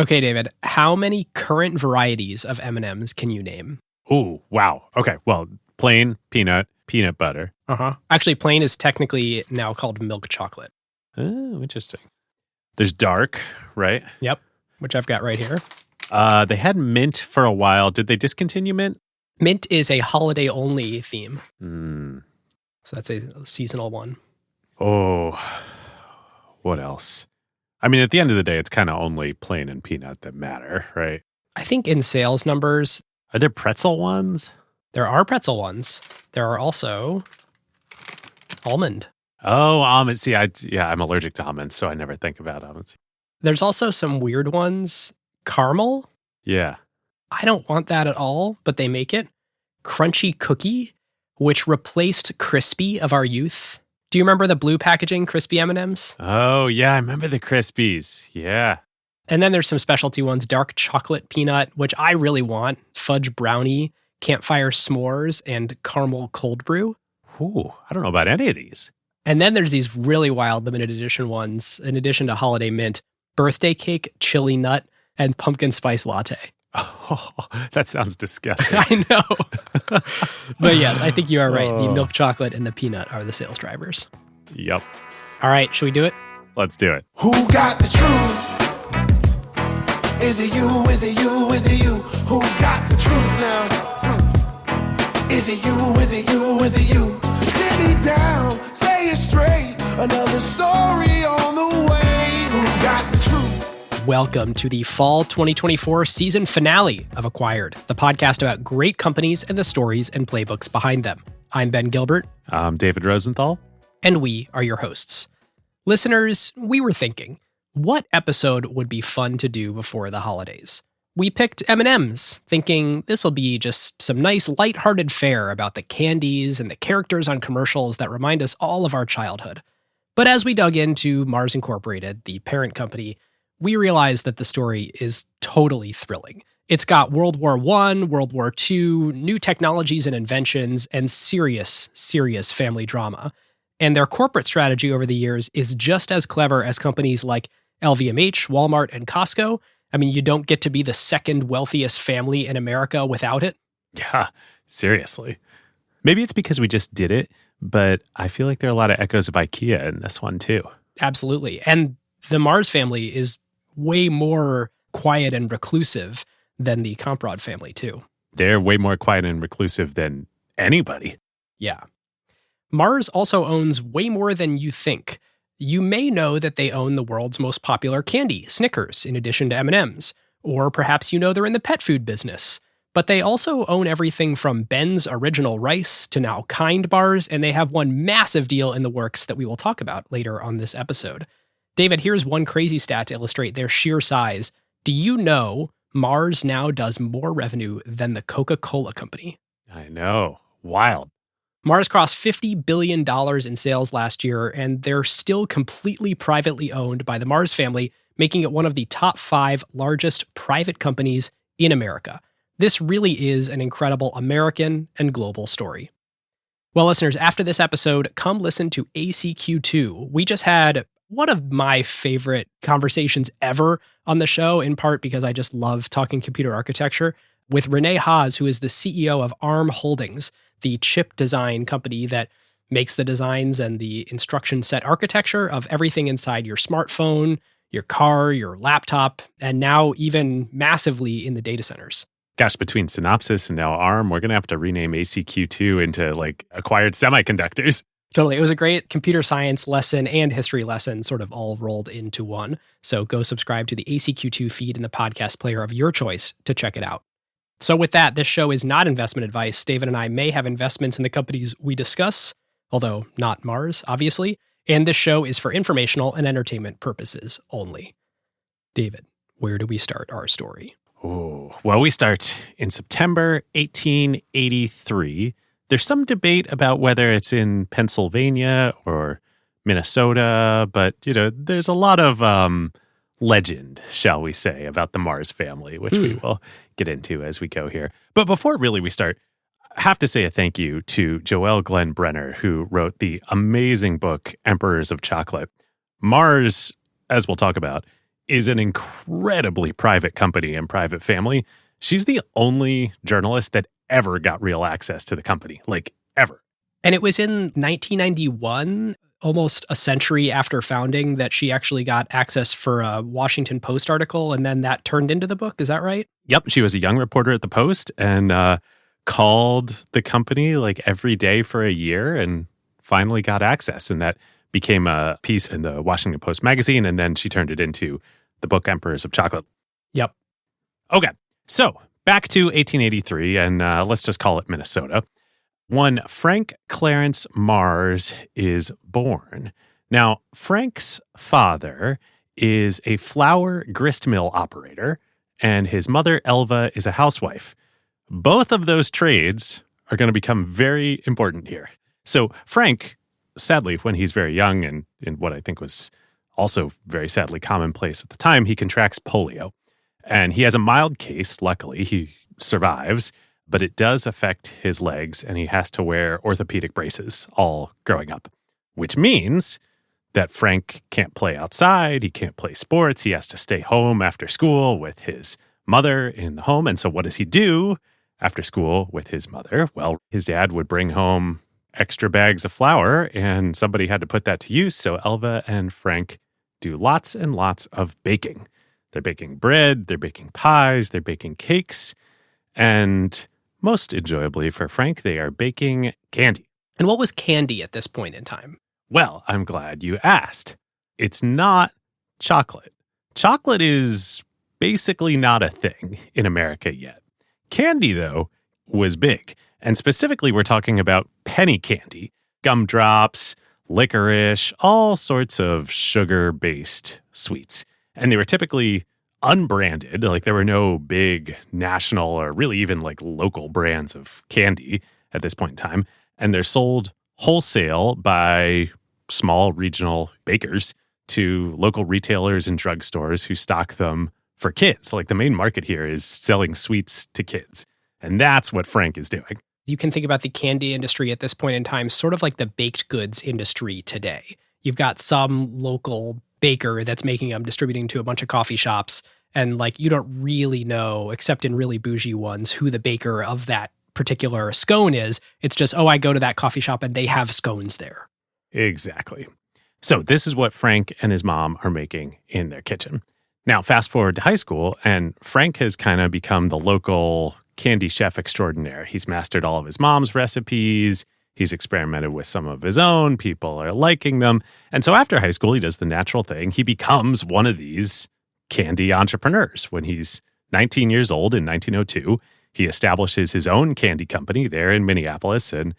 Okay, David, how many current varieties of M&Ms can you name? Oh, wow. Okay, well, plain peanut butter. Actually, plain is technically now called milk chocolate. Oh, interesting. There's dark, right? Yep, which I've got right here. They had mint for a while. Did they discontinue mint? Mint is a holiday-only theme. So that's a seasonal one. Oh, what else? I mean, at the end of the day, it's kind of only plain and peanut that matter, right? I think in sales numbers... Are there pretzel ones? There are pretzel ones. There are also almond. Oh, almonds. See, I'm allergic to almonds, so I never think about almonds. There's also some weird ones. Caramel? Yeah. I don't want that at all, but they make it. Crunchy cookie, which replaced Crispy of our youth. Do you remember the blue packaging Crispy M&Ms? Oh, yeah, I remember the Crispies. Yeah. And then there's some specialty ones, dark chocolate peanut, which I really want, fudge brownie, campfire s'mores, and caramel cold brew. Ooh, I don't know about any of these. And then there's these really wild limited edition ones, in addition to holiday mint, birthday cake, chili nut, and pumpkin spice latte. Oh, that sounds disgusting. I know. But yes, I think you are right. The milk chocolate and the peanut are the sales drivers. Yep. All right, should we do it? Let's do it. Who got the truth? Is it you? Is it you? Is it you? Who got the truth now? Is it you? Is it you? Is it you? Sit me down, say it straight. Another story on the way. Who got the truth? Welcome to the fall 2024 season finale of Acquired, the podcast about great companies and the stories and playbooks behind them. I'm Ben Gilbert. I'm David Rosenthal. And we are your hosts. Listeners, we were thinking, what episode would be fun to do before the holidays? We picked M&Ms, thinking this will be just some nice lighthearted fare about the candies and the characters on commercials that remind us all of our childhood. But as we dug into Mars Incorporated, the parent company, we realized that the story is totally thrilling. It's got World War I, World War II, new technologies and inventions, and serious family drama. And their corporate strategy over the years is just as clever as companies like LVMH, Walmart, and Costco. I mean, you don't get to be the second wealthiest family in America without it. Yeah, seriously. Maybe it's because we just did it, but I feel like there are a lot of echoes of IKEA in this one too. Absolutely. And the Mars family is way more quiet and reclusive than the Comprod family too. They're way more quiet and reclusive than anybody. Yeah. Mars also owns way more than you think. You may know that they own the world's most popular candy, Snickers, in addition to M&Ms. Or perhaps you know they're in the pet food business. But they also own everything from Ben's Original Rice to now Kind bars, and they have one massive deal in the works that we will talk about later on this episode. David, here's one crazy stat to illustrate their sheer size. Do you know Mars now does more revenue than the Coca-Cola company? I know. Wild. Mars crossed $50 billion in sales last year, and they're still completely privately owned by the Mars family, making it one of the top 5 largest private companies in America. This really is an incredible American and global story. Well, listeners, after this episode, come listen to ACQ2. We just had one of my favorite conversations ever on the show, in part because I just love talking computer architecture, with Renee Haas, who is the CEO of ARM Holdings, the chip design company that makes the designs and the instruction set architecture of everything inside your smartphone, your car, your laptop, and now even massively in the data centers. Gosh, between Synopsys and now ARM, we're going to have to rename ACQ2 into like Acquired Semiconductors. Totally. It was a great computer science lesson and history lesson sort of all rolled into one. So go subscribe to the ACQ2 feed in the podcast player of your choice to check it out. So with that, this show is not investment advice. David and I may have investments in the companies we discuss, although not Mars, obviously. And this show is for informational and entertainment purposes only. David, where do we start our story? Oh, well, we start in September 1883. There's some debate about whether it's in Pennsylvania or Minnesota, but, there's a lot of legend, shall we say, about the Mars family, which we will get into as we go here. But before really we start, I have to say a thank you to Joelle Glenn Brenner, who wrote the amazing book, Emperors of Chocolate. Mars, as we'll talk about, is an incredibly private company and private family. She's the only journalist that ever got real access to the company, like ever. And it was in 1991, almost a century after founding, that she actually got access for a Washington Post article, and then that turned into the book. Is that right? Yep, she was a young reporter at the Post and called the company like every day for a year and finally got access. And that became a piece in the Washington Post magazine, and then she turned it into the book Emperors of Chocolate. Yep. Okay, so back to 1883, and let's just call it Minnesota. One Frank Clarence Mars is born. Now, Frank's father is a flour grist mill operator, and his mother, Elva, is a housewife. Both of those trades are going to become very important here. So Frank, sadly, when he's very young, and in what I think was also very sadly commonplace at the time, he contracts polio. And he has a mild case, luckily. He survives, but it does affect his legs, and he has to wear orthopedic braces all growing up, which means that Frank can't play outside, he can't play sports, he has to stay home after school with his mother in the home. And so what does he do after school with his mother? Well, his dad would bring home extra bags of flour, and somebody had to put that to use. So Elva and Frank do lots and lots of baking. They're baking bread, they're baking pies, they're baking cakes, and most enjoyably for Frank, they are baking candy. And what was candy at this point in time? Well, I'm glad you asked. It's not chocolate. Chocolate is basically not a thing in America yet. Candy, though, was big. And specifically, we're talking about penny candy, gumdrops, licorice, all sorts of sugar-based sweets. And they were typically unbranded, like there were no big national or really even like local brands of candy at this point in time. And they're sold wholesale by small regional bakers to local retailers and drugstores who stock them for kids. Like the main market here is selling sweets to kids. And that's what Frank is doing. You can think about the candy industry at this point in time sort of like the baked goods industry today. You've got some local baker that's making them, distributing to a bunch of coffee shops, and like you don't really know, except in really bougie ones, who the baker of that particular scone is. It's just, oh, I go to that coffee shop and they have scones there. Exactly. So this is what Frank and his mom are making in their kitchen. Now, fast forward to high school, and Frank has kind of become the local candy chef extraordinaire. He's mastered all of his mom's recipes. He's experimented with some of his own. People are liking them. And so after high school, he does the natural thing. He becomes one of these candy entrepreneurs. When he's 19 years old in 1902, he establishes his own candy company there in Minneapolis and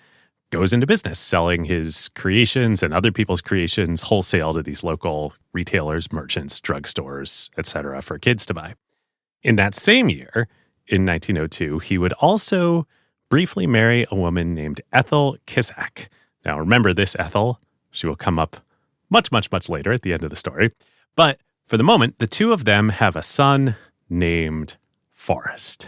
goes into business selling his creations and other people's creations wholesale to these local retailers, merchants, drugstores, etc., for kids to buy. In that same year, in 1902, he would also briefly marry a woman named Ethel Kissack. Now, remember this Ethel. She will come up much, much, much later at the end of the story. But for the moment, the two of them have a son named Forrest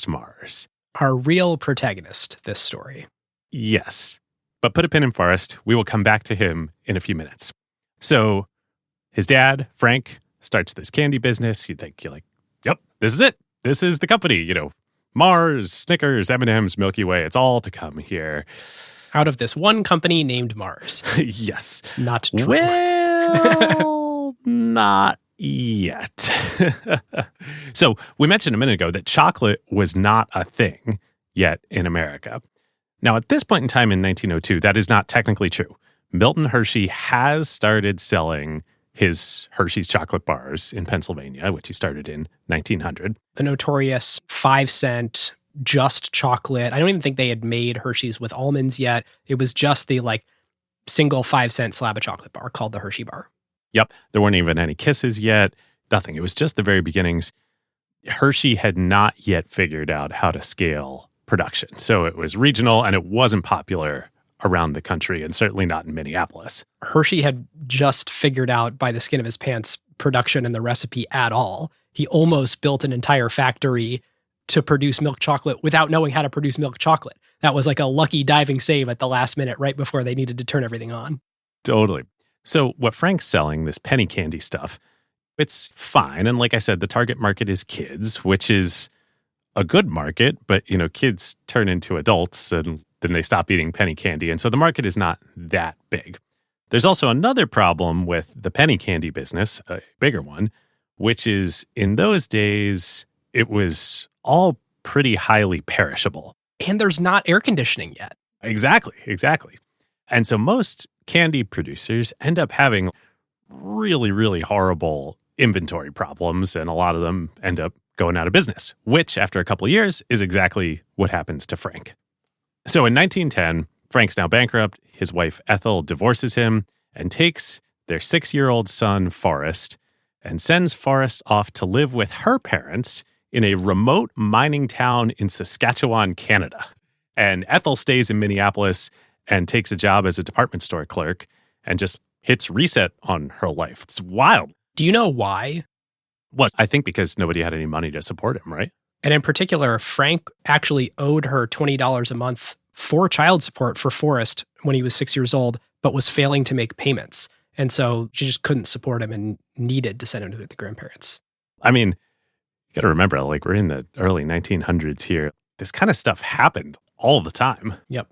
Mars. Our real protagonist, this story. Yes. But put a pin in Forrest. We will come back to him in a few minutes. So his dad, Frank, starts this candy business. You're like, yep, this is it. This is the company, Mars, Snickers, M&M's, Milky Way. It's all to come here. Out of this one company named Mars. Yes. Not true. Well, not yet. So we mentioned a minute ago that chocolate was not a thing yet in America. Now, at this point in time in 1902, that is not technically true. Milton Hershey has started selling his Hershey's chocolate bars in Pennsylvania, which he started in 1900. The notorious 5-cent just chocolate. I don't even think they had made Hershey's with almonds yet. It was just the single 5-cent slab of chocolate bar called the Hershey bar. Yep. There weren't even any kisses yet. Nothing. It was just the very beginnings. Hershey had not yet figured out how to scale production. So it was regional and it wasn't popular around the country, and certainly not in Minneapolis. Hershey had just figured out by the skin of his pants production and the recipe at all. He almost built an entire factory to produce milk chocolate without knowing how to produce milk chocolate. That was like a lucky diving save at the last minute, right before they needed to turn everything on. Totally. So what Frank's selling, this penny candy stuff, It's fine. And like I said, the target market is kids, which is a good market, but kids turn into adults and then they stop eating penny candy. And so the market is not that big. There's also another problem with the penny candy business, a bigger one, which is in those days, it was all pretty highly perishable. And there's not air conditioning yet. Exactly. And so most candy producers end up having really, really horrible inventory problems, and a lot of them end up going out of business, which after a couple of years is exactly what happens to Frank. So in 1910, Frank's now bankrupt. His wife Ethel divorces him and takes their 6-year-old son, Forrest, and sends Forrest off to live with her parents in a remote mining town in Saskatchewan, Canada. And Ethel stays in Minneapolis and takes a job as a department store clerk and just hits reset on her life. It's wild. Do you know why? Well, I think because nobody had any money to support him, right? And in particular, Frank actually owed her $20 a month for child support for Forrest when he was 6 years old, but was failing to make payments. And so she just couldn't support him and needed to send him to the grandparents. I mean, you got to remember, we're in the early 1900s here. This kind of stuff happened all the time. Yep.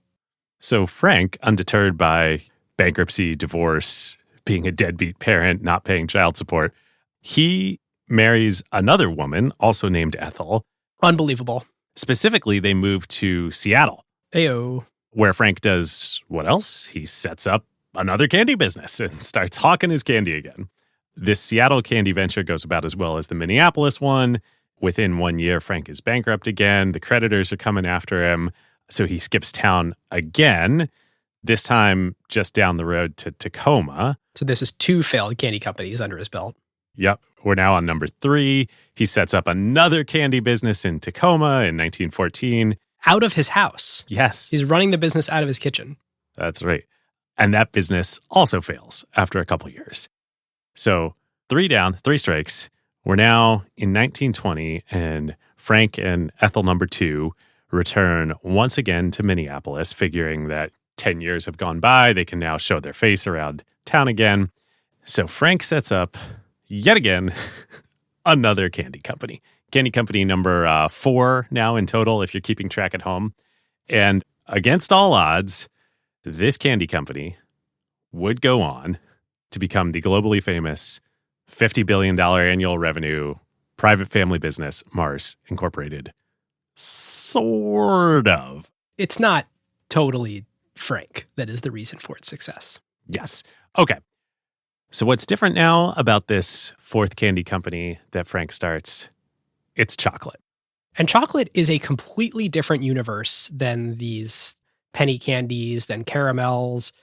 So Frank, undeterred by bankruptcy, divorce, being a deadbeat parent, not paying child support, he marries another woman, also named Ethel. Unbelievable. Specifically, they move to Seattle. Ayo. Where Frank does what else? He sets up another candy business and starts hawking his candy again. This Seattle candy venture goes about as well as the Minneapolis one. Within 1 year, Frank is bankrupt again. The creditors are coming after him. So he skips town again, this time just down the road to Tacoma. So this is 2 failed candy companies under his belt. Yep. We're now on number 3. He sets up another candy business in Tacoma in 1914. Out of his house. Yes. He's running the business out of his kitchen. That's right. And that business also fails after a couple years. So 3 down, 3 strikes. We're now in 1920, and Frank and Ethel number 2 return once again to Minneapolis, figuring that 10 years have gone by. They can now show their face around town again. So Frank sets up, yet again, another candy company. Candy company number 4 now in total, if you're keeping track at home. And against all odds, this candy company would go on to become the globally famous $50 billion annual revenue private family business, Mars Incorporated. Sort of. It's not totally Frank that is the reason for its success. Yes. Okay. So what's different now about this 4th candy company that Frank starts? It's chocolate. And chocolate is a completely different universe than these penny candies, than caramels.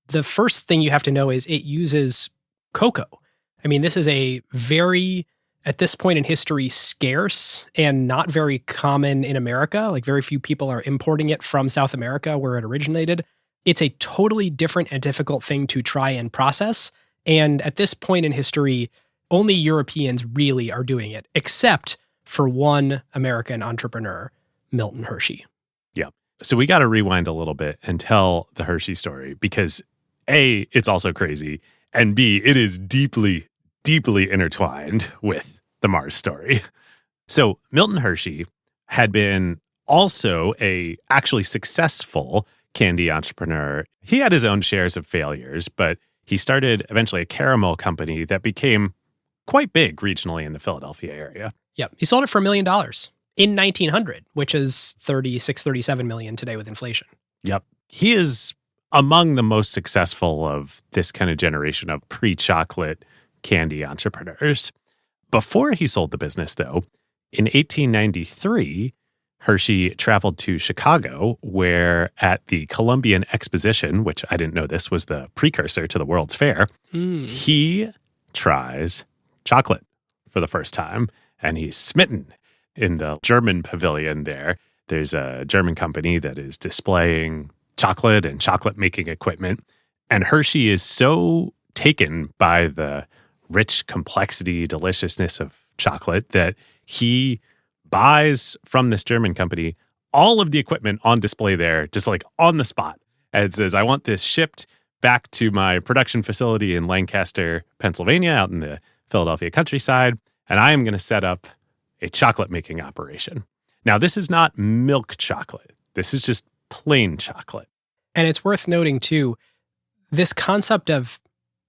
The first thing you have to know is it uses cocoa. I mean, this is a very, at this point in history, scarce and not very common in America. Very few people are importing it from South America where it originated. It's a totally different and difficult thing to try and process. And at this point in history, only Europeans really are doing it, except for one American entrepreneur, Milton Hershey. Yeah. So we got to rewind a little bit and tell the Hershey story because A, it's also crazy, and B, it is deeply, deeply intertwined with the Mars story. So Milton Hershey had been also a actually successful candy entrepreneur. He had his own shares of failures, but he started eventually a caramel company that became quite big regionally in the Philadelphia area. Yep. He sold it for $1 million in 1900, which is 36, 37 million today with inflation. Yep. He is among the most successful of this kind of generation of pre-chocolate candy entrepreneurs. Before he sold the business, though, in 1893, Hershey traveled to Chicago, where at the Columbian Exposition, which I didn't know this was the precursor to the World's Fair, he tries chocolate for the first time, and he's smitten. In the German pavilion there, there's a German company that is displaying chocolate and chocolate-making equipment, and Hershey is so taken by the rich complexity, deliciousness of chocolate that he buys from this German company all of the equipment on display there, just on the spot. And says, I want this shipped back to my production facility in Lancaster, Pennsylvania, out in the Philadelphia countryside, and I am going to set up a chocolate making operation. Now, this is not milk chocolate. This is just plain chocolate. And it's worth noting, too, this concept of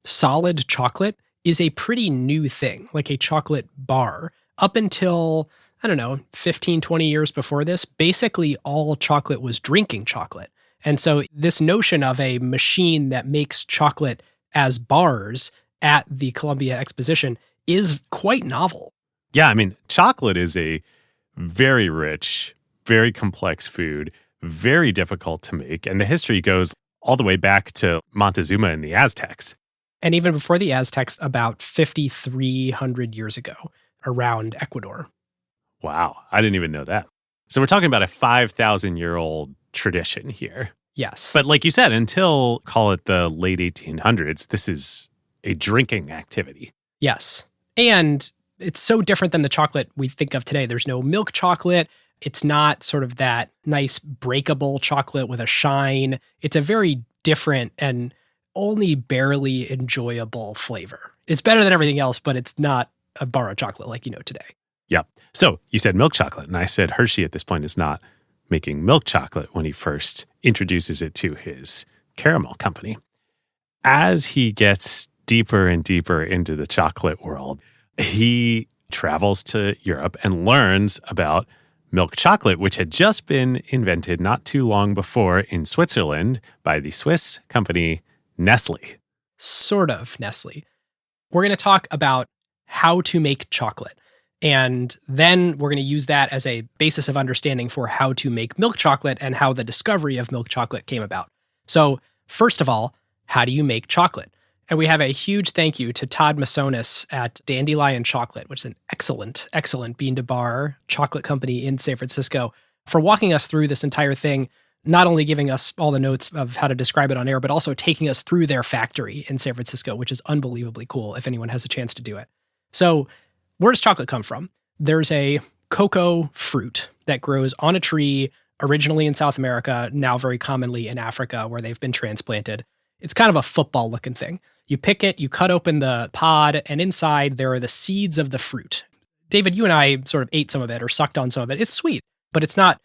solid chocolate is a pretty new thing, like a chocolate bar. Up until, 15, 20 years before this, basically all chocolate was drinking chocolate. And so this notion of a machine that makes chocolate as bars at the Columbia Exposition is quite novel. Yeah, I mean, chocolate is a very rich, very complex food, very difficult to make. And the history goes all the way back to Montezuma and the Aztecs. And even before the Aztecs, about 5,300 years ago, around Ecuador. Wow, I didn't even know that. So we're talking about a 5,000-year-old tradition here. Yes. But like you said, until, call it the late 1800s, this is a drinking activity. Yes. And it's so different than the chocolate we think of today. There's no milk chocolate. It's not sort of that nice breakable chocolate with a shine. It's a very different and only barely enjoyable flavor. It's better than everything else, but it's not a bar of chocolate like you know today. Yeah. So you said milk chocolate, and I said Hershey at this point is not making milk chocolate when he first introduces it to his caramel company. As he gets deeper and deeper into the chocolate world, he travels to Europe and learns about milk chocolate, which had just been invented not too long before in Switzerland by the Swiss company Nestle. Sort of Nestle. We're going to talk about how to make chocolate. And then we're going to use that as a basis of understanding for how to make milk chocolate and how the discovery of milk chocolate came about. So, first of all, how do you make chocolate? And we have a huge thank you to Todd Masonis at Dandelion Chocolate, which is an excellent, excellent bean to bar chocolate company in San Francisco, for walking us through this entire thing, not only giving us all the notes of how to describe it on air, but also taking us through their factory in San Francisco, which is unbelievably cool if anyone has a chance to do it. So, where does chocolate come from? There's a cocoa fruit that grows on a tree, originally in South America, now very commonly in Africa, where they've been transplanted. It's kind of a football-looking thing. You pick it, you cut open the pod, and inside there are the seeds of the fruit. David, you and I sort of ate some of it or sucked on some of it. It's sweet, but it's not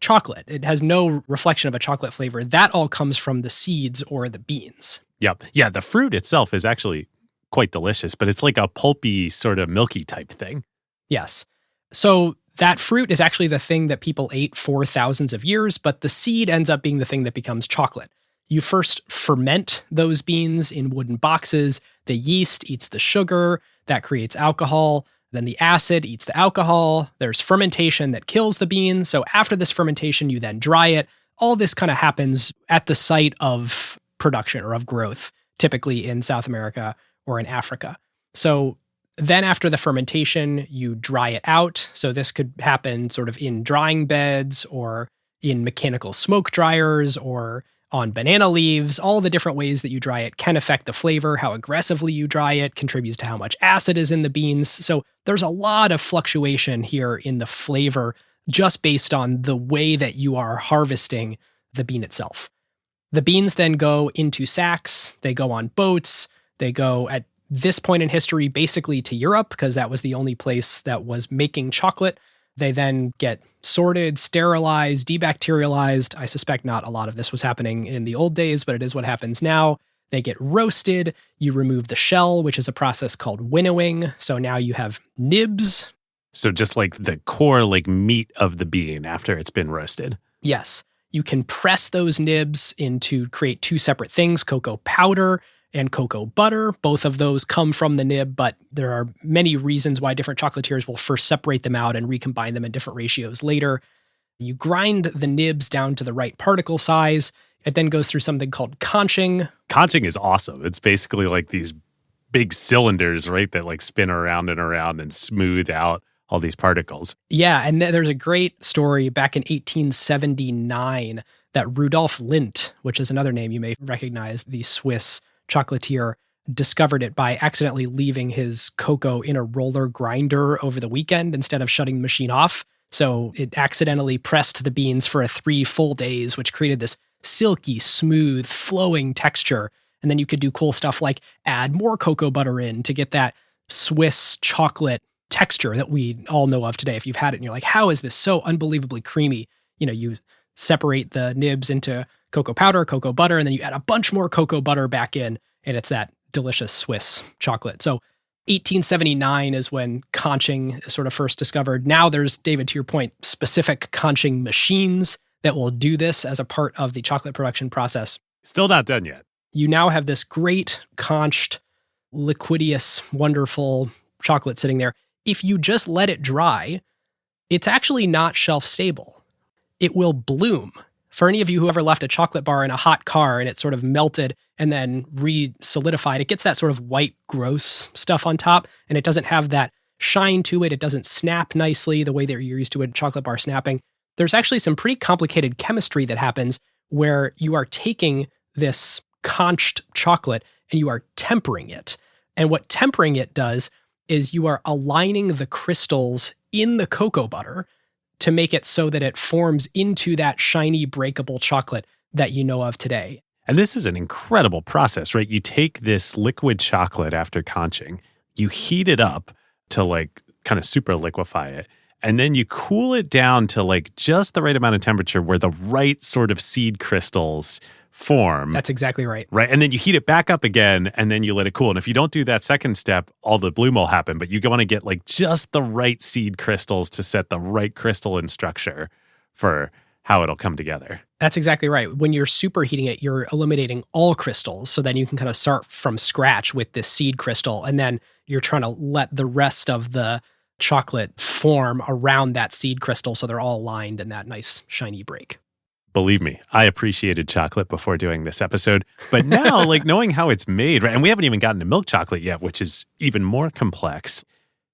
chocolate. It has no reflection of a chocolate flavor. That all comes from the seeds or the beans. Yep. Yeah, the fruit itself is actually quite delicious, but it's like a pulpy, sort of milky type thing. Yes. So that fruit is actually the thing that people ate for thousands of years, but the seed ends up being the thing that becomes chocolate. You first ferment those beans in wooden boxes. The yeast eats the sugar. That creates alcohol. Then the acid eats the alcohol. There's fermentation that kills the beans. So after this fermentation, you then dry it. All this kind of happens at the site of production or of growth, typically in South America or in Africa. So then after the fermentation, you dry it out. So this could happen sort of in drying beds or in mechanical smoke dryers or on banana leaves. All the different ways that you dry it can affect the flavor. How aggressively you dry it contributes to how much acid is in the beans. So there's a lot of fluctuation here in the flavor just based on the way that you are harvesting the bean itself. The beans then go into sacks. They go on boats. They go at this point in history basically to Europe because that was the only place that was making chocolate. They then get sorted, sterilized, debacterialized. I suspect not a lot of this was happening in the old days, but it is what happens now. They get roasted. You remove the shell, which is a process called winnowing. So now you have nibs. So just like the core, like meat of the bean after it's been roasted. Yes. You can press those nibs into create two separate things, cocoa powder and cocoa butter. Both of those come from the nib, but there are many reasons why different chocolatiers will first separate them out and recombine them in different ratios later. You grind the nibs down to the right particle size. It then goes through something called conching. Conching is awesome. It's basically like these big cylinders, right, that like spin around and smooth out all these particles. Yeah, and there's a great story back in 1879 that Rudolf Lindt, which is another name you may recognize, the Swiss chocolatier, discovered it by accidentally leaving his cocoa in a roller grinder over the weekend instead of shutting the machine off. So it accidentally pressed the beans for 3 full days, which created this silky, smooth, flowing texture. And then you could do cool stuff like add more cocoa butter in to get that Swiss chocolate texture that we all know of today. If you've had it and you're like, how is this so unbelievably creamy? You separate the nibs into cocoa powder, cocoa butter, and then you add a bunch more cocoa butter back in, and it's that delicious Swiss chocolate. So 1879 is when conching is sort of first discovered. Now there's, David, to your point, specific conching machines that will do this as a part of the chocolate production process. Still not done yet. You now have this great conched, liquidious, wonderful chocolate sitting there. If you just let it dry, it's actually not shelf stable. It will bloom. For any of you who ever left a chocolate bar in a hot car and it sort of melted and then re-solidified, it gets that sort of white, gross stuff on top, and it doesn't have that shine to it. It doesn't snap nicely the way that you're used to a chocolate bar snapping. There's actually some pretty complicated chemistry that happens where you are taking this conched chocolate and you are tempering it. And what tempering it does is you are aligning the crystals in the cocoa butter to make it so that it forms into that shiny, breakable chocolate that you know of today. And this is an incredible process, right? You take this liquid chocolate after conching, you heat it up to kind of super liquefy it, and then you cool it down to just the right amount of temperature where the right sort of seed crystals form. That's exactly right. Right. And then you heat it back up again and then you let it cool. And if you don't do that second step, all the bloom will happen. But you want to get just the right seed crystals to set the right crystalline structure for how it'll come together. That's exactly right. When you're superheating it, you're eliminating all crystals. So then you can kind of start from scratch with this seed crystal. And then you're trying to let the rest of the chocolate form around that seed crystal so they're all aligned in that nice shiny break. Believe me, I appreciated chocolate before doing this episode. But now, knowing how it's made, right? And we haven't even gotten to milk chocolate yet, which is even more complex.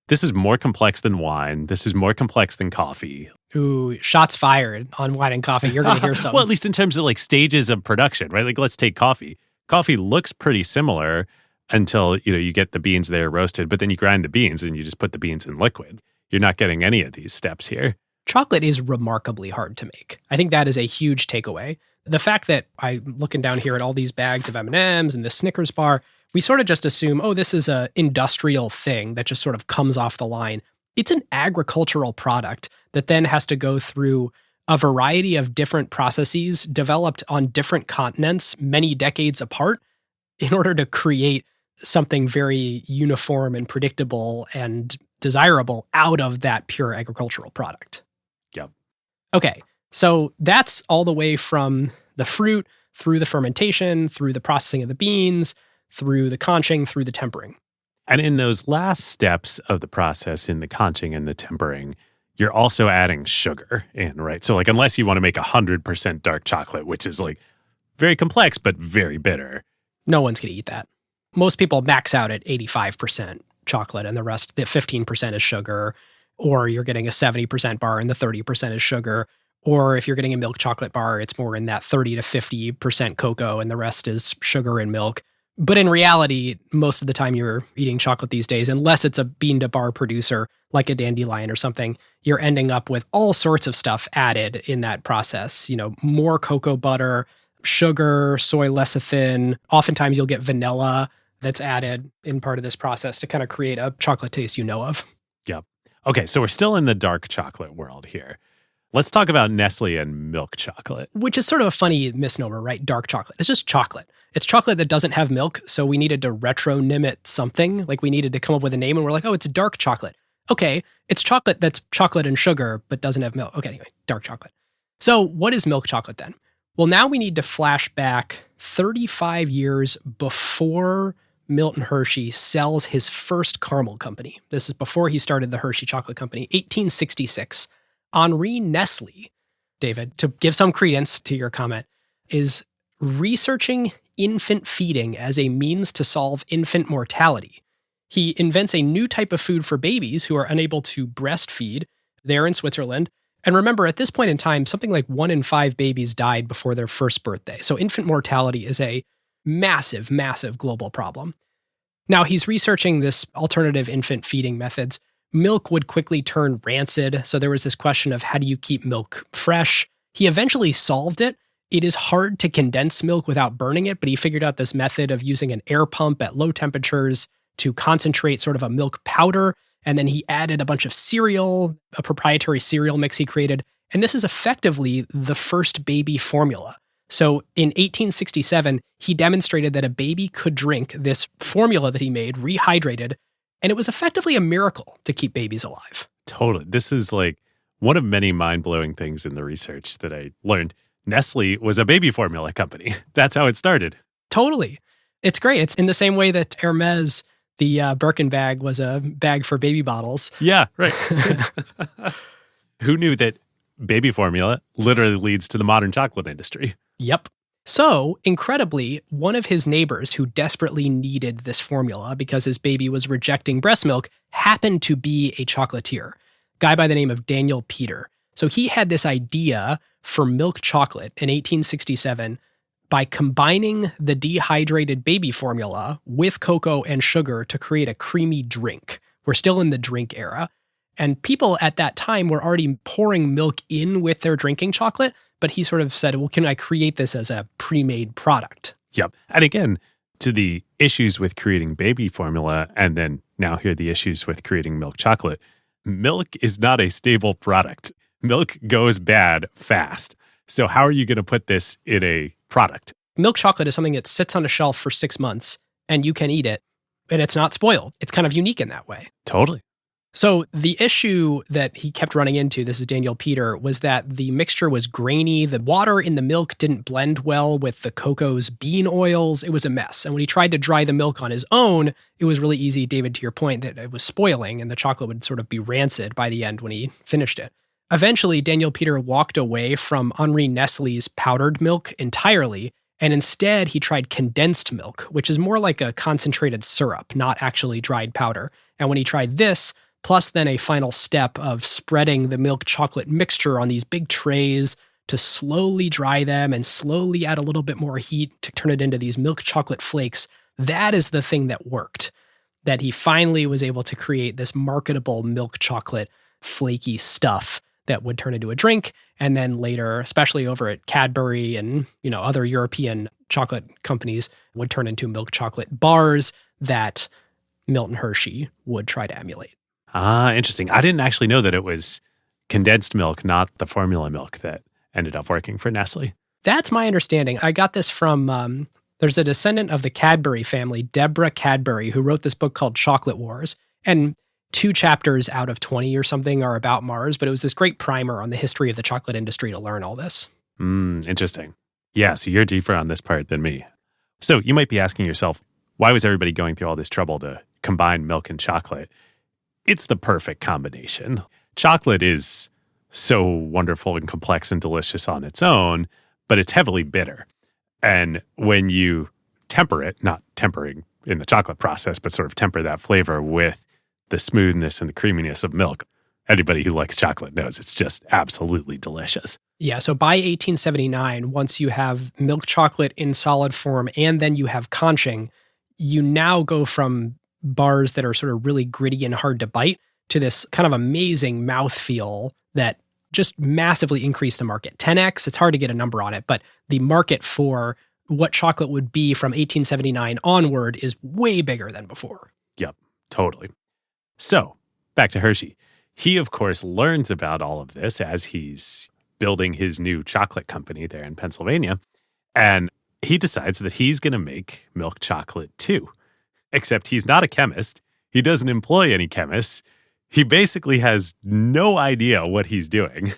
This is more complex than wine. This is more complex than coffee. Ooh, shots fired on wine and coffee. You're going to hear something. Well, at least in terms of stages of production, right? Let's take coffee. Coffee looks pretty similar until, you get the beans there roasted, but then you grind the beans and you just put the beans in liquid. You're not getting any of these steps here. Chocolate is remarkably hard to make. I think that is a huge takeaway. The fact that I'm looking down here at all these bags of M&Ms and the Snickers bar, we sort of just assume, this is an industrial thing that just sort of comes off the line. It's an agricultural product that then has to go through a variety of different processes developed on different continents many decades apart in order to create something very uniform and predictable and desirable out of that pure agricultural product. Yep. Okay, so that's all the way from the fruit through the fermentation, through the processing of the beans, through the conching, through the tempering. And in those last steps of the process, in the conching and the tempering, you're also adding sugar in, right? So unless you want to make 100% dark chocolate, which is very complex, but very bitter. No one's going to eat that. Most people max out at 85% chocolate and the rest, the 15% is sugar, or you're getting a 70% bar and the 30% is sugar. Or if you're getting a milk chocolate bar, it's more in that 30 to 50% cocoa and the rest is sugar and milk. But in reality, most of the time you're eating chocolate these days, unless it's a bean to bar producer like a Dandelion or something, you're ending up with all sorts of stuff added in that process. More cocoa butter, sugar, soy lecithin. Oftentimes you'll get vanilla that's added in part of this process to kind of create a chocolate taste you know of. Yep. Okay, so we're still in the dark chocolate world here. Let's talk about Nestle and milk chocolate. Which is sort of a funny misnomer, right? Dark chocolate. It's just chocolate. It's chocolate that doesn't have milk, so we needed to retronym it something. We needed to come up with a name, and we're like, it's dark chocolate. Okay, it's chocolate that's chocolate and sugar, but doesn't have milk. Okay, anyway, dark chocolate. So what is milk chocolate then? Well, now we need to flash back 35 years before Milton Hershey sells his first caramel company. This is before he started the Hershey Chocolate Company, 1866. Henri Nestle, David, to give some credence to your comment, is researching infant feeding as a means to solve infant mortality. He invents a new type of food for babies who are unable to breastfeed there in Switzerland. And remember, at this point in time, something like 1 in 5 babies died before their first birthday. So infant mortality is a massive, massive global problem. Now, he's researching this alternative infant feeding methods. Milk would quickly turn rancid, so there was this question of how do you keep milk fresh? He eventually solved it. It is hard to condense milk without burning it, but he figured out this method of using an air pump at low temperatures to concentrate sort of a milk powder. And then he added a bunch of cereal, a proprietary cereal mix he created. And this is effectively the first baby formula. So in 1867, he demonstrated that a baby could drink this formula that he made, rehydrated, and it was effectively a miracle to keep babies alive. Totally. This is like one of many mind-blowing things in the research that I learned. Nestle was a baby formula company. That's how it started. Totally. It's great. It's in the same way that Hermes, the Birkin bag, was a bag for baby bottles. Yeah, right. Who knew that baby formula literally leads to the modern chocolate industry? Yep. So, incredibly, one of his neighbors who desperately needed this formula because his baby was rejecting breast milk happened to be a chocolatier, a guy by the name of Daniel Peter. So he had this idea for milk chocolate in 1867 by combining the dehydrated baby formula with cocoa and sugar to create a creamy drink. We're still in the drink era. And people at that time were already pouring milk in with their drinking chocolate, but he sort of said, well, can I create this as a pre-made product? Yep. And again, to the issues with creating baby formula, and then now here are the issues with creating milk chocolate. Milk is not a stable product. Milk goes bad fast. So how are you going to put this in a product? Milk chocolate is something that sits on a shelf for 6 months and you can eat it and it's not spoiled. It's kind of unique in that way. Totally. So the issue that he kept running into, this is Daniel Peter, was that the mixture was grainy. The water in the milk didn't blend well with the cocoa's bean oils. It was a mess. And when he tried to dry the milk on his own, it was really easy, David, to your point, that it was spoiling and the chocolate would sort of be rancid by the end when he finished it. Eventually, Daniel Peter walked away from Henri Nestle's powdered milk entirely, and instead he tried condensed milk, which is more like a concentrated syrup, not actually dried powder. And when he tried this, plus then a final step of spreading the milk chocolate mixture on these big trays to slowly dry them and slowly add a little bit more heat to turn it into these milk chocolate flakes, that is the thing that worked. That he finally was able to create this marketable milk chocolate flaky stuff that would turn into a drink. And then later, especially over at Cadbury and, other European chocolate companies, would turn into milk chocolate bars that Milton Hershey would try to emulate. Ah, interesting. I didn't actually know that it was condensed milk, not the formula milk, that ended up working for Nestle. That's my understanding. I got this from, there's a descendant of the Cadbury family, Deborah Cadbury, who wrote this book called Chocolate Wars. And 2 chapters out of 20 or something are about Mars, but it was this great primer on the history of the chocolate industry to learn all this. Interesting. Yeah, so you're deeper on this part than me. So you might be asking yourself, why was everybody going through all this trouble to combine milk and chocolate? It's the perfect combination. Chocolate is so wonderful and complex and delicious on its own, but it's heavily bitter. And when you temper it, not tempering in the chocolate process, but sort of temper that flavor with the smoothness and the creaminess of milk, anybody who likes chocolate knows it's just absolutely delicious. Yeah, so by 1879, once you have milk chocolate in solid form and then you have conching, you now go from bars that are sort of really gritty and hard to bite to this kind of amazing mouthfeel that just massively increased the market. 10x, it's hard to get a number on it, but the market for what chocolate would be from 1879 onward is way bigger than before. Yep, totally. So, back to Hershey. He, of course, learns about all of this as he's building his new chocolate company there in Pennsylvania, and he decides that he's going to make milk chocolate too. Except he's not a chemist. He doesn't employ any chemists. He basically has no idea what he's doing.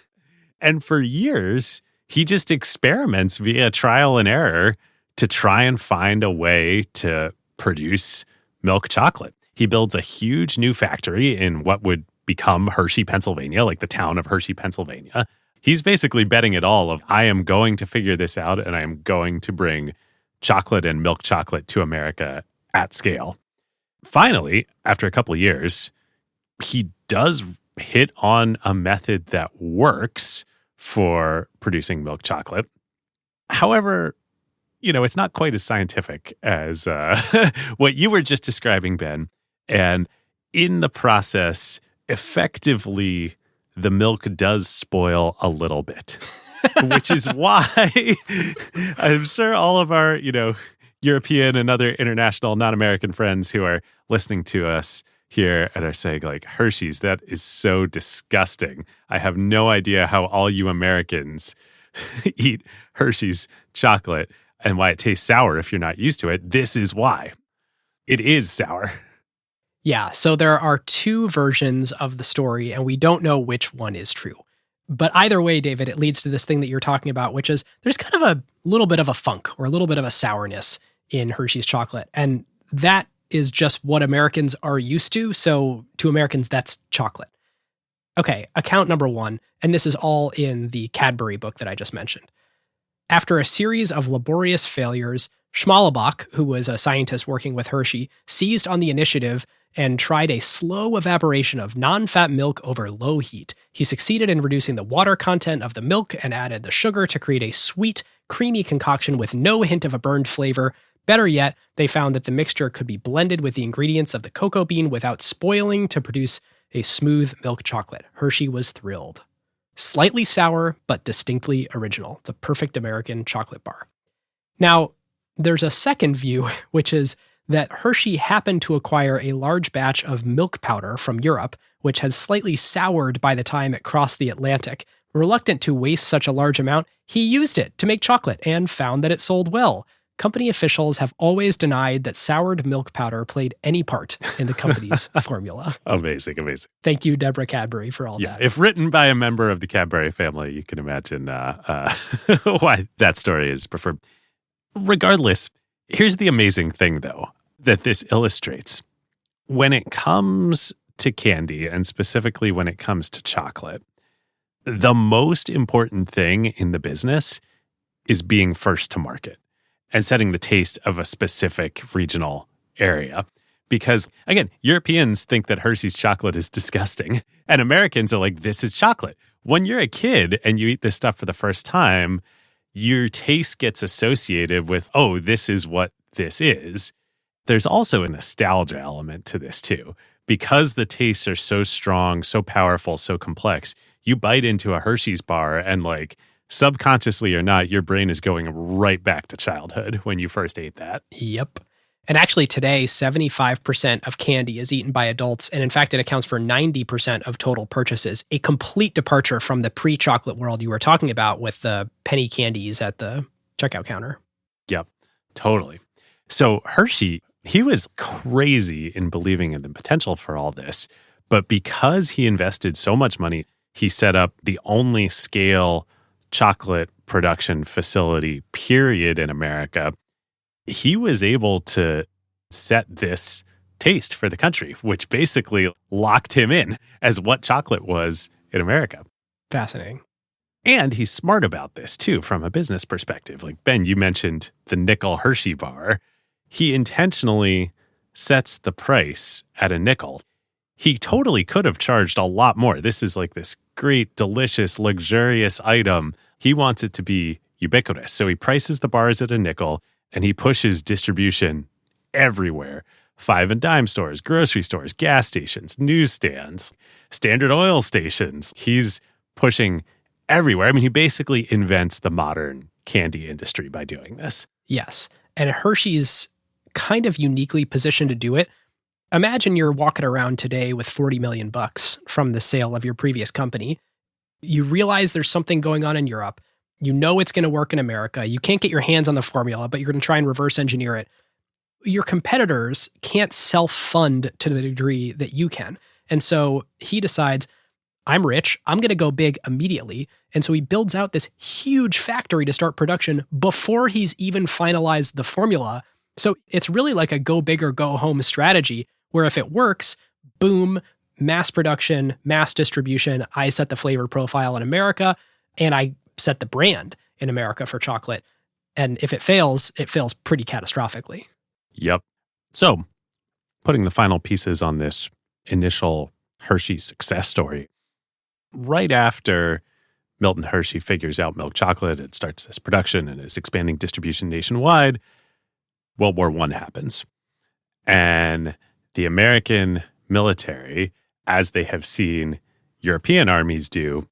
And for years, he just experiments via trial and error to try and find a way to produce milk chocolate. He builds a huge new factory in what would become Hershey, Pennsylvania, like the town of Hershey, Pennsylvania. He's basically betting it all of, I am going to figure this out and I am going to bring chocolate and milk chocolate to America at scale. Finally, after a couple of years, he does hit on a method that works for producing milk chocolate. However, it's not quite as scientific as what you were just describing, Ben. And in the process, effectively, the milk does spoil a little bit, which is why I'm sure all of our, European and other international non-American friends who are listening to us here and are saying, like, Hershey's, that is so disgusting. I have no idea how all you Americans eat Hershey's chocolate and why it tastes sour if you're not used to it. This is why. It is sour. Yeah, so there are two versions of the story, and we don't know which one is true. But either way, David, it leads to this thing that you're talking about, which is there's kind of a little bit of a funk or a little bit of a sourness in Hershey's chocolate. And that is just what Americans are used to. So to Americans, that's chocolate. Okay, account number one, and this is all in the Cadbury book that I just mentioned. After a series of laborious failures, Schmallenbach, who was a scientist working with Hershey, seized on the initiative and tried a slow evaporation of non-fat milk over low heat. He succeeded in reducing the water content of the milk and added the sugar to create a sweet, creamy concoction with no hint of a burned flavor. Better yet, they found that the mixture could be blended with the ingredients of the cocoa bean without spoiling to produce a smooth milk chocolate. Hershey was thrilled. Slightly sour, but distinctly original. The perfect American chocolate bar. Now, there's a second view, which is that Hershey happened to acquire a large batch of milk powder from Europe, which had slightly soured by the time it crossed the Atlantic. Reluctant to waste such a large amount, he used it to make chocolate and found that it sold well. Company officials have always denied that soured milk powder played any part in the company's formula. Amazing, amazing. Thank you, Deborah Cadbury, for all that. If written by a member of the Cadbury family, you can imagine why that story is preferred. Regardless, here's the amazing thing, though, that this illustrates. When it comes to candy, and specifically when it comes to chocolate, the most important thing in the business is being first to market and setting the taste of a specific regional area. Because, again, Europeans think that Hershey's chocolate is disgusting, and Americans are like, this is chocolate. When you're a kid and you eat this stuff for the first time, your taste gets associated with, oh, this is what this is. There's also a nostalgia element to this too. Because the tastes are so strong, so powerful, so complex, you bite into a Hershey's bar and, like, subconsciously or not, your brain is going right back to childhood when you first ate that. Yep. And actually today, 75% of candy is eaten by adults, and in fact, it accounts for 90% of total purchases, a complete departure from the pre-chocolate world you were talking about with the penny candies at the checkout counter. Yep, totally. So Hershey, he was crazy in believing in the potential for all this, but because he invested so much money, he set up the only scale chocolate production facility, period, in America. He was able to set this taste for the country, which basically locked him in as what chocolate was in America. Fascinating. And he's smart about this, too, from a business perspective. Like, Ben, you mentioned the nickel Hershey bar. He intentionally sets the price at a nickel. He totally could have charged a lot more. This is like this great, delicious, luxurious item. He wants it to be ubiquitous. So he prices the bars at a nickel and he pushes distribution everywhere. 5 and dime stores, grocery stores, gas stations, newsstands, Standard Oil stations. He's pushing everywhere. I mean, he basically invents the modern candy industry by doing this. Yes. And Hershey's kind of uniquely positioned to do it. Imagine you're walking around today with $40 million from the sale of your previous company. You realize there's something going on in Europe. You know it's going to work in America. You can't get your hands on the formula, but you're going to try and reverse engineer it. Your competitors can't self-fund to the degree that you can. And so he decides, I'm rich, I'm going to go big immediately. And so he builds out this huge factory to start production before he's even finalized the formula. So it's really like a go big or go home strategy, where if it works, boom, mass production, mass distribution, I set the flavor profile in America, and I set the brand in America for chocolate. And if it fails pretty catastrophically. Yep. So, putting the final pieces on this initial Hershey success story, right after Milton Hershey figures out milk chocolate and starts this production and is expanding distribution nationwide, World War I happens. And the American military, as they have seen European armies do,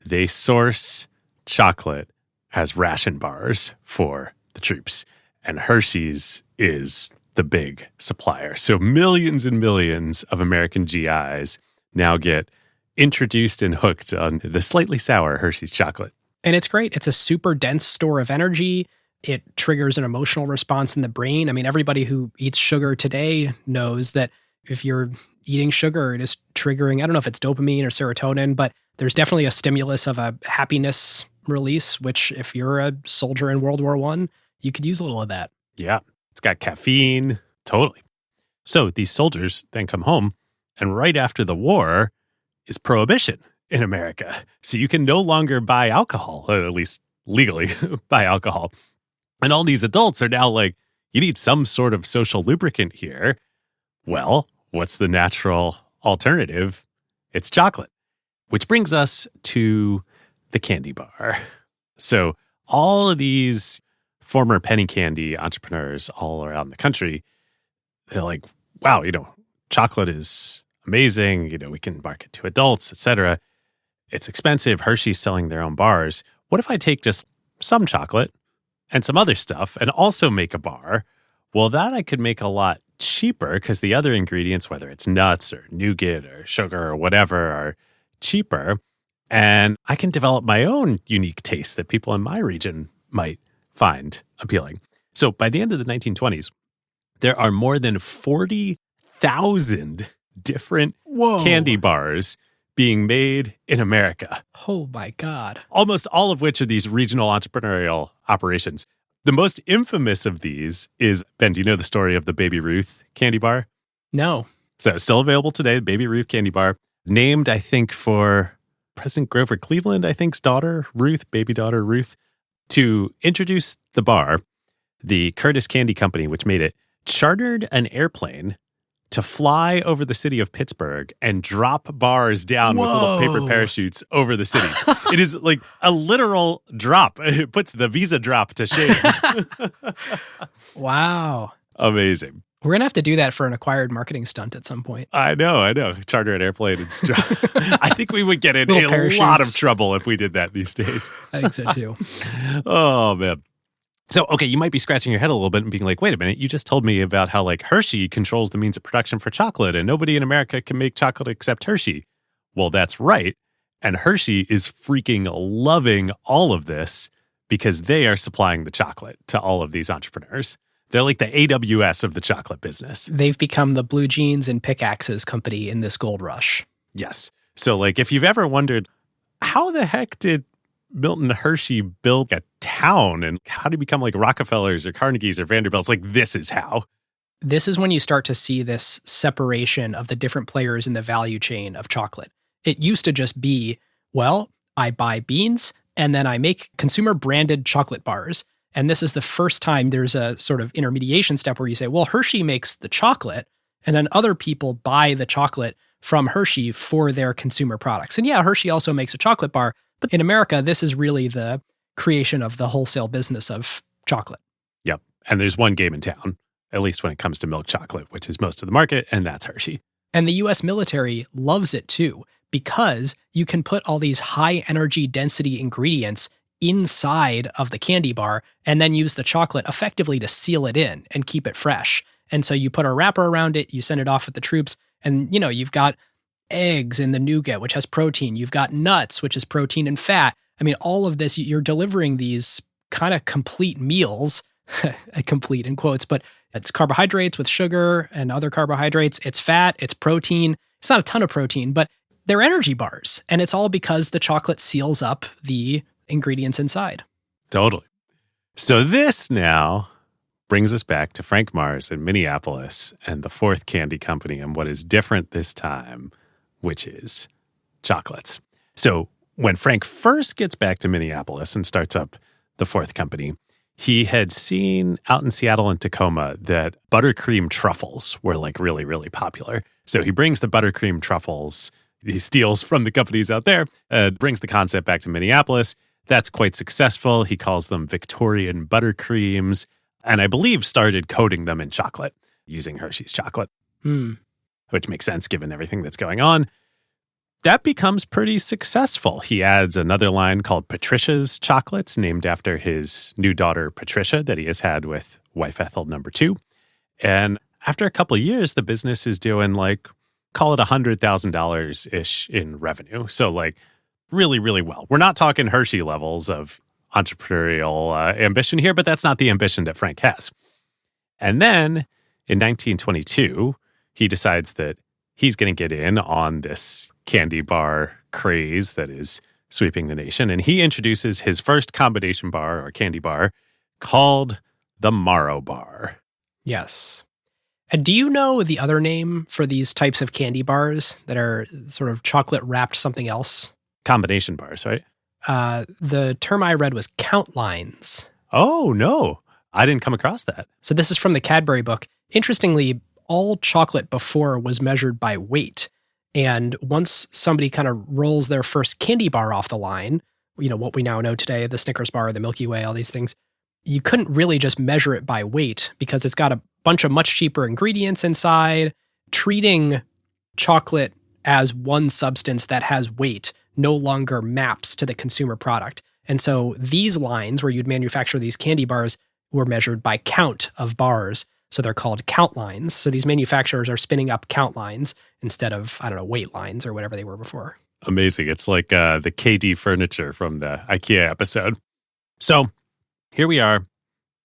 they source chocolate as ration bars for the troops. and Hershey's is the big supplier. So millions and millions of American GIs now get introduced and hooked on the slightly sour Hershey's chocolate. And it's great. It's a super dense store of energy. It triggers an emotional response in the brain. I mean, everybody who eats sugar today knows that if you're eating sugar, it is triggering, I don't know if it's dopamine or serotonin, but there's definitely a stimulus of a happiness release, which if you're a soldier in World War I, you could use a little of that. Yeah, it's got caffeine. Totally. So these soldiers then come home, and right after the war is prohibition in America. So you can no longer buy alcohol, or at least legally buy alcohol. And all these adults are now like, you need some sort of social lubricant here. Well, what's the natural alternative? It's chocolate, which brings us to the candy bar. So all of these former penny candy entrepreneurs all around the country, they're like, wow, chocolate is amazing. We can market to adults, etc. It's expensive. Hershey's selling their own bars. What if I take just some chocolate and some other stuff and also make a bar? Well, that I could make a lot cheaper because the other ingredients, whether it's nuts or nougat or sugar or whatever, are cheaper. And I can develop my own unique taste that people in my region might find appealing. So by the end of the 1920s, there are more than 40,000 different candy bars being made in America. Oh my God. Almost all of which are these regional entrepreneurial operations. The most infamous of these is, Ben, do you know the story of the Baby Ruth candy bar? No. So it's still available today, the Baby Ruth candy bar, named, I think, for President Grover Cleveland, I think's daughter, Ruth, baby daughter Ruth. To introduce the bar, the Curtis Candy Company, which made it, chartered an airplane to fly over the city of Pittsburgh and drop bars down with little paper parachutes over the city. It is like a literal drop. It puts the Visa drop to shame. Wow. Amazing. We're going to have to do that for an acquired marketing stunt at some point. I know. Charter an airplane and just drop. I think we would get in Little a parachutes. lot of trouble if we did that these days. I think so too. Oh, man. So, okay, you might be scratching your head a little bit and being like, wait a minute, you just told me about how like Hershey controls the means of production for chocolate and nobody in America can make chocolate except Hershey. Well, that's right. And Hershey is freaking loving all of this because they are supplying the chocolate to all of these entrepreneurs. They're like the AWS of the chocolate business. They've become the blue jeans and pickaxes company in this gold rush. Yes. So like if you've ever wondered, how the heck did Milton Hershey build a town and how did he become like Rockefellers or Carnegies or Vanderbilts? Like this is how. This is when you start to see this separation of the different players in the value chain of chocolate. It used to just be, well, I buy beans and then I make consumer branded chocolate bars. And this is the first time there's a sort of intermediation step where you say, well, Hershey makes the chocolate and then other people buy the chocolate from Hershey for their consumer products. And yeah, Hershey also makes a chocolate bar. But in America, this is really the creation of the wholesale business of chocolate. Yep. And there's one game in town, at least when it comes to milk chocolate, which is most of the market, and that's Hershey. And the US military loves it too, because you can put all these high energy density ingredients inside of the candy bar and then use the chocolate effectively to seal it in and keep it fresh. And so you put a wrapper around it, you send it off with the troops, and you've got eggs in the nougat, which has protein. You've got nuts, which is protein and fat. I mean, all of this, you're delivering these kind of complete meals, complete in quotes, but it's carbohydrates with sugar and other carbohydrates. It's fat, it's protein. It's not a ton of protein, but they're energy bars. And it's all because the chocolate seals up the ingredients inside. Totally. So this now brings us back to Frank Mars in Minneapolis and the fourth candy company and what is different this time, which is chocolates. So when Frank first gets back to Minneapolis and starts up the fourth company, he had seen out in Seattle and Tacoma that buttercream truffles were like really, really popular. So he brings the buttercream truffles, he steals from the companies out there, brings the concept back to Minneapolis. That's quite successful. He calls them Victorian buttercreams, and I believe started coating them in chocolate using Hershey's chocolate. Which makes sense given everything that's going on. That becomes pretty successful. He adds another line called Patricia's Chocolates, named after his new daughter, Patricia, that he has had with wife Ethel number 2. And after a couple of years, the business is doing like, call it $100,000-ish in revenue. So like really, really well. We're not talking Hershey levels of entrepreneurial ambition here, but that's not the ambition that Frank has. And then in 1922, he decides that he's going to get in on this candy bar craze that is sweeping the nation. And he introduces his first combination bar or candy bar called the Marrow Bar. Yes. And do you know the other name for these types of candy bars that are sort of chocolate wrapped something else? Combination bars, right? The term I read was count lines. Oh, no. I didn't come across that. So this is from the Cadbury book. Interestingly, all chocolate before was measured by weight. And once somebody kind of rolls their first candy bar off the line, you know, what we now know today, the Snickers bar, the Milky Way, all these things, you couldn't really just measure it by weight because it's got a bunch of much cheaper ingredients inside. Treating chocolate as one substance that has weight no longer maps to the consumer product. And so these lines where you'd manufacture these candy bars were measured by count of bars. So they're called count lines. So these manufacturers are spinning up count lines instead of, I don't know, weight lines or whatever they were before. Amazing. It's like the KD furniture from the IKEA episode. So here we are,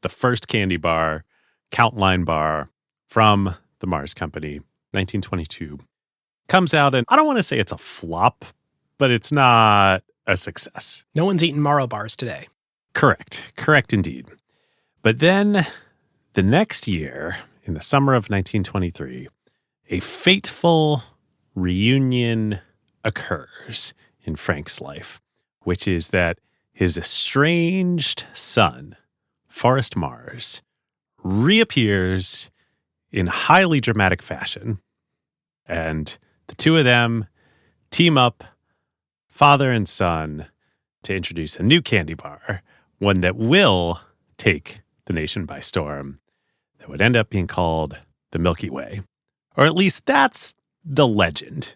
the first candy bar, count line bar from the Mars Company, 1922. Comes out, and I don't want to say it's a flop, but it's not a success. No one's eating Marrow bars today. Correct indeed. But then the next year, in the summer of 1923, a fateful reunion occurs in Frank's life, which is that his estranged son, Forrest Mars, reappears in highly dramatic fashion. And the two of them team up, father and son, to introduce a new candy bar, one that will take the nation by storm, that would end up being called the Milky Way. Or at least that's the legend.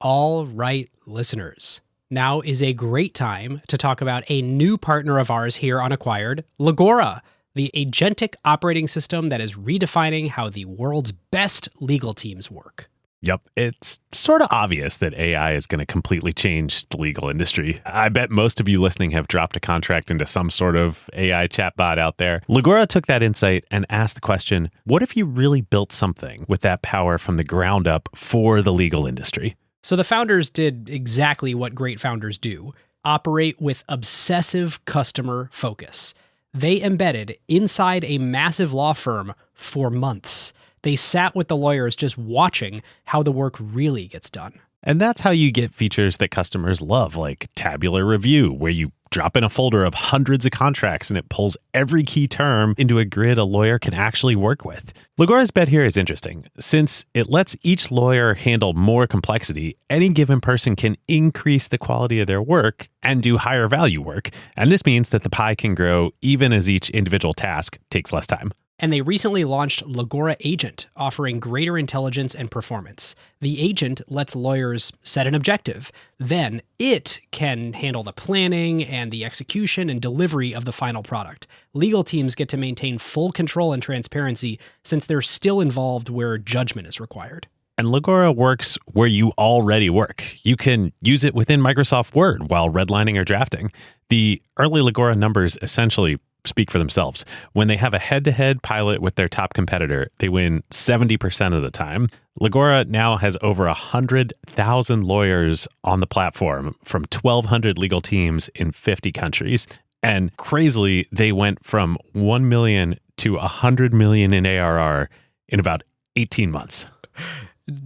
All right, listeners. Now is a great time to talk about a new partner of ours here on Acquired, Legora, the agentic operating system that is redefining how the world's best legal teams work. Yep, it's sort of obvious that AI is going to completely change the legal industry. I bet most of you listening have dropped a contract into some sort of AI chatbot out there. Legora took that insight and asked the question, what if you really built something with that power from the ground up for the legal industry? So the founders did exactly what great founders do, operate with obsessive customer focus. They embedded inside a massive law firm for months. They sat with the lawyers just watching how the work really gets done. And that's how you get features that customers love, like tabular review, where you drop in a folder of hundreds of contracts and it pulls every key term into a grid a lawyer can actually work with. Legora's bet here is interesting. Since it lets each lawyer handle more complexity, any given person can increase the quality of their work and do higher value work. And this means that the pie can grow even as each individual task takes less time. And they recently launched Legora Agent, offering greater intelligence and performance. The agent lets lawyers set an objective. Then it can handle the planning and the execution and delivery of the final product. Legal teams get to maintain full control and transparency since they're still involved where judgment is required. And Legora works where you already work. You can use it within Microsoft Word while redlining or drafting. The early Legora numbers essentially speak for themselves. When they have a head-to-head pilot with their top competitor, they win 70% of the time. Legora now has over 100,000 lawyers on the platform from 1,200 legal teams in 50 countries. And crazily, they went from 1 million to 100 million in ARR in about 18 months.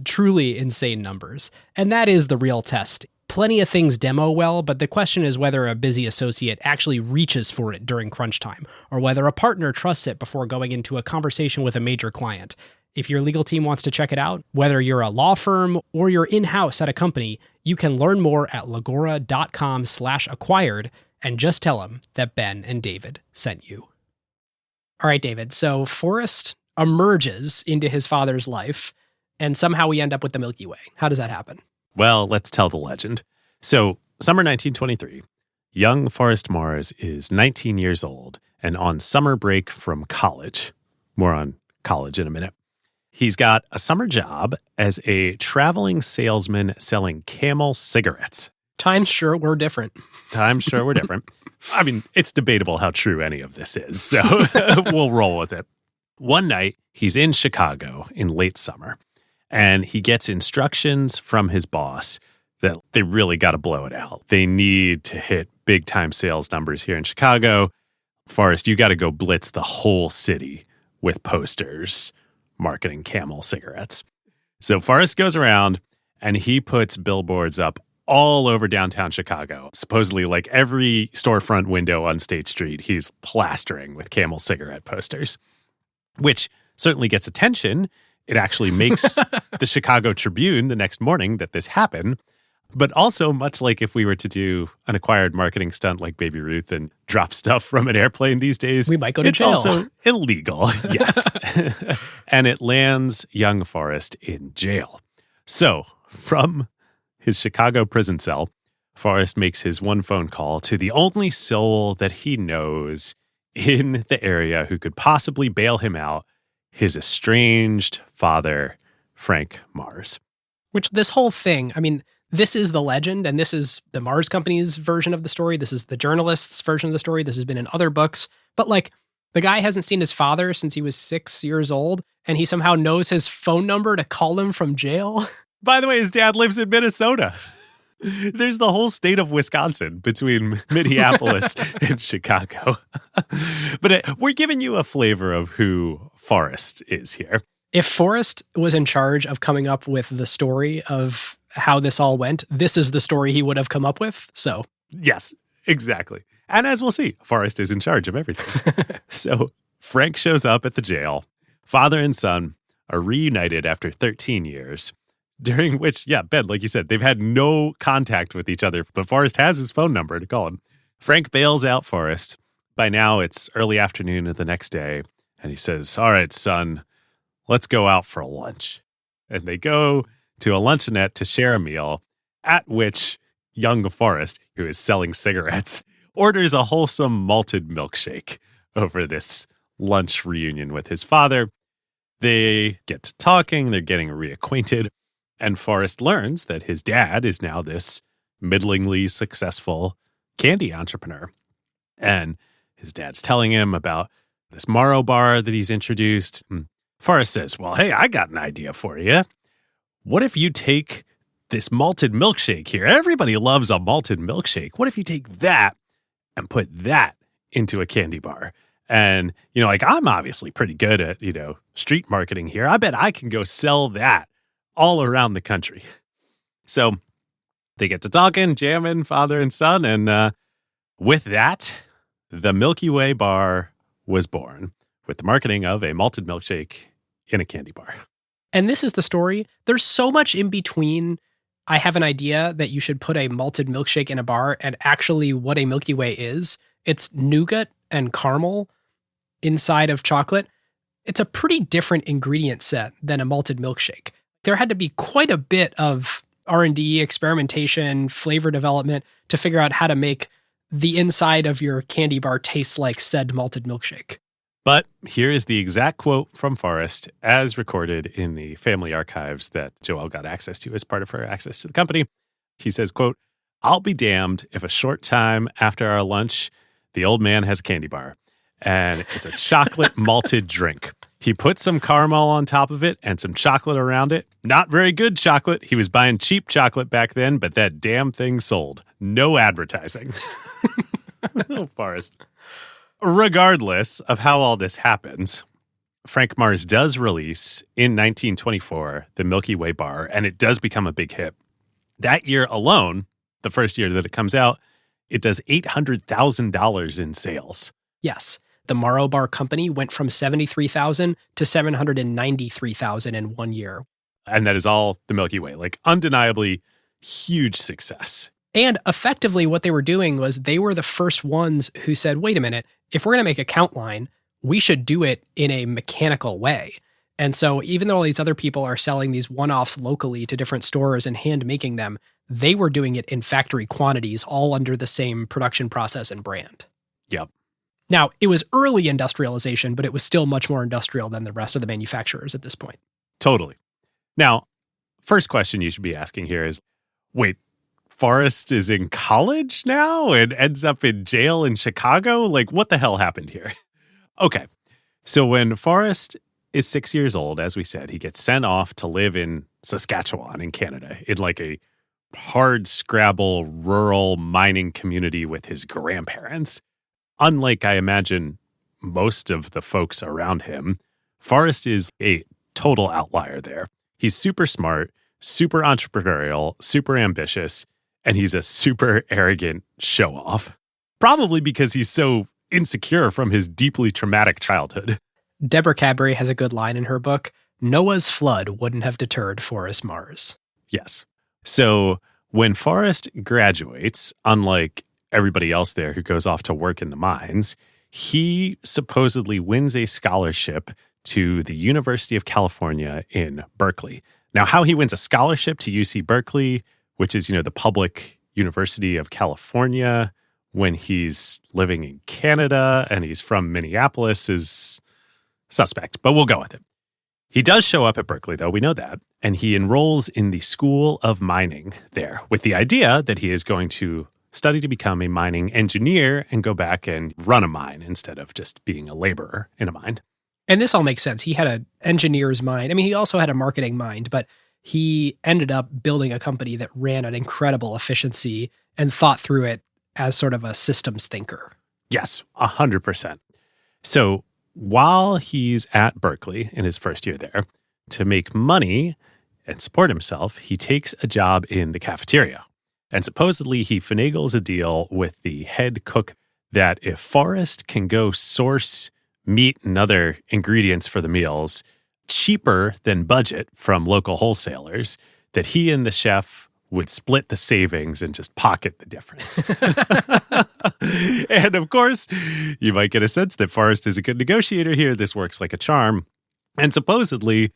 Truly insane numbers. And that is the real test. Plenty of things demo well, but the question is whether a busy associate actually reaches for it during crunch time, or whether a partner trusts it before going into a conversation with a major client. If your legal team wants to check it out, whether you're a law firm or you're in-house at a company, you can learn more at legora.com/acquired and just tell them that Ben and David sent you. All right, David, so Forrest emerges into his father's life, and somehow we end up with the Milky Way. How does that happen? Well, let's tell the legend. So, summer 1923, Young Forrest Mars is 19 years old and on summer break from college. More on college in a minute. He's got a summer job as a traveling salesman selling Camel cigarettes. Times sure were different. Times sure were different. I mean, it's debatable how true any of this is, so we'll roll with it. One night, he's in Chicago in late summer, and he gets instructions from his boss that they really got to blow it out. They need to hit big-time sales numbers here in Chicago. Forrest, you got to go blitz the whole city with posters marketing Camel cigarettes. So Forrest goes around, and he puts billboards up all over downtown Chicago. Supposedly, like every storefront window on State Street, he's plastering with Camel cigarette posters, which certainly gets attention. It actually makes the Chicago Tribune the next morning that this happened. But also, much like if we were to do an acquired marketing stunt like Baby Ruth and drop stuff from an airplane these days, we might go to jail. It's also illegal, yes. And it lands young Forrest in jail. So, from his Chicago prison cell, Forrest makes his one phone call to the only soul that he knows in the area who could possibly bail him out, his estranged father, Frank Mars. Which this whole thing, I mean, this is the legend, and this is the Mars Company's version of the story. This is the journalist's version of the story. This has been in other books. But like, the guy hasn't seen his father since he was 6 years old, and he somehow knows his phone number to call him from jail. By the way, his dad lives in Minnesota. There's the whole state of Wisconsin between Minneapolis and Chicago. But we're giving you a flavor of who Forrest is here. If Forrest was in charge of coming up with the story of how this all went, this is the story he would have come up with. So, yes, exactly. And as we'll see, Forrest is in charge of everything. So Frank shows up at the jail. Father and son are reunited after 13 years. During which, yeah, Ben, like you said, they've had no contact with each other, but Forrest has his phone number to call him. Frank bails out Forrest. By now, it's early afternoon of the next day, and he says, all right, son, let's go out for lunch. And they go to a luncheonette to share a meal, at which young Forrest, who is selling cigarettes, orders a wholesome malted milkshake over this lunch reunion with his father. They get to talking, they're getting reacquainted. And Forrest learns that his dad is now this middlingly successful candy entrepreneur. And his dad's telling him about this Morrow bar that he's introduced. And Forrest says, well, hey, I got an idea for you. What if you take this malted milkshake here? Everybody loves a malted milkshake. What if you take that and put that into a candy bar? And, like I'm obviously pretty good at, street marketing here. I bet I can go sell that all around the country. So they get to talking, jamming, father and son. And with that, the Milky Way bar was born with the marketing of a malted milkshake in a candy bar. And this is the story. There's so much in between. I have an idea that you should put a malted milkshake in a bar and actually what a Milky Way is. It's nougat and caramel inside of chocolate. It's a pretty different ingredient set than a malted milkshake. There had to be quite a bit of R&D, experimentation, flavor development to figure out how to make the inside of your candy bar taste like said malted milkshake. But here is the exact quote from Forrest as recorded in the family archives that Joelle got access to as part of her access to the company. He says, quote, I'll be damned if a short time after our lunch, the old man has a candy bar and it's a chocolate malted drink. He put some caramel on top of it and some chocolate around it. Not very good chocolate. He was buying cheap chocolate back then, but that damn thing sold. No advertising. Oh, Forrest. Regardless of how all this happens, Frank Mars does release in 1924 the Milky Way bar, and it does become a big hit. That year alone, the first year that it comes out, it does $800,000 in sales. Yes. The Morrow Bar Company went from $73,000 to $793,000 in 1 year. And that is all the Milky Way, like undeniably huge success. And effectively what they were doing was they were the first ones who said, wait a minute, if we're going to make a count line, we should do it in a mechanical way. And so even though all these other people are selling these one-offs locally to different stores and hand making them, they were doing it in factory quantities, all under the same production process and brand. Yep. Now, it was early industrialization, but it was still much more industrial than the rest of the manufacturers at this point. Totally. Now, first question you should be asking here is, wait, Forrest is in college now and ends up in jail in Chicago? Like, what the hell happened here? Okay. So when Forrest is 6 years old, as we said, he gets sent off to live in Saskatchewan in Canada in like a hard scrabble rural mining community with his grandparents. Unlike, I imagine, most of the folks around him, Forrest is a total outlier there. He's super smart, super entrepreneurial, super ambitious, and he's a super arrogant show-off. Probably because he's so insecure from his deeply traumatic childhood. Deborah Cadbury has a good line in her book, Noah's flood wouldn't have deterred Forrest Mars. Yes. So when Forrest graduates, unlike everybody else there who goes off to work in the mines, he supposedly wins a scholarship to the University of California in Berkeley. Now, how he wins a scholarship to UC Berkeley, which is, the public University of California, when he's living in Canada and he's from Minneapolis, is suspect, but we'll go with it. He does show up at Berkeley, though, we know that, and he enrolls in the School of Mining there with the idea that he is going to study to become a mining engineer and go back and run a mine instead of just being a laborer in a mine. And this all makes sense. He had an engineer's mind. I mean, he also had a marketing mind, but he ended up building a company that ran at incredible efficiency and thought through it as sort of a systems thinker. Yes, 100%. So while he's at Berkeley in his first year there, to make money and support himself, he takes a job in the cafeteria. And supposedly he finagles a deal with the head cook that if Forrest can go source meat and other ingredients for the meals cheaper than budget from local wholesalers, that he and the chef would split the savings and just pocket the difference. And of course, you might get a sense that Forrest is a good negotiator here. This works like a charm. And supposedly,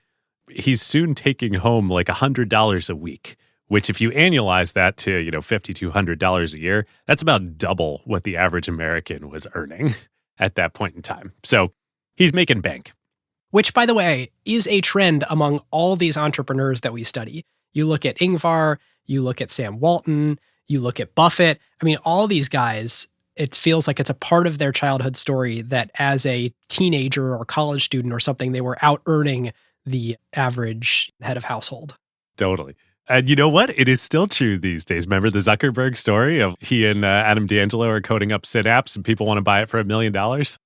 he's soon taking home like $100 a week, which if you annualize that to, $5,200 a year, that's about double what the average American was earning at that point in time. So he's making bank. Which, by the way, is a trend among all these entrepreneurs that we study. You look at Ingvar, you look at Sam Walton, you look at Buffett. I mean, all these guys, it feels like it's a part of their childhood story that as a teenager or college student or something, they were out earning the average head of household. Totally. And you know what? It is still true these days. Remember the Zuckerberg story of he and Adam D'Angelo are coding up Synapse and people want to buy it for $1 million?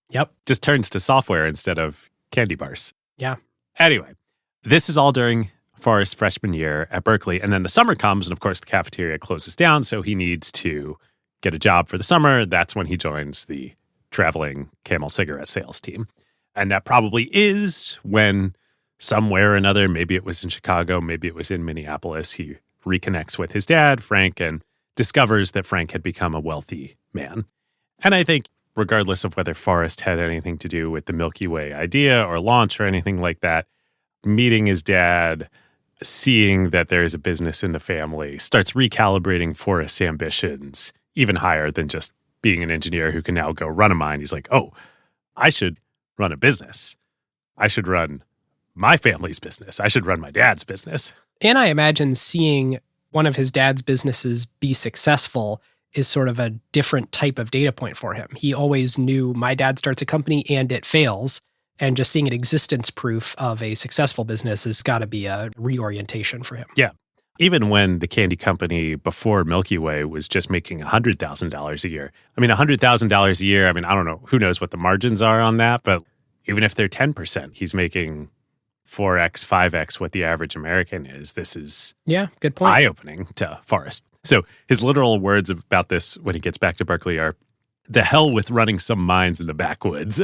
Yep. Just turns to software instead of candy bars. Yeah. Anyway, this is all during Forrest's freshman year at Berkeley. And then the summer comes, and of course, the cafeteria closes down. So he needs to get a job for the summer. That's when he joins the traveling Camel cigarette sales team. And that probably is when somewhere or another, maybe it was in Chicago, maybe it was in Minneapolis, he reconnects with his dad, Frank, and discovers that Frank had become a wealthy man. And I think regardless of whether Forrest had anything to do with the Milky Way idea or launch or anything like that, meeting his dad, seeing that there is a business in the family, starts recalibrating Forrest's ambitions even higher than just being an engineer who can now go run a mine. He's like, oh, I should run a business. I should run my family's business. I should run my dad's business. And I imagine seeing one of his dad's businesses be successful is sort of a different type of data point for him. He always knew my dad starts a company and it fails. And just seeing an existence proof of a successful business has got to be a reorientation for him. Yeah. Even when the candy company before Milky Way was just making $100,000 a year. I mean, $100,000 a year, I don't know, who knows what the margins are on that, but even if they're 10%, he's making 4x, 5x what the average American is. This is good point. Eye-opening to Forrest. So his literal words about this when he gets back to Berkeley are, the hell with running some mines in the backwoods.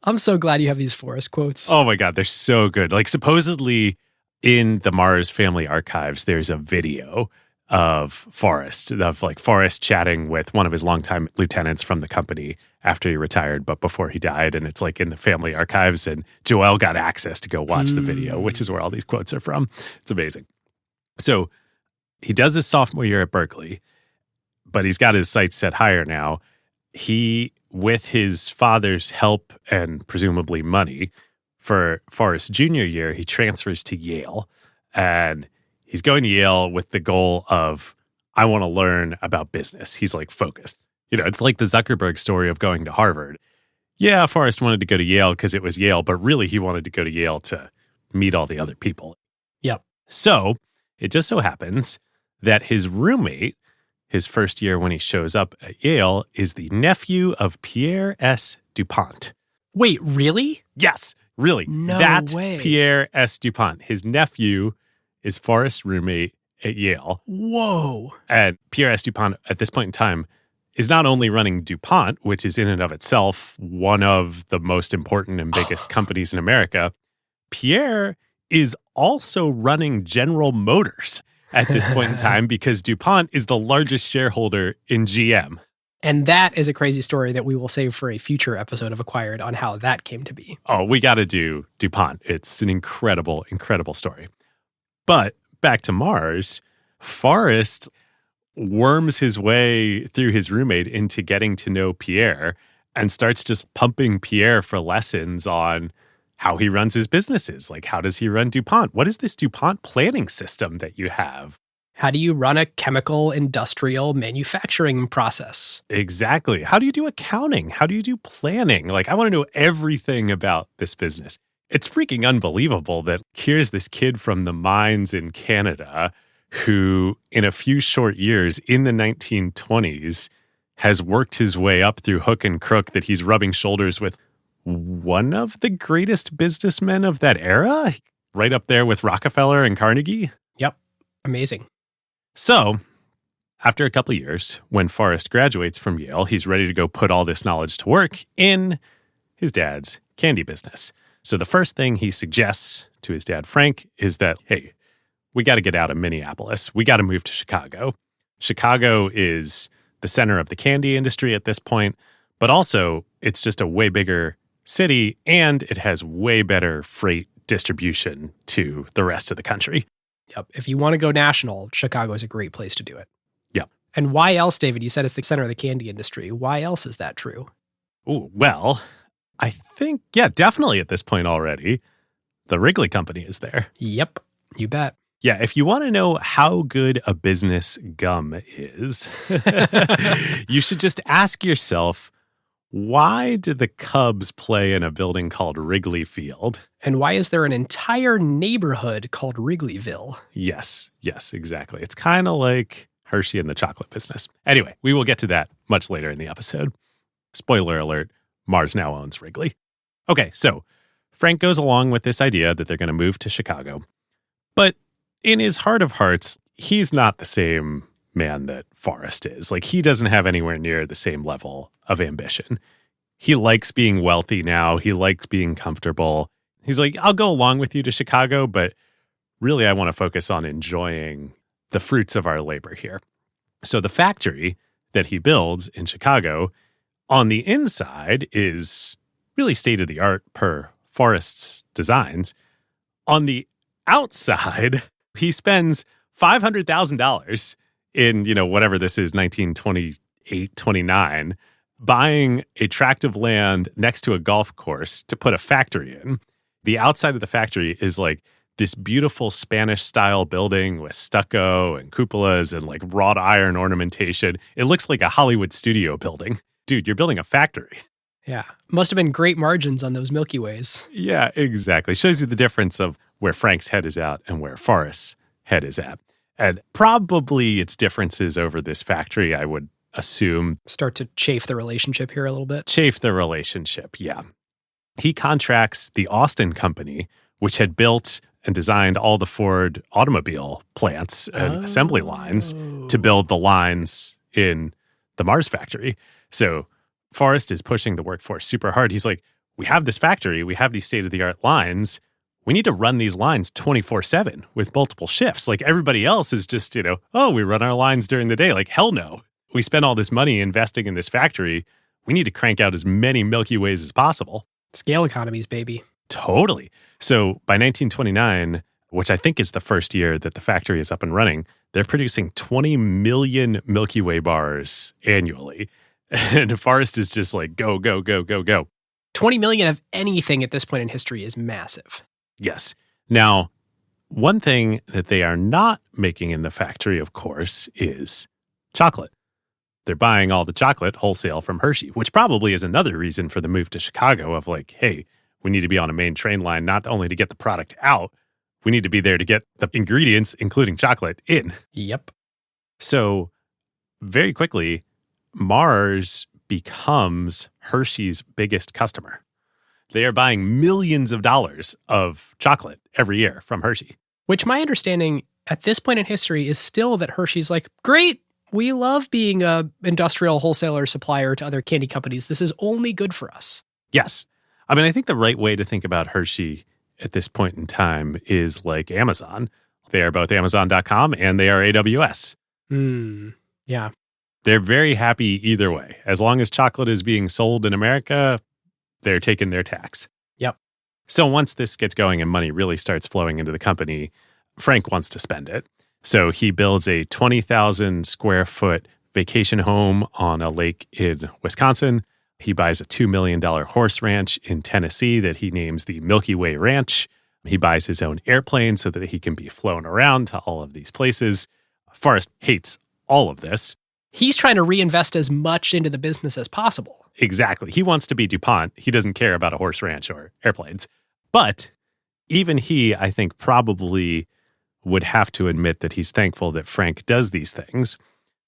I'm so glad you have these Forrest quotes. Oh my God, they're so good. Like supposedly in the Mars family archives, there's a video of Forrest, Forrest chatting with one of his longtime lieutenants from the company after he retired, but before he died. And it's like in the family archives, and Joel got access to go watch the video, which is where all these quotes are from. It's amazing. So he does his sophomore year at Berkeley, but he's got his sights set higher now. He, with his father's help and presumably money, for Forrest's junior year, he transfers to Yale. And he's going to Yale with the goal of, I want to learn about business. He's like focused. It's like the Zuckerberg story of going to Harvard. Yeah, Forrest wanted to go to Yale because it was Yale, but really he wanted to go to Yale to meet all the other people. Yep. So it just so happens that his roommate, his first year when he shows up at Yale, is the nephew of Pierre S. DuPont. Wait, really? Yes, really. No way. Pierre S. DuPont, his nephew, is Forrest's roommate at Yale. Whoa. And Pierre S. DuPont, at this point in time, is not only running DuPont, which is in and of itself one of the most important and biggest companies in America. Pierre is also running General Motors at this point in time because DuPont is the largest shareholder in GM. And that is a crazy story that we will save for a future episode of Acquired on how that came to be. Oh, we got to do DuPont. It's an incredible, incredible story. But back to Mars, Forrest worms his way through his roommate into getting to know Pierre and starts just pumping Pierre for lessons on how he runs his businesses. Like, how does he run DuPont? What is this DuPont planning system that you have? How do you run a chemical industrial manufacturing process? Exactly. How do you do accounting? How do you do planning? Like, I want to know everything about this business. It's freaking unbelievable that here's this kid from the mines in Canada who, in a few short years in the 1920s, has worked his way up through hook and crook, that he's rubbing shoulders with one of the greatest businessmen of that era, right up there with Rockefeller and Carnegie. Yep. Amazing. So, after a couple of years, when Forrest graduates from Yale, he's ready to go put all this knowledge to work in his dad's candy business. So the first thing he suggests to his dad, Frank, is that, hey, we got to get out of Minneapolis. We got to move to Chicago. Chicago is the center of the candy industry at this point, but also it's just a way bigger city and it has way better freight distribution to the rest of the country. Yep. If you want to go national, Chicago is a great place to do it. Yep. And why else, David? You said it's the center of the candy industry. Why else is that true? Oh, well, I think, yeah, definitely at this point already, the Wrigley Company is there. Yep. You bet. Yeah, if you want to know how good a business gum is, you should just ask yourself, why did the Cubs play in a building called Wrigley Field? And why is there an entire neighborhood called Wrigleyville? Yes, exactly. It's kind of like Hershey and the chocolate business. Anyway, we will get to that much later in the episode. Spoiler alert, Mars now owns Wrigley. Okay, so Frank goes along with this idea that they're going to move to Chicago. But in his heart of hearts, he's not the same man that Forrest is. Like, he doesn't have anywhere near the same level of ambition. He likes being wealthy now. He likes being comfortable. He's like, I'll go along with you to Chicago, but really I want to focus on enjoying the fruits of our labor here. So the factory that he builds in Chicago, on the inside, is really state-of-the-art per Forrest's designs. On the outside, he spends $500,000 in, whatever this is, 1928, 29, buying a tract of land next to a golf course to put a factory in. The outside of the factory is like this beautiful Spanish-style building with stucco and cupolas and like wrought iron ornamentation. It looks like a Hollywood studio building. Dude, you're building a factory. Yeah. Must have been great margins on those Milky Ways. Yeah, exactly. Shows you the difference of where Frank's head is at and where Forrest's head is at. And probably its differences over this factory, I would assume. Start to chafe the relationship here a little bit. Chafe the relationship, yeah. He contracts the Austin Company, which had built and designed all the Ford automobile plants and assembly lines, to build the lines in the Mars factory. So Forrest is pushing the workforce super hard. He's like, we have this factory, we have these state-of-the-art lines. we need to run these lines 24/7 with multiple shifts. Like everybody else is just, oh, we run our lines during the day. Like, hell no. We spend all this money investing in this factory. We need to crank out as many Milky Ways as possible. Scale economies, baby. Totally. So by 1929, which I think is the first year that the factory is up and running, they're producing 20 million Milky Way bars annually. And Forrest is just like, go, go, go, go, go. 20 million of anything at this point in history is massive. Yes. Now, one thing that they are not making in the factory, of course, is chocolate. They're buying all the chocolate wholesale from Hershey, which probably is another reason for the move to Chicago of like, hey, we need to be on a main train line, not only to get the product out, we need to be there to get the ingredients, including chocolate, in. Yep. So very quickly, Mars becomes Hershey's biggest customer. They are buying millions of dollars of chocolate every year from Hershey. Which my understanding at this point in history is still that Hershey's like, great, we love being a industrial wholesaler supplier to other candy companies. This is only good for us. Yes. I mean, I think the right way to think about Hershey at this point in time is like Amazon. They are both Amazon.com and they are AWS. Yeah. They're very happy either way. As long as chocolate is being sold in America, they're taking their tax. Yep. So once this gets going and money really starts flowing into the company, Frank wants to spend it. So he builds a 20,000 square foot vacation home on a lake in Wisconsin. He buys a $2 million horse ranch in Tennessee that he names the Milky Way Ranch. He buys his own airplane so that he can be flown around to all of these places. Forrest hates all of this. He's trying to reinvest as much into the business as possible. Exactly. He wants to be DuPont. He doesn't care about a horse ranch or airplanes. But even he, I think, probably would have to admit that he's thankful that Frank does these things.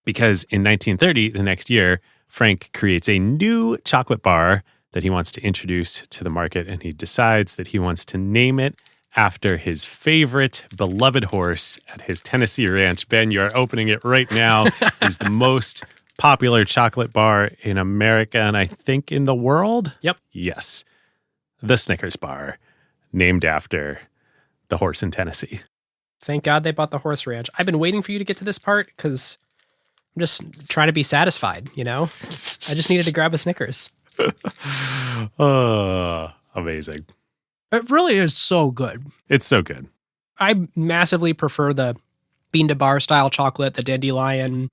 Because in 1930, the next year, Frank creates a new chocolate bar that he wants to introduce to the market, and he decides that he wants to name it after his favorite beloved horse at his Tennessee ranch. Ben, you are opening it right now. It's the most popular chocolate bar in America and I think in the world. Yep. Yes. The Snickers bar, named after the horse in Tennessee. Thank God they bought the horse ranch. I've been waiting for you to get to this part because I'm just trying to be satisfied, I just needed to grab a Snickers. Amazing. It really is so good. It's so good. I massively prefer the bean to bar style chocolate, the dandelion.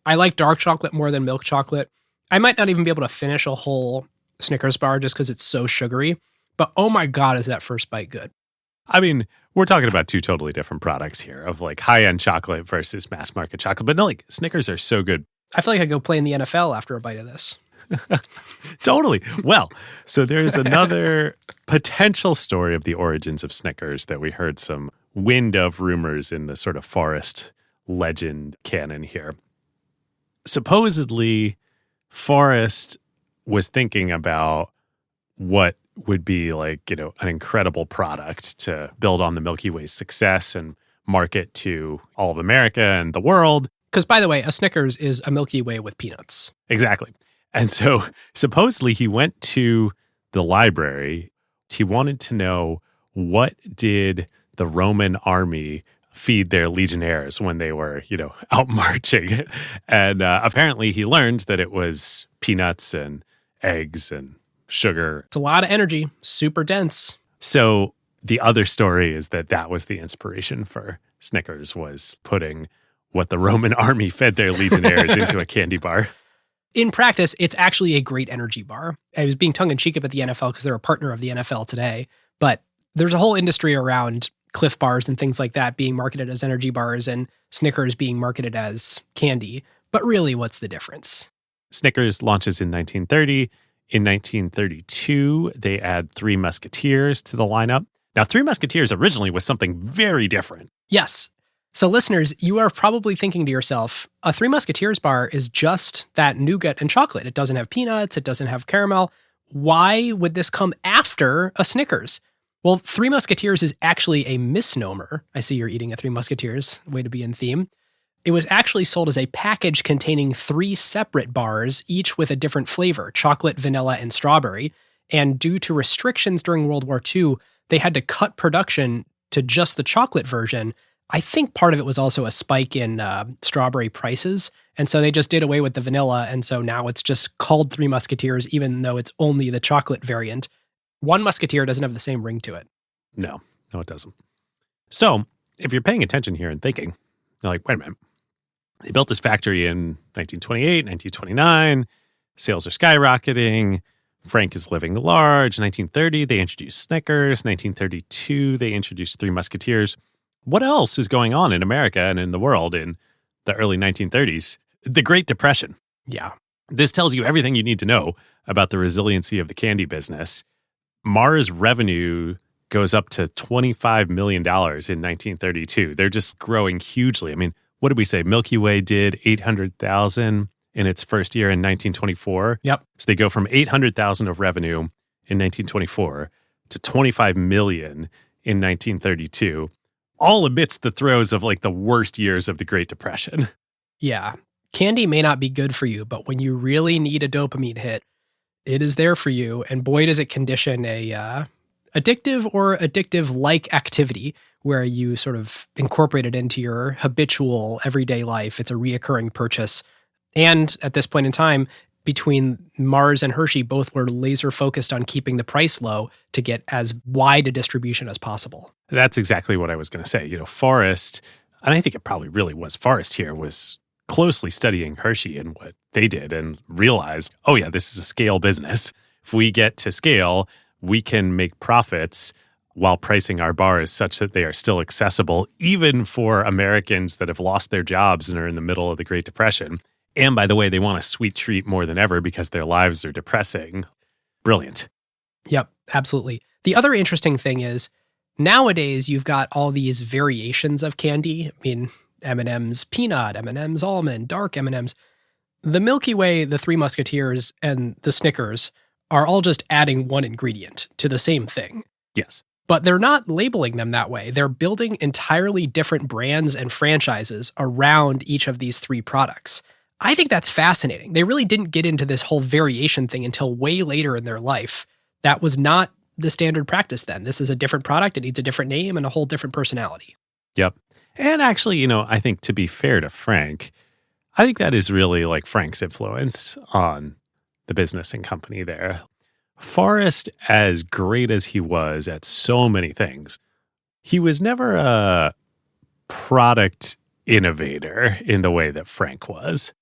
I like dark chocolate more than milk chocolate. I might not even be able to finish a whole Snickers bar just because it's so sugary. But oh my God, is that first bite good. I mean, we're talking about two totally different products here of like high-end chocolate versus mass market chocolate. But no, like Snickers are so good. I feel like I go play in the NFL after a bite of this. Totally. Well, so there's another potential story of the origins of Snickers that we heard some wind of rumors in the sort of Forrest legend canon here. Supposedly, Forrest was thinking about what would be like, an incredible product to build on the Milky Way's success and market to all of America and the world. Because, by the way, a Snickers is a Milky Way with peanuts. Exactly. And so supposedly he went to the library. He wanted to know, what did the Roman army feed their legionnaires when they were, out marching? And apparently he learned that it was peanuts and eggs and sugar. It's a lot of energy, super dense. So the other story is that was the inspiration for Snickers, was putting what the Roman army fed their legionnaires into a candy bar. In practice, it's actually a great energy bar. I was being tongue-in-cheek about the NFL because they're a partner of the NFL today, but there's a whole industry around Cliff bars and things like that being marketed as energy bars and Snickers being marketed as candy. But really, what's the difference? Snickers launches in 1930. In 1932, they add Three Musketeers to the lineup. Now, Three Musketeers originally was something very different. Yes. So listeners, you are probably thinking to yourself, a Three Musketeers bar is just that nougat and chocolate. It doesn't have peanuts. It doesn't have caramel. Why would this come after a Snickers? Well, Three Musketeers is actually a misnomer. I see you're eating a Three Musketeers. Way to be in theme. It was actually sold as a package containing 3 separate bars, each with a different flavor, chocolate, vanilla, and strawberry. And due to restrictions during World War II, they had to cut production to just the chocolate version. I think part of it was also a spike in strawberry prices. And so they just did away with the vanilla. And so now it's just called Three Musketeers, even though it's only the chocolate variant. One Musketeer doesn't have the same ring to it. No, it doesn't. So if you're paying attention here and thinking, you're like, wait a minute. They built this factory in 1928, 1929. Sales are skyrocketing. Frank is living large. 1930, they introduced Snickers. 1932, they introduced Three Musketeers. What else is going on in America and in the world in the early 1930s? The Great Depression. Yeah. This tells you everything you need to know about the resiliency of the candy business. Mars revenue goes up to $25 million in 1932. They're just growing hugely. I mean, what did we say? Milky Way did 800,000 in its first year in 1924. Yep. So they go from 800,000 of revenue in 1924 to 25 million in 1932, all amidst the throes of like the worst years of the Great Depression. Yeah. Candy may not be good for you, but when you really need a dopamine hit, it is there for you. And boy, does it condition a addictive or addictive-like activity where you sort of incorporate it into your habitual everyday life. It's a reoccurring purchase. And at this point in time, between Mars and Hershey, both were laser focused on keeping the price low to get as wide a distribution as possible. That's exactly what I was going to say. You know, Forrest, and I think it probably really was Forrest here, was closely studying Hershey and what they did and realized, oh yeah, this is a scale business. If we get to scale, we can make profits while pricing our bars such that they are still accessible, even for Americans that have lost their jobs and are in the middle of the Great Depression. And by the way, they want a sweet treat more than ever because their lives are depressing. Brilliant. Yep, absolutely. The other interesting thing is nowadays you've got all these variations of candy. I mean, M&M's peanut, M&M's almond, dark M&M's. The Milky Way, the Three Musketeers, and the Snickers are all just adding one ingredient to the same thing. Yes. But they're not labeling them that way. They're building entirely different brands and franchises around each of these three products. I think that's fascinating. They really didn't get into this whole variation thing until way later in their life. That was not the standard practice then. This is a different product. It needs a different name and a whole different personality. Yep. And actually, you know, I think to be fair to Frank, I think that is really like Frank's influence on the business and company there. Forrest, as great as he was at so many things, he was never a product innovator in the way that Frank was.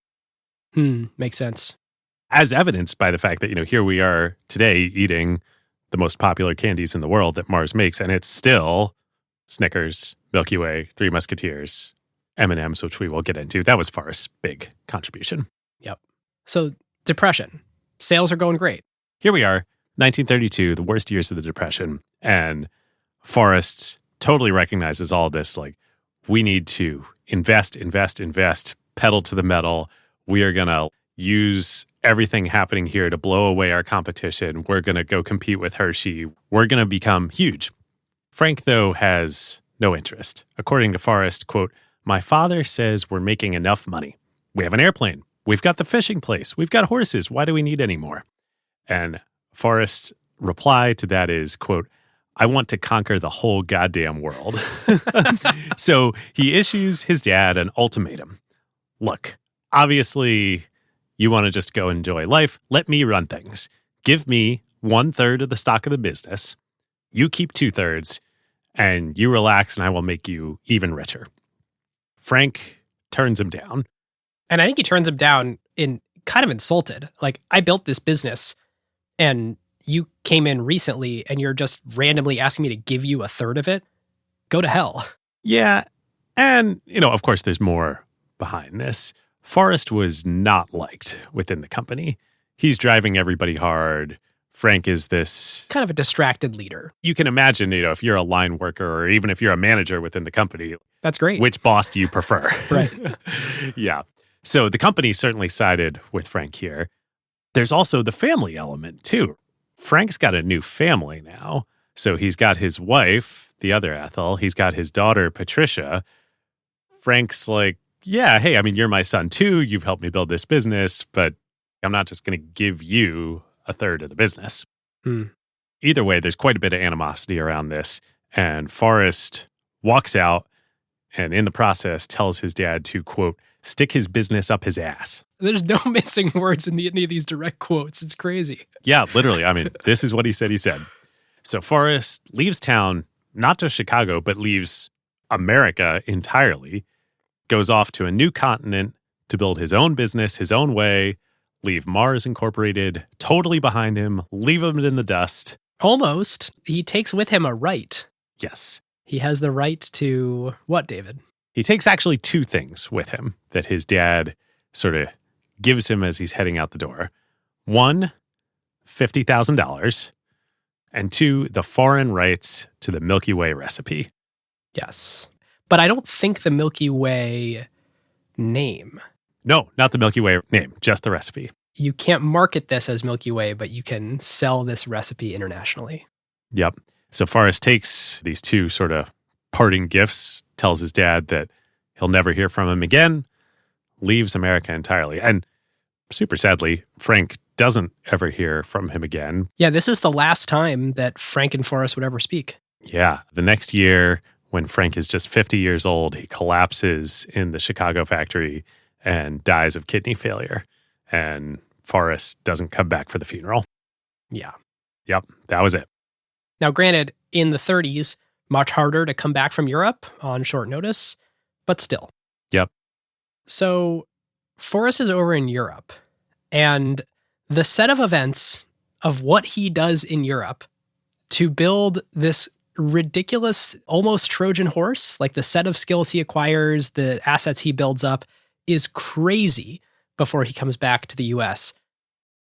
Makes sense. As evidenced by the fact that, you know, here we are today eating the most popular candies in the world that Mars makes, and it's still Snickers, Milky Way, Three Musketeers, M&M's, which we will get into. That was Forrest's big contribution. Yep. So, Depression. Sales are going great. Here we are, 1932, the worst years of the Depression, and Forrest totally recognizes all this, like, we need to invest, pedal to the metal. We are going to use everything happening here to blow away our competition. We're going to go compete with Hershey. We're going to become huge. Frank, though, has no interest. According to Forrest, quote, "My father says we're making enough money. We have an airplane. We've got the fishing place. We've got horses. Why do we need any more?" And Forrest's reply to that is, quote, "I want to conquer the whole goddamn world." So he issues his dad an ultimatum. Look, obviously, you want to just go enjoy life. Let me run things. Give me 1/3 of the stock of the business. You keep 2/3, and you relax, and I will make you even richer. Frank turns him down. And I think he turns him down in kind of insulted. Like, I built this business, and you came in recently, and you're just randomly asking me to give you 1/3 of it? Go to hell. Yeah, and, you know, of course, there's more behind this. Forrest was not liked within the company. He's driving everybody hard. Frank is this kind of a distracted leader. You can imagine, you know, if you're a line worker or even if you're a manager within the company. That's great. Which boss do you prefer? Right. Yeah. So the company certainly sided with Frank here. There's also the family element, too. Frank's got a new family now. So he's got his wife, the other Ethel. He's got his daughter, Patricia. Frank's like, yeah, hey, I mean, you're my son, too. You've helped me build this business, but I'm not just going to give you 1/3 of the business. Either way, there's quite a bit of animosity around this. And Forrest walks out and in the process tells his dad to, quote, stick his business up his ass. There's no mincing words in any of these direct quotes. It's crazy. Yeah, literally. I mean, this is what he said. So Forrest leaves town, not just Chicago, but leaves America entirely, goes off to a new continent to build his own business, his own way, leave Mars Incorporated totally behind him, leave him in the dust. Almost. He takes with him a right. Yes. He has the right to what, David? He takes actually two things with him that his dad sort of gives him as he's heading out the door. One, $50,000. And two, the foreign rights to the Milky Way recipe. Yes. But I don't think the Milky Way name. No, not the Milky Way name, just the recipe. You can't market this as Milky Way, but you can sell this recipe internationally. Yep. So Forrest takes these two sort of parting gifts, tells his dad that he'll never hear from him again, leaves America entirely. And super sadly, Frank doesn't ever hear from him again. Yeah, this is the last time that Frank and Forrest would ever speak. Yeah. The next year, when Frank is just 50 years old, he collapses in the Chicago factory and dies of kidney failure. And Forrest doesn't come back for the funeral. Yeah. Yep, that was it. Now, granted, in the 30s, much harder to come back from Europe on short notice, but still. Yep. So Forrest is over in Europe, and the set of events of what he does in Europe to build this ridiculous, almost Trojan horse, like the set of skills he acquires, the assets he builds up, is crazy before he comes back to the US.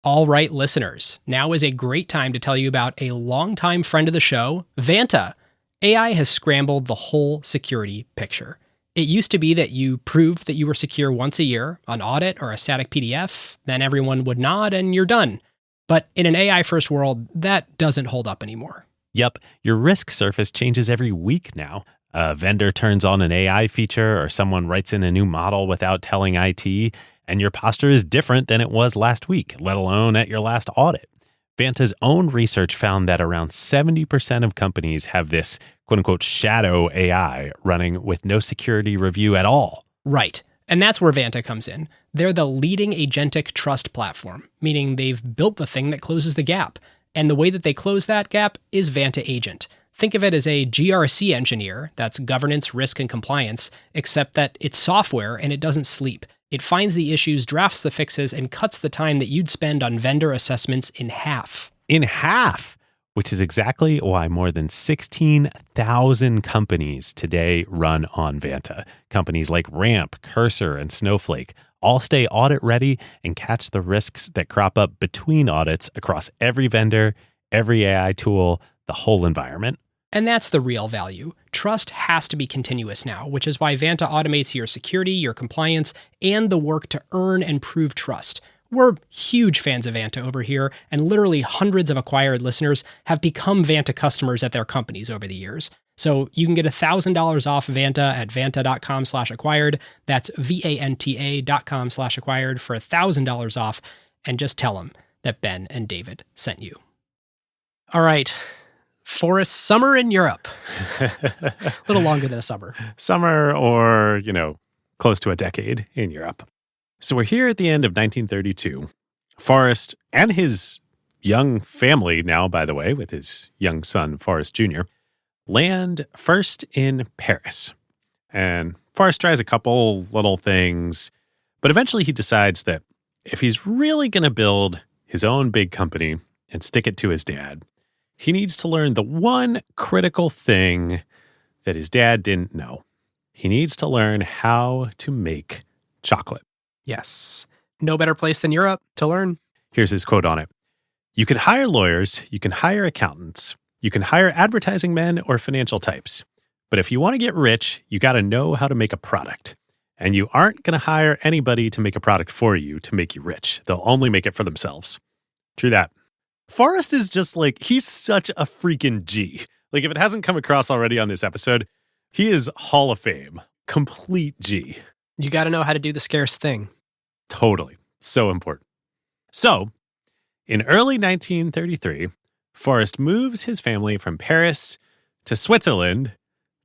All right, listeners, now is a great time to tell you about a longtime friend of the show, Vanta. AI has scrambled the whole security picture. It used to be that you proved that you were secure once a year, an audit or a static PDF, then everyone would nod and you're done. But in an AI-first world, that doesn't hold up anymore. Yep, your risk surface changes every week now. A vendor turns on an AI feature or someone writes in a new model without telling IT, and your posture is different than it was last week, let alone at your last audit. Vanta's own research found that around 70% of companies have this quote-unquote shadow AI running with no security review at all. Right. And that's where Vanta comes in. They're the leading agentic trust platform, meaning they've built the thing that closes the gap. And the way that they close that gap is Vanta Agent. Think of it as a GRC engineer, that's governance, risk, and compliance, except that it's software and it doesn't sleep. It finds the issues, drafts the fixes, and cuts the time that you'd spend on vendor assessments in half. In half! Which is exactly why more than 16,000 companies today run on Vanta. Companies like Ramp, Cursor, and Snowflake all stay audit ready and catch the risks that crop up between audits across every vendor, every AI tool, the whole environment. And that's the real value. Trust has to be continuous now, which is why Vanta automates your security, your compliance, and the work to earn and prove trust. We're huge fans of Vanta over here, and literally hundreds of acquired listeners have become Vanta customers at their companies over the years. So you can get $1,000 off Vanta at vanta.com/acquired. That's VANTA.com/acquired for $1,000 off, and just tell them that Ben and David sent you. All right. Forrest, summer in Europe. A little longer than a summer. Summer or, close to a decade in Europe. So we're here at the end of 1932. Forrest and his young family now, by the way, with his young son, Forrest Jr., land first in Paris. And Forrest tries a couple little things, but eventually he decides that if he's really going to build his own big company and stick it to his dad, he needs to learn the one critical thing that his dad didn't know. He needs to learn how to make chocolate. Yes. No better place than Europe to learn. Here's his quote on it. You can hire lawyers, you can hire accountants, you can hire advertising men or financial types. But if you want to get rich, you got to know how to make a product. And you aren't going to hire anybody to make a product for you to make you rich. They'll only make it for themselves. True that. Forrest is just he's such a freaking G. If it hasn't come across already on this episode, he is Hall of Fame. Complete G. You got to know how to do the scarce thing. Totally. So important. So, in early 1933, Forrest moves his family from Paris to Switzerland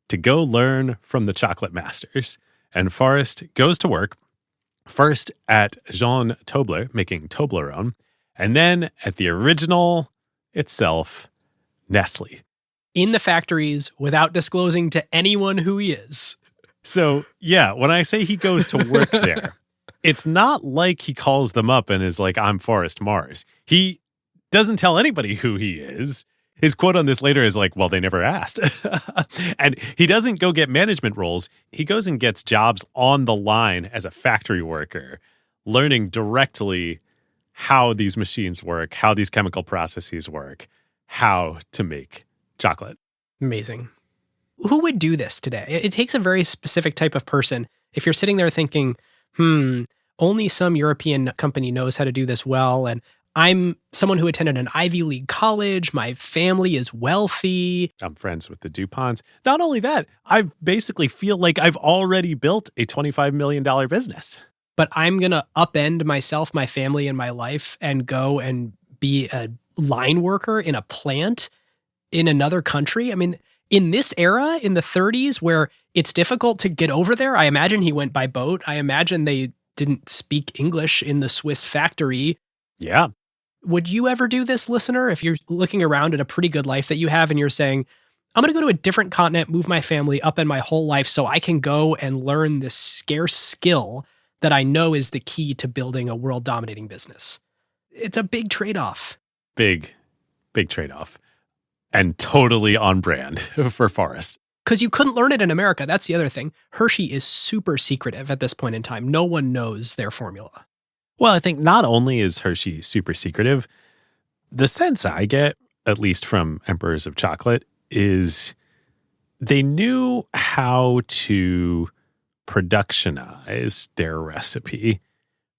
to go learn from the chocolate masters. And Forrest goes to work first at Jean Tobler, making Toblerone, and then at the original itself, Nestle. In the factories without disclosing to anyone who he is. So, yeah, when I say he goes to work there, it's not like he calls them up and is like, I'm Forrest Mars. He doesn't tell anybody who he is. His quote on this later is like, well, they never asked. And he doesn't go get management roles. He goes and gets jobs on the line as a factory worker, learning directly how these machines work, how these chemical processes work, how to make chocolate. Amazing. Who would do this today? It takes a very specific type of person. If you're sitting there thinking, only some European company knows how to do this well, and I'm someone who attended an Ivy League college. My family is wealthy. I'm friends with the DuPonts. Not only that, I basically feel like I've already built a $25 million business. But I'm going to upend myself, my family, and my life and go and be a line worker in a plant in another country. I mean, in this era, in the 30s, where it's difficult to get over there, I imagine he went by boat. I imagine they didn't speak English in the Swiss factory. Yeah. Would you ever do this, listener? If you're looking around at a pretty good life that you have and you're saying, I'm going to go to a different continent, move my family, upend my whole life so I can go and learn this scarce skill that I know is the key to building a world-dominating business. It's a big trade-off. Big trade-off. And totally on brand for Forrest. Because you couldn't learn it in America. That's the other thing. Hershey is super secretive at this point in time. No one knows their formula. Well, I think not only is Hershey super secretive, the sense I get, at least from Emperors of Chocolate, is they knew how to productionize their recipe,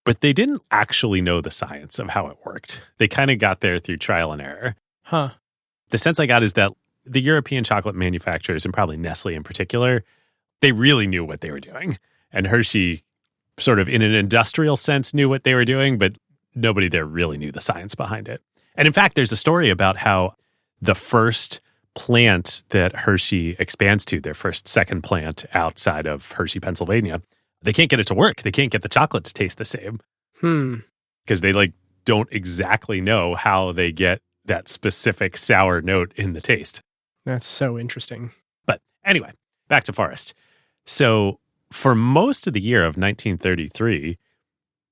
but they didn't actually know the science of how it worked. They kind of got there through trial and error. Huh. The sense I got is that the European chocolate manufacturers, and probably Nestle in particular, they really knew what they were doing. And Hershey, sort of in an industrial sense, knew what they were doing, but nobody there really knew the science behind it. And in fact, there's a story about how the first plant that Hershey expands to, their second plant outside of Hershey, Pennsylvania, they can't get it to work. They can't get the chocolate to taste the same. Because they don't exactly know how they get that specific sour note in the taste. That's so interesting. But anyway, back to Forrest. So for most of the year of 1933,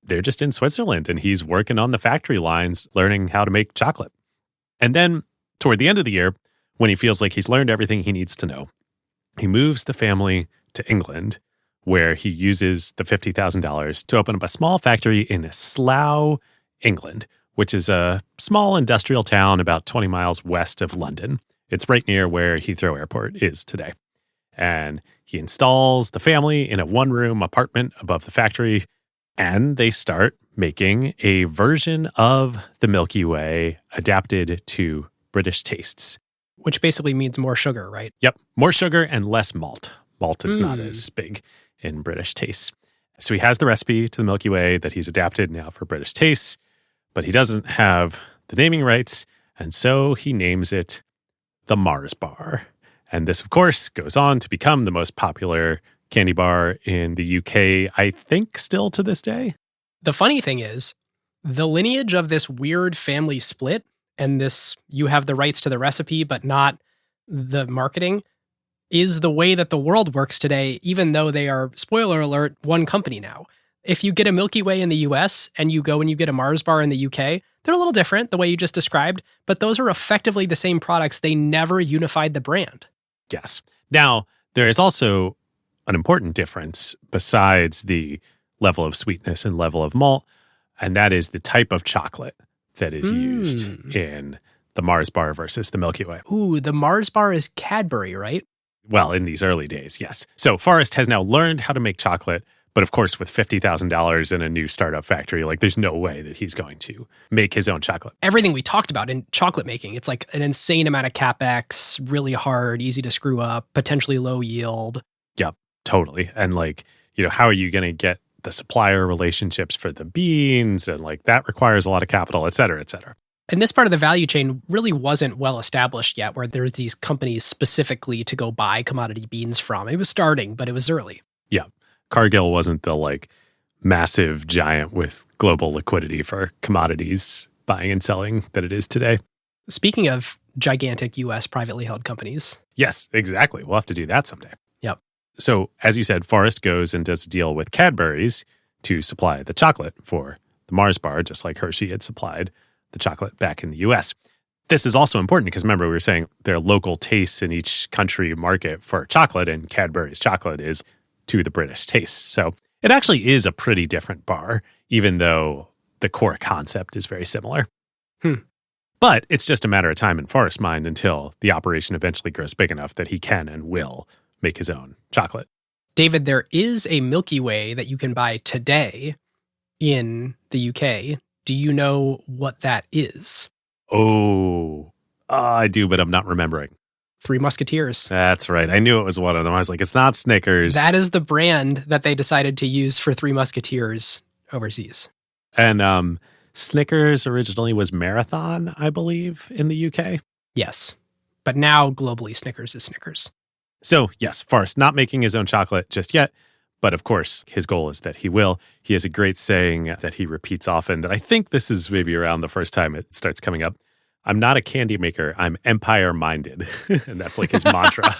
they're just in Switzerland and he's working on the factory lines, learning how to make chocolate. And then toward the end of the year, when he feels like he's learned everything he needs to know, he moves the family to England, where he uses the $50,000 to open up a small factory in Slough, England, which is a small industrial town about 20 miles west of London. It's right near where Heathrow Airport is today. And he installs the family in a one-room apartment above the factory, and they start making a version of the Milky Way adapted to British tastes. Which basically means more sugar, right? Yep. More sugar and less malt. Malt is not as big in British tastes. So he has the recipe to the Milky Way that he's adapted now for British tastes, but he doesn't have the naming rights, and so he names it the Mars Bar. And this, of course, goes on to become the most popular candy bar in the UK, I think still to this day. The funny thing is, the lineage of this weird family split and this, you have the rights to the recipe, but not the marketing, is the way that the world works today, even though they are, spoiler alert, one company now. If you get a Milky Way in the US and you go and you get a Mars bar in the UK, they're a little different, the way you just described, but those are effectively the same products. They never unified the brand. Yes. Now, there is also an important difference besides the level of sweetness and level of malt, and that is the type of chocolate that is used in the Mars bar versus the Milky Way. Ooh, the Mars bar is Cadbury, right? Well, in these early days, yes. So Forrest has now learned how to make chocolate, but of course, with $50,000 in a new startup factory, there's no way that he's going to make his own chocolate. Everything we talked about in chocolate making, it's like an insane amount of CapEx, really hard, easy to screw up, potentially low yield. Yep, totally. And how are you going to get the supplier relationships for the beans? And that requires a lot of capital, et cetera, et cetera. And this part of the value chain really wasn't well established yet, where there's these companies specifically to go buy commodity beans from. It was starting, but it was early. Yeah. Cargill wasn't the massive giant with global liquidity for commodities buying and selling that it is today. Speaking of gigantic U.S. privately held companies. Yes, exactly. We'll have to do that someday. Yep. So, as you said, Forrest goes and does a deal with Cadbury's to supply the chocolate for the Mars bar, just like Hershey had supplied the chocolate back in the U.S. This is also important because remember, we were saying there are local tastes in each country market for chocolate, and Cadbury's chocolate is to the British taste. So it actually is a pretty different bar, even though the core concept is very similar. But it's just a matter of time in Forrest's mind until the operation eventually grows big enough that he can and will make his own chocolate. David, there is a Milky Way that you can buy today in the UK. Do you know what that is? I do, but I'm not remembering. Three Musketeers. That's right. I knew it was one of them. I was like, it's not Snickers. That is the brand that they decided to use for Three Musketeers overseas. And Snickers originally was Marathon, I believe, in the UK. Yes. But now globally, Snickers is Snickers. So, yes, Forrest not making his own chocolate just yet. But of course, his goal is that he will. He has a great saying that he repeats often that I think this is maybe around the first time it starts coming up. I'm not a candy maker. I'm empire-minded. And that's like his mantra.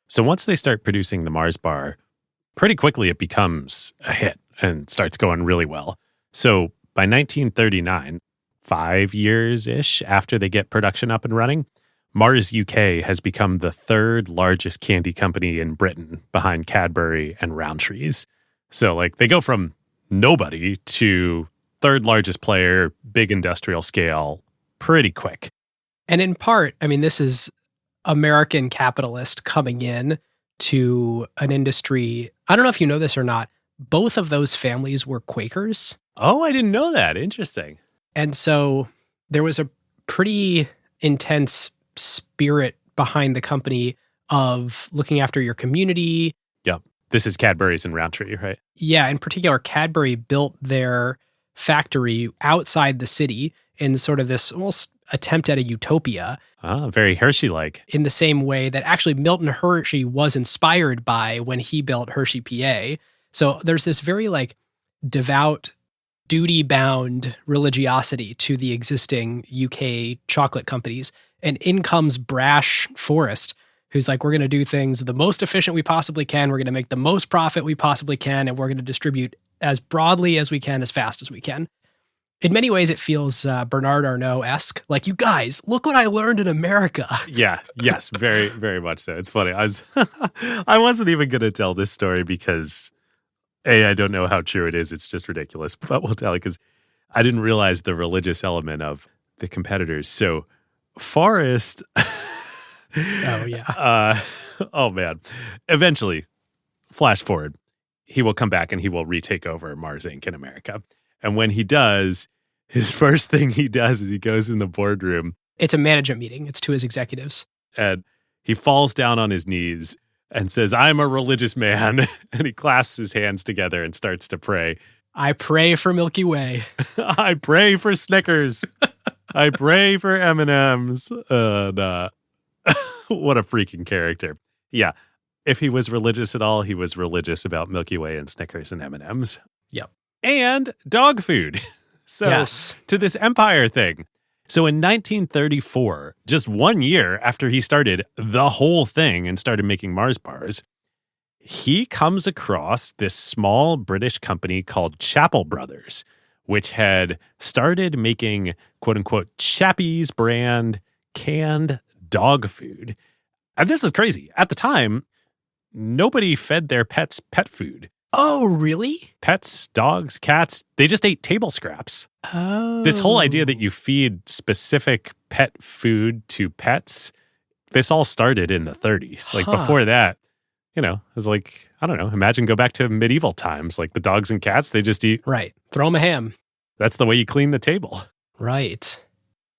So once they start producing the Mars bar, pretty quickly it becomes a hit and starts going really well. So by 1939, 5 years-ish after they get production up and running, Mars UK has become the third largest candy company in Britain behind Cadbury and Rowntree's. So they go from nobody to third largest player, big industrial scale, pretty quick. And in part, this is American capitalist coming in to an industry. I don't know if you know this or not. Both of those families were Quakers. Oh, I didn't know that. Interesting. And so there was a pretty intense spirit behind the company of looking after your community. Yep. This is Cadbury's and Roundtree, right? Yeah. In particular, Cadbury built their factory outside the city in sort of this almost attempt at a utopia. Very Hershey-like. In the same way that actually Milton Hershey was inspired by when he built Hershey, PA. So there's this very devout, duty-bound religiosity to the existing UK chocolate companies. And in comes brash Forrest, who's like, we're going to do things the most efficient we possibly can. We're going to make the most profit we possibly can. And we're going to distribute as broadly as we can, as fast as we can. In many ways, it feels Bernard Arnault-esque. Like, you guys, look what I learned in America. Yeah. Yes. Very, very much so. It's funny. I wasn't even going to tell this story because, I don't know how true it is. It's just ridiculous. But we'll tell it because I didn't realize the religious element of the competitors. So Forrest. Oh, yeah. Oh, man. Eventually, flash forward, he will come back and he will retake over Mars Inc. in America. And when he does, his first thing he does is he goes in the boardroom. It's a management meeting. It's to his executives. And he falls down on his knees and says, I'm a religious man. And he clasps his hands together and starts to pray. I pray for Milky Way. I pray for Snickers. I pray for M&Ms. What a freaking character. Yeah. If he was religious at all, he was religious about Milky Way and Snickers and M&Ms. Yep. And dog food. So yes. To this empire thing. So in 1934, just 1 year after he started the whole thing and started making Mars bars, he comes across this small British company called Chappell Brothers, which had started making quote unquote Chappie's brand canned dog food. And this is crazy. At the time, nobody fed their pets pet food. Oh, really? Pets, dogs, cats, they just ate table scraps. Oh. This whole idea that you feed specific pet food to pets, this all started in the 30s. Before that, it was I don't know, imagine go back to medieval times. The dogs and cats, they just eat. Right. Throw them a ham. That's the way you clean the table. Right.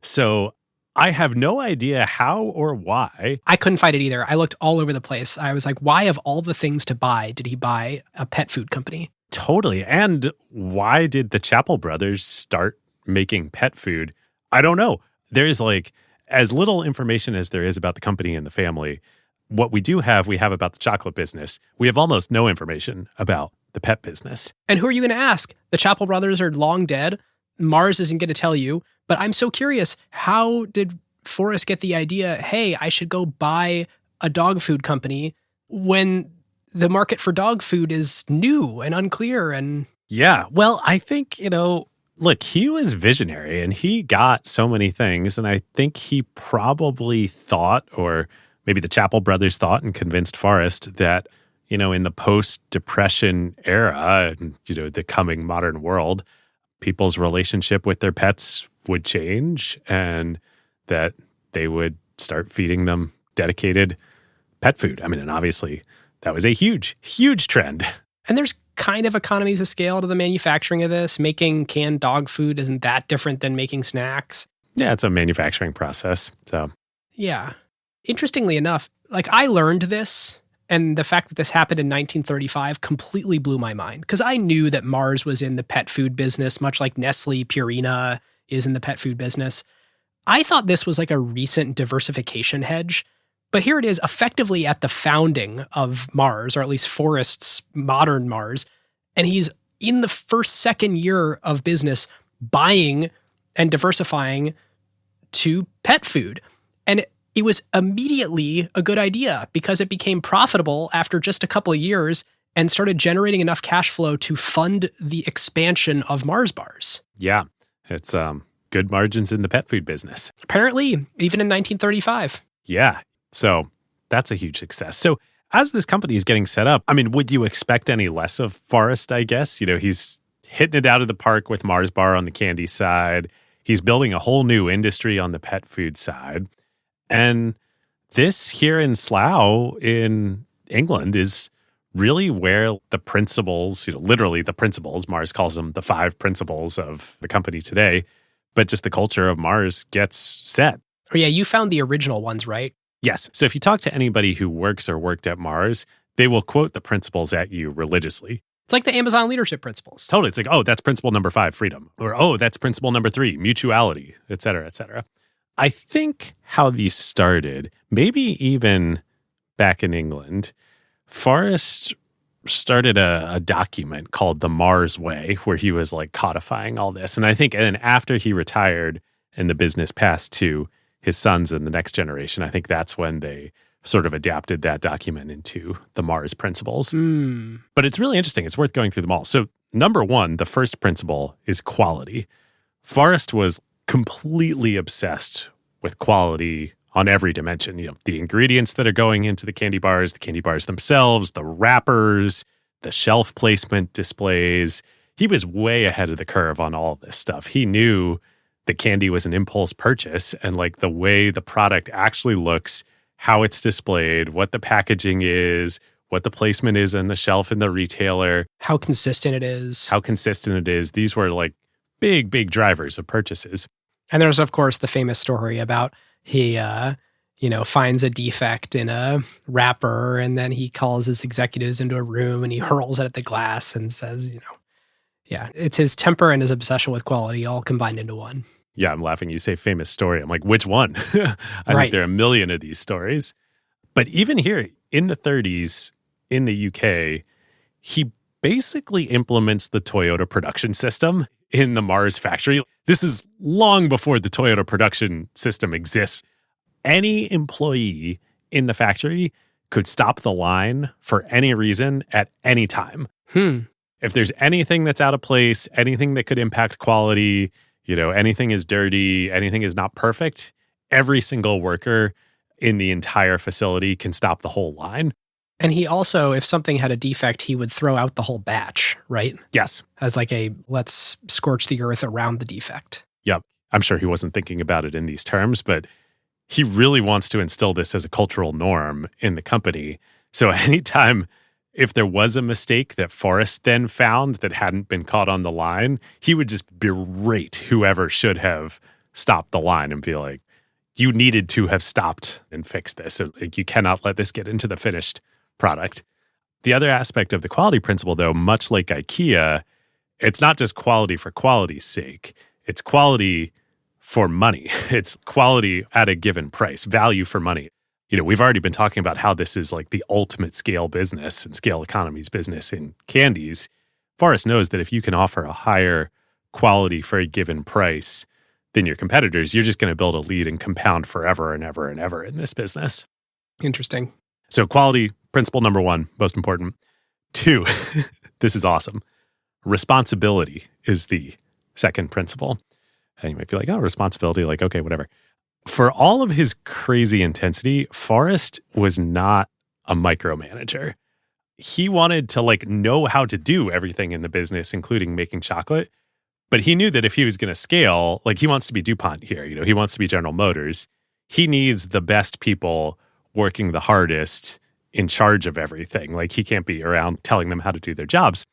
So I have no idea how or why. I couldn't find it either. I looked all over the place. I was like, why of all the things to buy did he buy a pet food company? Totally. And why did the Chappell brothers start making pet food, I don't know. There is like as little information as there is about the company and the family. What we have about the chocolate business. We have almost no information about the pet business. And who are you going to ask? The Chappell brothers are long dead. Mars isn't going to tell you. But I'm so curious, how did Forrest get the idea, hey, I should go buy a dog food company when the market for dog food is new and unclear? And yeah, well, I think, look, he was visionary and he got so many things. And I think he probably thought, or maybe the Chappell brothers thought and convinced Forrest that, in the post-Depression era, and, the coming modern world, people's relationship with their pets would change and that they would start feeding them dedicated pet food. I mean, and obviously that was a huge, huge trend. And there's kind of economies of scale to the manufacturing of this. Making canned dog food isn't that different than making snacks. Yeah, it's a manufacturing process. So, yeah. Interestingly enough, like I learned this, and the fact that this happened in 1935 completely blew my mind because I knew that Mars was in the pet food business, much like Nestle, Purina is in the pet food business. I thought this was like a recent diversification hedge, but here it is effectively at the founding of Mars, or at least Forrest's modern Mars, and he's in the second year of business buying and diversifying to pet food. And it was immediately a good idea because it became profitable after just a couple of years and started generating enough cash flow to fund the expansion of Mars bars. Yeah, it's good margins in the pet food business. Apparently, even in 1935. Yeah, so that's a huge success. So as this company is getting set up, I mean, would you expect any less of Forrest, I guess? He's hitting it out of the park with Mars bar on the candy side. He's building a whole new industry on the pet food side. And this here in Slough in England is really where the principles, literally the principles, Mars calls them the 5 principles of the company today, but just the culture of Mars gets set. Oh yeah, you found the original ones, right? Yes. So if you talk to anybody who works or worked at Mars, they will quote the principles at you religiously. It's like the Amazon leadership principles. Totally. It's like, oh, that's principle number 5, freedom. Or, oh, that's principle number 3, mutuality, et cetera, et cetera. I think how these started, maybe even back in England, Forrest started a document called the Mars Way, where he was like codifying all this. And I think and then after he retired and the business passed to his sons and the next generation, I think that's when they sort of adapted that document into the Mars principles. But it's really interesting. It's worth going through them all. So number 1, the first principle is quality. Forrest was completely obsessed with quality on every dimension. The ingredients that are going into the candy bars themselves, the wrappers, the shelf placement displays. He was way ahead of the curve on all of this stuff. He knew that candy was an impulse purchase, and like the way the product actually looks, how it's displayed, what the packaging is, what the placement is on the shelf in the retailer. How consistent it is. These were like big drivers of purchases. And there's, of course, the famous story about he, finds a defect in a wrapper, and then he calls his executives into a room and he hurls it at the glass and says, yeah, it's his temper and his obsession with quality all combined into one. Yeah, I'm laughing. You say famous story. I'm like, which one? I think there are a million of these stories. But even here in the 30s in the UK, he basically implements the Toyota production system in the Mars factory. This is long before the Toyota production system exists. Any employee in the factory could stop the line for any reason at any time. If there's anything that's out of place, anything that could impact quality, anything is dirty, anything is not perfect, every single worker in the entire facility can stop the whole line. And he also, if something had a defect, he would throw out the whole batch, right? Yes. As like let's scorch the earth around the defect. Yep. I'm sure he wasn't thinking about it in these terms, but he really wants to instill this as a cultural norm in the company. So anytime, if there was a mistake that Forrest then found that hadn't been caught on the line, he would just berate whoever should have stopped the line and be like, you needed to have stopped and fixed this. Like, you cannot let this get into the finished product. The other aspect of the quality principle, though, much like IKEA, it's not just quality for quality's sake. It's quality for money. It's quality at a given price, value for money. We've already been talking about how this is like the ultimate scale business and scale economies business in candies. Forrest knows that if you can offer a higher quality for a given price than your competitors, you're just going to build a lead and compound forever and ever and ever in this business. Interesting. So quality, principle number 1, most important. 2, this is awesome. Responsibility is the second principle. And you might be like, oh, responsibility, like, okay, whatever. For all of his crazy intensity, Forrest was not a micromanager. He wanted to know how to do everything in the business, including making chocolate. But he knew that if he was going to scale, he wants to be DuPont here. He wants to be General Motors. He needs the best people working the hardest in charge of everything. He can't be around telling them how to do their jobs.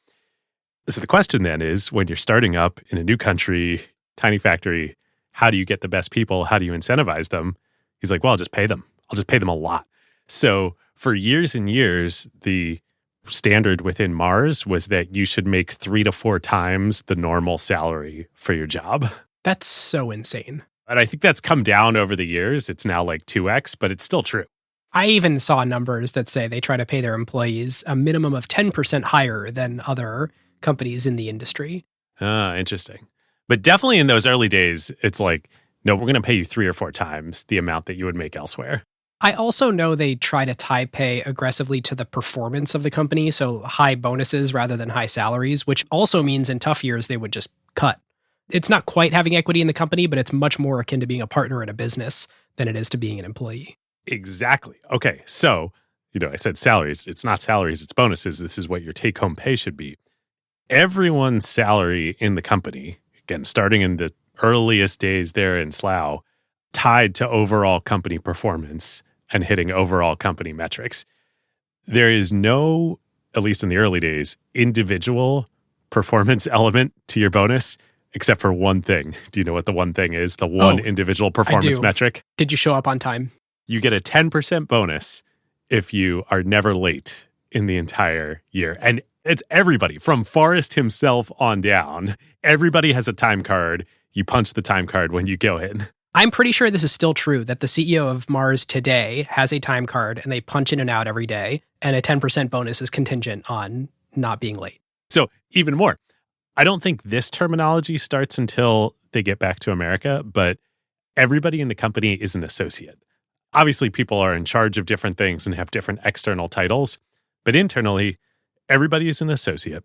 So the question then is, when you're starting up in a new country, tiny factory, how do you get the best people? How do you incentivize them? He's like, well, I'll just pay them. I'll just pay them a lot. So for years and years, the standard within Mars was that you should make 3 to 4 times the normal salary for your job. That's so insane. And I think that's come down over the years. It's now 2x, but it's still true. I even saw numbers that say they try to pay their employees a minimum of 10% higher than other companies in the industry. Interesting. But definitely in those early days, it's no, we're going to pay you 3 or 4 times the amount that you would make elsewhere. I also know they try to tie pay aggressively to the performance of the company, so high bonuses rather than high salaries, which also means in tough years they would just cut. It's not quite having equity in the company, but it's much more akin to being a partner in a business than it is to being an employee. Exactly. Okay, so, I said salaries. It's not salaries, it's bonuses. This is what your take-home pay should be. Everyone's salary in the company, again, starting in the earliest days there in Slough, tied to overall company performance and hitting overall company metrics. There is no, at least in the early days, individual performance element to your bonus, except for one thing. Do you know what the one thing is? The one individual performance metric? Did you show up on time? You get a 10% bonus if you are never late in the entire year. And it's everybody, from Forrest himself on down. Everybody has a time card. You punch the time card when you go in. I'm pretty sure this is still true, that the CEO of Mars today has a time card and they punch in and out every day, and a 10% bonus is contingent on not being late. So even more, I don't think this terminology starts until they get back to America, but everybody in the company is an associate. Obviously, people are in charge of different things and have different external titles, but internally, everybody is an associate.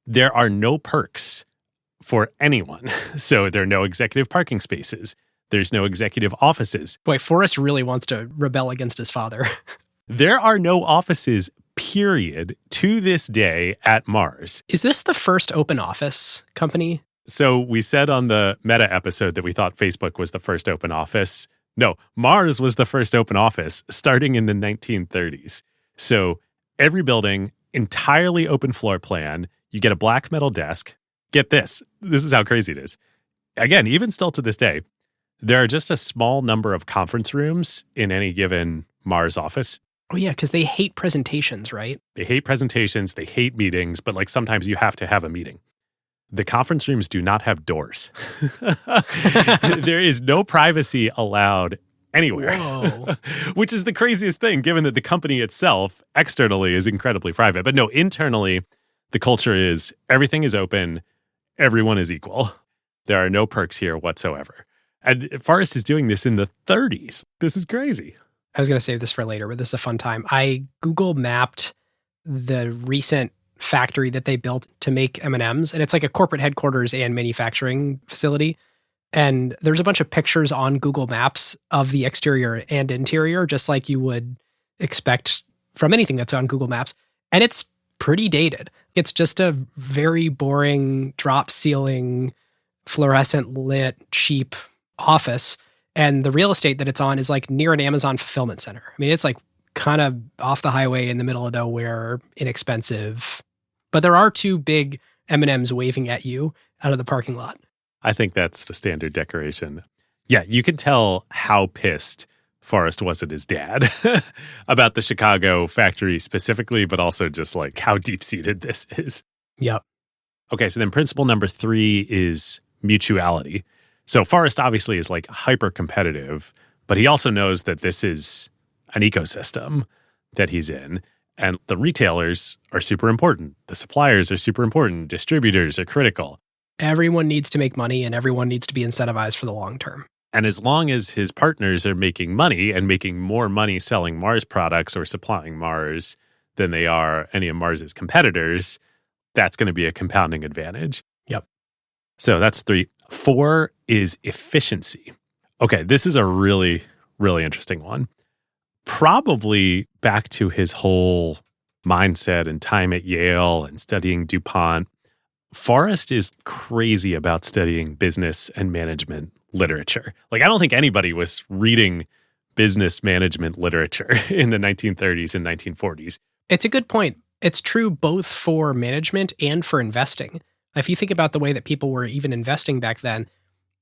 There are no perks for anyone. So there are no executive parking spaces. There's no executive offices. Boy, Forrest really wants to rebel against his father. There are no offices, period, to this day at Mars. Is this the first open office company? So we said on the Meta episode that we thought Facebook was the first open office. No, Mars was the first open office starting in the 1930s. So every building, entirely open floor plan. You get a black metal desk. Get this. This is how crazy it is. Again, even still to this day, there are just a small number of conference rooms in any given Mars office. Oh, yeah, because they hate presentations, right? They hate presentations. They hate meetings. But sometimes you have to have a meeting. The conference rooms do not have doors. There is no privacy allowed anywhere. Whoa. Which is the craziest thing, given that the company itself externally is incredibly private. But no, internally, the culture is everything is open. Everyone is equal. There are no perks here whatsoever. And Forrest is doing this in the 30s. This is crazy. I was going to save this for later, but this is a fun time. I Google mapped the recent factory that they built to make M&Ms, and it's like a corporate headquarters and manufacturing facility. And there's a bunch of pictures on Google Maps of the exterior and interior, just like you would expect from anything that's on Google Maps. And it's pretty dated. It's just a very boring drop ceiling, fluorescent lit, cheap office. And the real estate that it's on is near an Amazon fulfillment center. I mean, it's kind of off the highway in the middle of nowhere, inexpensive. But there are 2 big M&Ms waving at you out of the parking lot. I think that's the standard decoration. Yeah, you can tell how pissed Forrest was at his dad about the Chicago factory specifically, but also just how deep-seated this is. Yep. Okay, so then principle number 3 is mutuality. So Forrest obviously is like hyper competitive, but he also knows that this is an ecosystem that he's in. And the retailers are super important. The suppliers are super important. Distributors are critical. Everyone needs to make money and everyone needs to be incentivized for the long term. And as long as his partners are making money and making more money selling Mars products or supplying Mars than they are any of Mars's competitors, that's going to be a compounding advantage. Yep. So that's 3. 4 is efficiency. Okay, this is a really, really interesting one. Probably back to his whole mindset and time at Yale and studying DuPont. Forrest is crazy about studying business and management literature. Like, I don't think anybody was reading business management literature in the 1930s and 1940s. It's a good point. It's true both for management and for investing. If you think about the way that people were even investing back then,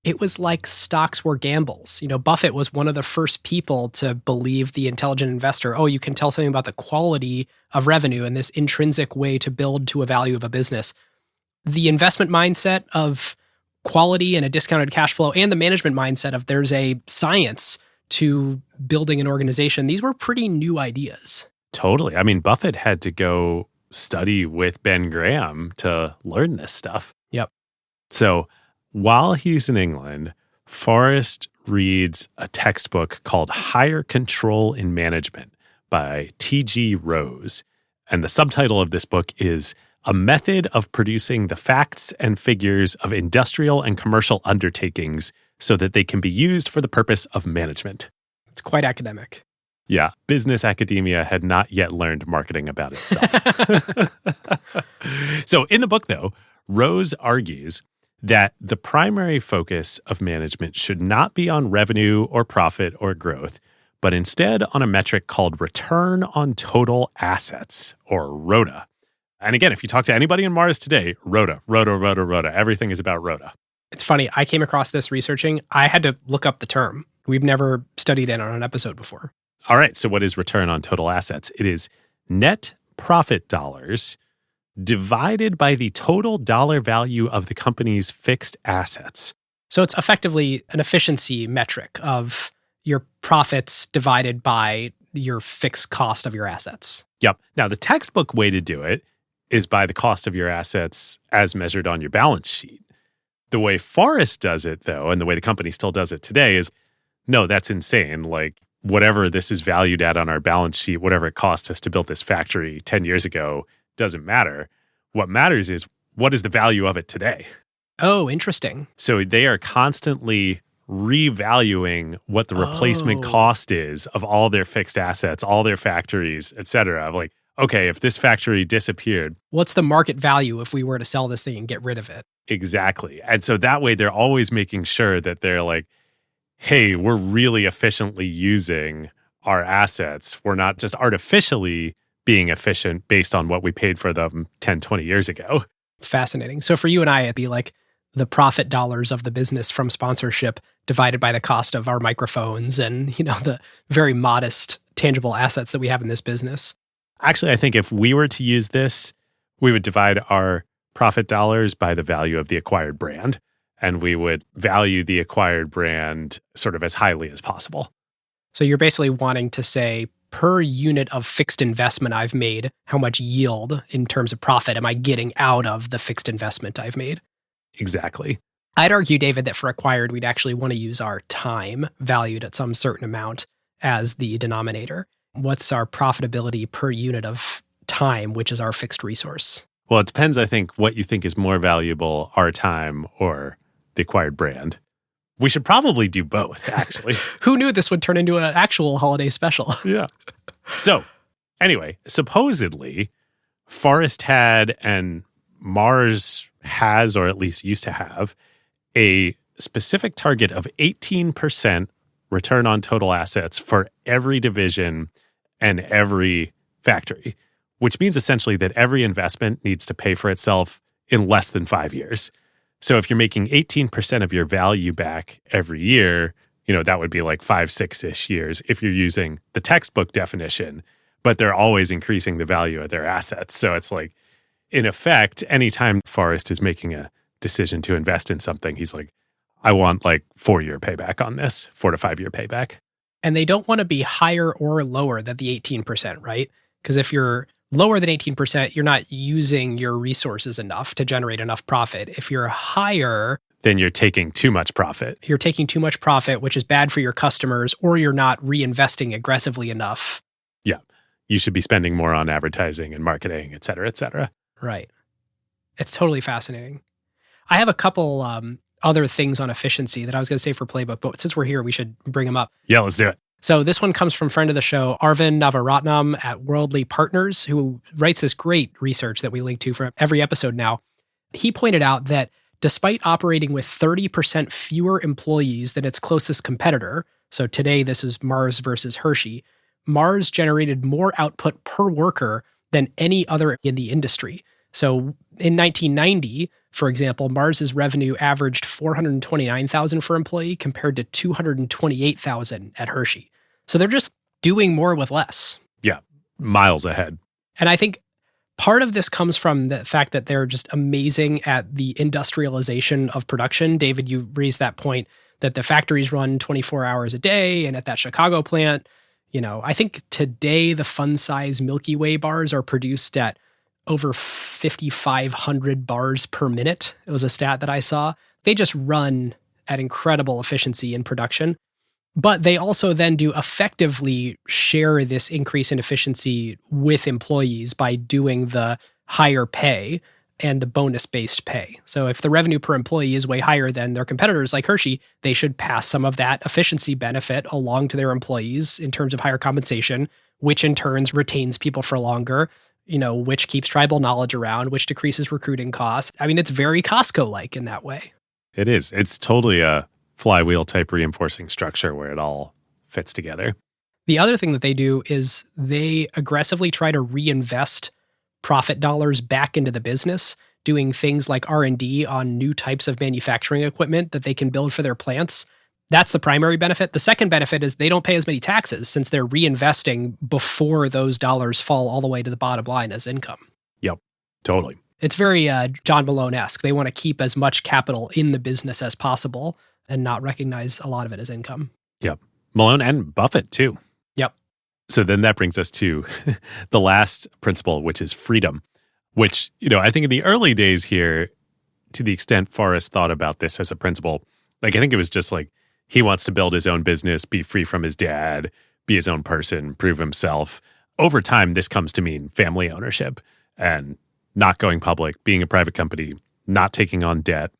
it was like stocks were gambles. You know, Buffett was one of the first people to believe the intelligent investor, oh, you can tell something about the quality of revenue and this intrinsic way to build to a value of a business. The investment mindset of quality and a discounted cash flow and the management mindset of there's a science to building an organization, these were pretty new ideas. Totally. I mean, Buffett had to go study with Ben Graham to learn this stuff. Yep. So while he's in England, Forrest reads a textbook called Higher Control in Management by T.G. Rose. And the subtitle of this book is A Method of Producing the Facts and Figures of Industrial and Commercial Undertakings so that they can be used for the purpose of management. It's quite academic. Yeah, business academia had not yet learned marketing about itself. So in the book, though, Rose argues that the primary focus of management should not be on revenue or profit or growth, but instead on a metric called return on total assets, or ROTA. And again, if you talk to anybody in Mars today, ROTA, everything is about ROTA. It's funny, I came across this researching. I had to look up the term. We've never studied it on an episode before. All right, so what is return on total assets? It is net profit dollars divided by the total dollar value of the company's fixed assets. So it's effectively an efficiency metric of your profits divided by your fixed cost of your assets. Yep. Now, the textbook way to do it is by the cost of your assets as measured on your balance sheet. The way Forrest does it, though, and the way the company still does it today is, no, that's insane. Like, whatever this is valued at on our balance sheet, whatever it cost us to build this factory 10 years ago, doesn't matter. What matters is, what is the value of it today? Oh, interesting. So they are constantly revaluing what the replacement cost is of all their fixed assets, all their factories, et cetera. Like, okay, if this factory disappeared, what's the market value if we were to sell this thing and get rid of it? Exactly. And so that way they're always making sure that they're like, hey, we're really efficiently using our assets. We're not just artificially being efficient based on what we paid for them 10, 20 years ago. It's fascinating. So for you and I, it'd be like the profit dollars of the business from sponsorship divided by the cost of our microphones and, you know, the very modest tangible assets that we have in this business. Actually, I think if we were to use this, we would divide our profit dollars by the value of the acquired brand. And we would value the acquired brand sort of as highly as possible. So you're basically wanting to say, per unit of fixed investment I've made, how much yield in terms of profit am I getting out of the fixed investment I've made? Exactly. I'd argue, David, that for acquired, we'd actually want to use our time valued at some certain amount as the denominator. What's our profitability per unit of time, which is our fixed resource? Well, it depends, I think, what you think is more valuable, our time or the acquired brand. We should probably do both, actually. Who knew this would turn into an actual holiday special? Yeah. So, anyway, supposedly, Forrest had, and Mars has, or at least used to have, a specific target of 18% return on total assets for every division and every factory, which means essentially that every investment needs to pay for itself in less than 5 years. So if you're making 18% of your value back every year, you know, that would be like 5, 6-ish years if you're using the textbook definition, but they're always increasing the value of their assets. So it's like, in effect, anytime Forrest is making a decision to invest in something, he's like, I want like 4-year payback on this, 4 to 5 year payback. And they don't want to be higher or lower than the 18%, right? Because if you're lower than 18%, you're not using your resources enough to generate enough profit. If you're higher, then you're taking too much profit. You're taking too much profit, which is bad for your customers, or you're not reinvesting aggressively enough. Yeah. You should be spending more on advertising and marketing, et cetera, et cetera. Right. It's totally fascinating. I have a couple other things on efficiency that I was going to say for Playbook, but since we're here, we should bring them up. Yeah, let's do it. So this one comes from friend of the show, Arvind Navaratnam at Worldly Partners, who writes this great research that we link to for every episode now. He pointed out that despite operating with 30% fewer employees than its closest competitor, so today this is Mars versus Hershey, Mars generated more output per worker than any other in the industry. So in 1990, for example, Mars's revenue averaged $429,000 per employee compared to $228,000 at Hershey. So they're just doing more with less. Yeah, miles ahead. And I think part of this comes from the fact that they're just amazing at the industrialization of production. David, you raised that point that the factories run 24 hours a day, and at that Chicago plant, I think today the fun size Milky Way bars are produced at over 5,500 bars per minute. It was a stat that I saw. They just run at incredible efficiency in production. But they also then do effectively share this increase in efficiency with employees by doing the higher pay and the bonus-based pay. So if the revenue per employee is way higher than their competitors like Hershey, they should pass some of that efficiency benefit along to their employees in terms of higher compensation, which in turn retains people for longer, which keeps tribal knowledge around, which decreases recruiting costs. I mean, it's very Costco-like in that way. It is. It's totally a flywheel type reinforcing structure where it all fits together. The other thing that they do is they aggressively try to reinvest profit dollars back into the business, doing things like R&D on new types of manufacturing equipment that they can build for their plants. That's the primary benefit. The second benefit is they don't pay as many taxes since they're reinvesting before those dollars fall all the way to the bottom line as income. Yep, totally. It's very John Malone-esque. They want to keep as much capital in the business as possible and not recognize a lot of it as income. Yep. Malone and Buffett, too. Yep. So then that brings us to the last principle, which is freedom, which, I think in the early days here, to the extent Forrest thought about this as a principle, I think it was just like he wants to build his own business, be free from his dad, be his own person, prove himself. Over time, this comes to mean family ownership and not going public, being a private company, not taking on debt.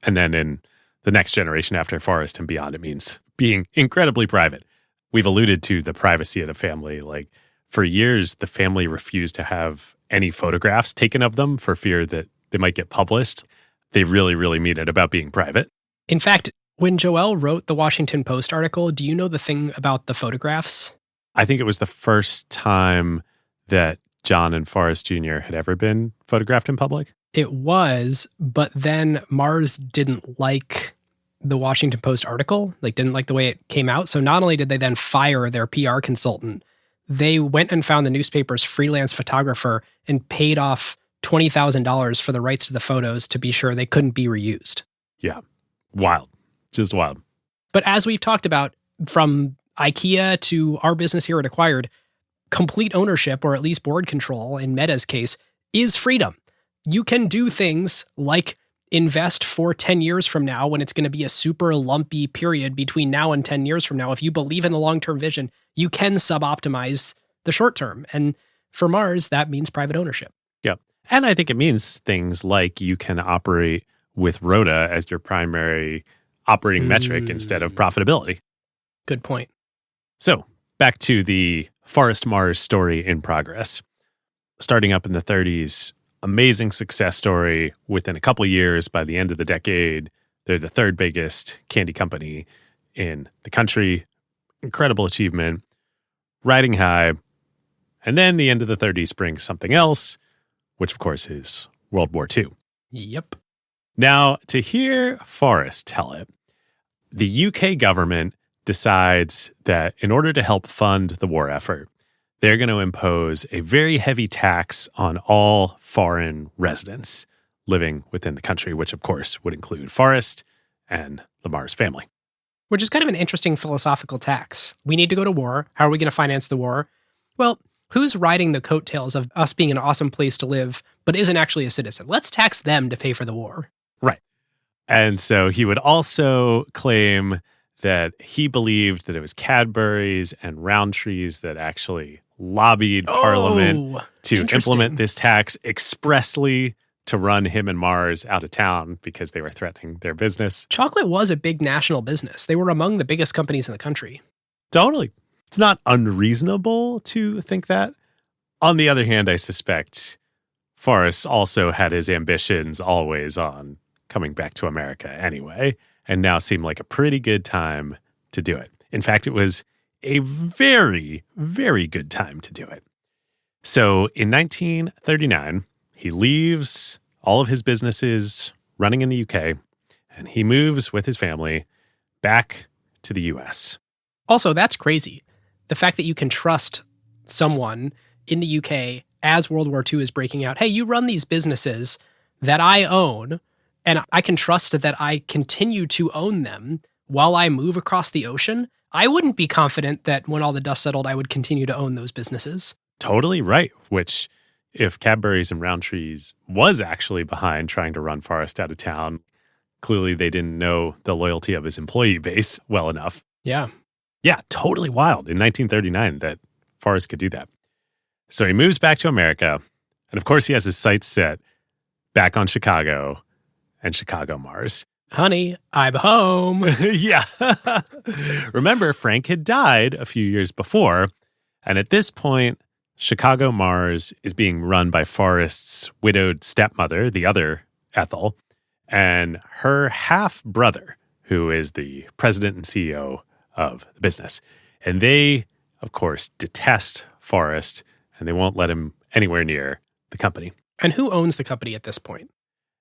And then in the next generation after Forrest and beyond, it means being incredibly private. We've alluded to the privacy of the family. Like for years, the family refused to have any photographs taken of them for fear that they might get published. They really, really mean it about being private. In fact, when Joel wrote the Washington Post article, do you know the thing about the photographs? I think it was the first time that John and Forrest Jr. had ever been photographed in public. It was, but then Mars didn't like the Washington Post article, didn't like the way it came out. So not only did they then fire their PR consultant, they went and found the newspaper's freelance photographer and paid off $20,000 for the rights to the photos to be sure they couldn't be reused. Yeah. Wild. Just wild. But as we've talked about, from IKEA to our business here at Acquired, complete ownership, or at least board control in Meta's case, is freedom. You can do things like invest for 10 years from now when it's going to be a super lumpy period between now and 10 years from now. If you believe in the long-term vision, you can sub-optimize the short term. And for Mars, that means private ownership. Yeah. And I think it means things like you can operate with ROTA as your primary operating metric instead of profitability. Good point. So back to the Forrest Mars story in progress. Starting up in the 30s, amazing success story. Within a couple of years, by the end of the decade, they're the third biggest candy company in the country. Incredible achievement, riding high. And then the end of the 30s brings something else, which of course is World War II. Yep. Now, to hear Forrest tell it, the UK government decides that in order to help fund the war effort, they're going to impose a very heavy tax on all foreign residents, living within the country, which of course would include Forrest and the Mars family. Which is kind of an interesting philosophical tax. We need to go to war. How are we going to finance the war? Well, who's riding the coattails of us being an awesome place to live, but isn't actually a citizen? Let's tax them to pay for the war. Right. And so he would also claim that he believed that it was Cadbury's and Roundtree's that actually lobbied Parliament to implement this tax expressly to run him and Mars out of town because they were threatening their business. Chocolate was a big national business. They were among the biggest companies in the country. Totally. It's not unreasonable to think that. On the other hand, I suspect Forrest also had his ambitions always on coming back to America anyway, and now seemed like a pretty good time to do it. In fact, it was a very, very good time to do it. So in 1939, he leaves all of his businesses running in the UK, and he moves with his family back to the US. Also, that's crazy. The fact that you can trust someone in the UK as World War II is breaking out. Hey, you run these businesses that I own, and I can trust that I continue to own them while I move across the ocean. I wouldn't be confident that when all the dust settled, I would continue to own those businesses. Totally right, which if Cadbury's and Roundtree's was actually behind trying to run Forrest out of town, clearly they didn't know the loyalty of his employee base well enough. Yeah. Yeah, totally wild in 1939 that Forrest could do that. So he moves back to America, and of course he has his sights set back on Chicago and Chicago Mars. Honey, I'm home. Yeah. Remember, Frank had died a few years before, and at this point, Chicago Mars is being run by Forrest's widowed stepmother, the other Ethel, and her half-brother, who is the president and CEO of the business. And they, of course, detest Forrest, and they won't let him anywhere near the company. And who owns the company at this point?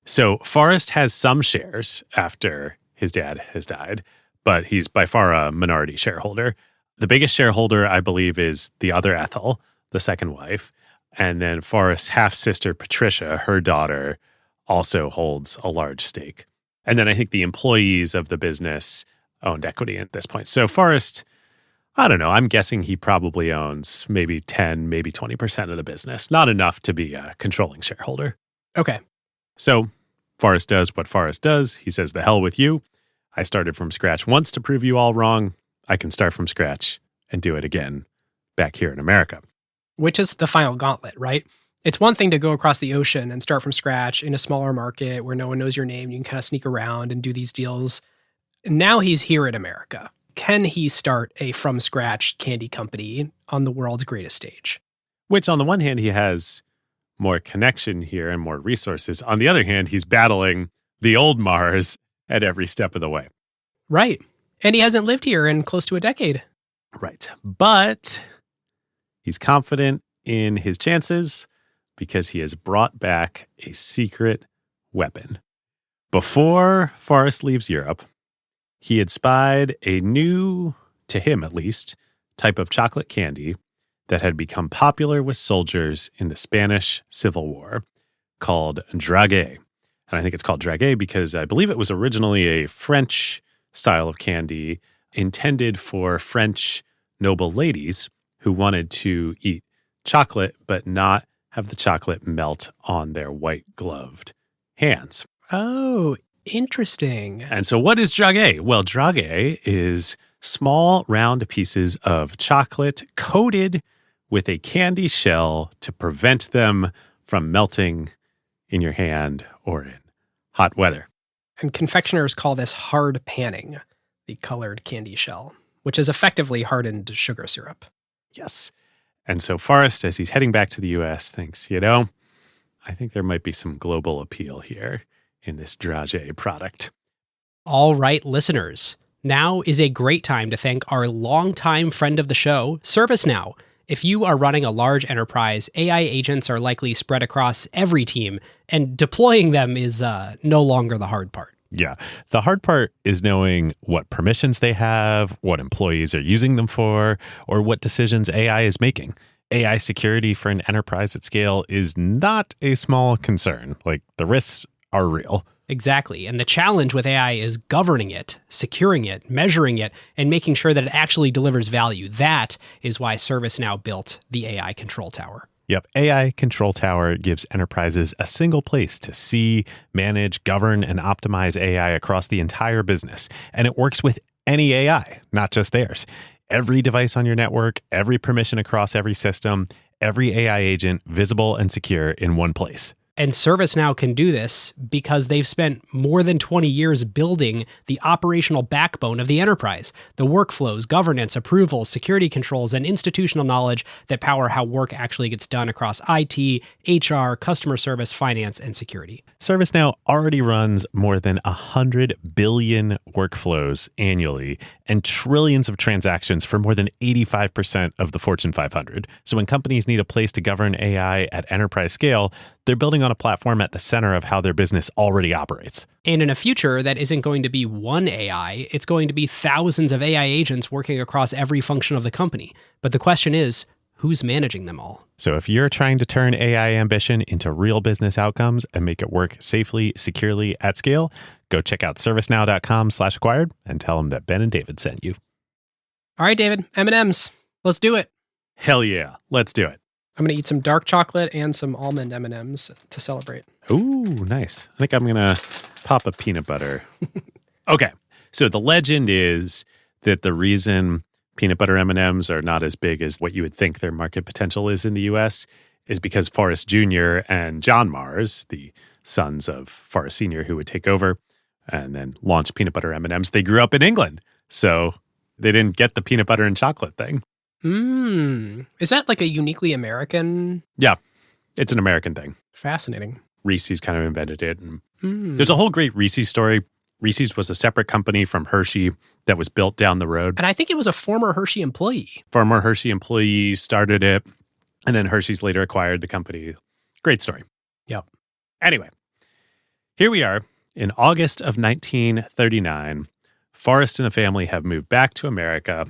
So Forrest has some shares after his dad has died, but he's by far a minority shareholder. The biggest shareholder, I believe, is the other Ethel, the second wife. And then Forrest's half-sister, Patricia, her daughter, also holds a large stake. And then I think the employees of the business owned equity at this point. So Forrest, I don't know, I'm guessing he probably owns maybe 10, maybe 20% of the business. Not enough to be a controlling shareholder. Okay. So Forrest does what Forrest does. He says, the hell with you. I started from scratch once to prove you all wrong. I can start from scratch and do it again back here in America. Which is the final gauntlet, right? It's one thing to go across the ocean and start from scratch in a smaller market where no one knows your name. You can kind of sneak around and do these deals. Now he's here in America. Can he start a from scratch candy company on the world's greatest stage? Which on the one hand, he has more connection here and more resources. On the other hand, he's battling the old Mars at every step of the way. Right. And he hasn't lived here in close to a decade. Right. But he's confident in his chances because he has brought back a secret weapon. Before Forrest leaves Europe, he had spied a new, to him at least, type of chocolate candy that had become popular with soldiers in the Spanish Civil War called draguet. And I think it's called draguet because I believe it was originally a French style of candy intended for French noble ladies who wanted to eat chocolate but not have the chocolate melt on their white-gloved hands. Oh, interesting. And so what is draguet? Well, draguet is small, round pieces of chocolate coated with a candy shell to prevent them from melting in your hand or in hot weather. And confectioners call this hard panning, the colored candy shell, which is effectively hardened sugar syrup. Yes. And so Forrest, as he's heading back to the U.S., thinks, I think there might be some global appeal here in this draguet product. All right, listeners. Now is a great time to thank our longtime friend of the show, ServiceNow. If you are running a large enterprise, AI agents are likely spread across every team, and deploying them is no longer the hard part. Yeah. The hard part is knowing what permissions they have, what employees are using them for, or what decisions AI is making. AI security for an enterprise at scale is not a small concern. Like, the risks are real. Exactly. And the challenge with AI is governing it, securing it, measuring it, and making sure that it actually delivers value. That is why ServiceNow built the AI Control Tower. Yep. AI Control Tower gives enterprises a single place to see, manage, govern, and optimize AI across the entire business. And it works with any AI, not just theirs. Every device on your network, every permission across every system, every AI agent visible and secure in one place. And ServiceNow can do this because they've spent more than 20 years building the operational backbone of the enterprise, the workflows, governance, approvals, security controls, and institutional knowledge that power how work actually gets done across IT, HR, customer service, finance, and security. ServiceNow already runs more than 100 billion workflows annually and trillions of transactions for more than 85% of the Fortune 500. So when companies need a place to govern AI at enterprise scale, they're building on a platform at the center of how their business already operates. And in a future that isn't going to be one AI, it's going to be thousands of AI agents working across every function of the company. But the question is, who's managing them all? So if you're trying to turn AI ambition into real business outcomes and make it work safely, securely, at scale, go check out servicenow.com/acquired and tell them that Ben and David sent you. All right, David, M&Ms. Let's do it. Hell yeah. Let's do it. I'm going to eat some dark chocolate and some almond M&Ms to celebrate. Ooh, nice. I think I'm going to pop a peanut butter. Okay. So the legend is that the reason peanut butter M&Ms are not as big as what you would think their market potential is in the U.S. is because Forrest Jr. and John Mars, the sons of Forrest Sr., who would take over and then launch peanut butter M&Ms, they grew up in England. So they didn't get the peanut butter and chocolate thing. Is that like a uniquely American? Yeah, it's an American thing. Fascinating. Reese's kind of invented it. And there's a whole great Reese's story. Reese's was a separate company from Hershey that was built down the road. And I think it was a former Hershey employee. Former Hershey employee started it, and then Hershey's later acquired the company. Great story. Yep. Anyway, here we are in August of 1939. Forrest and the family have moved back to America.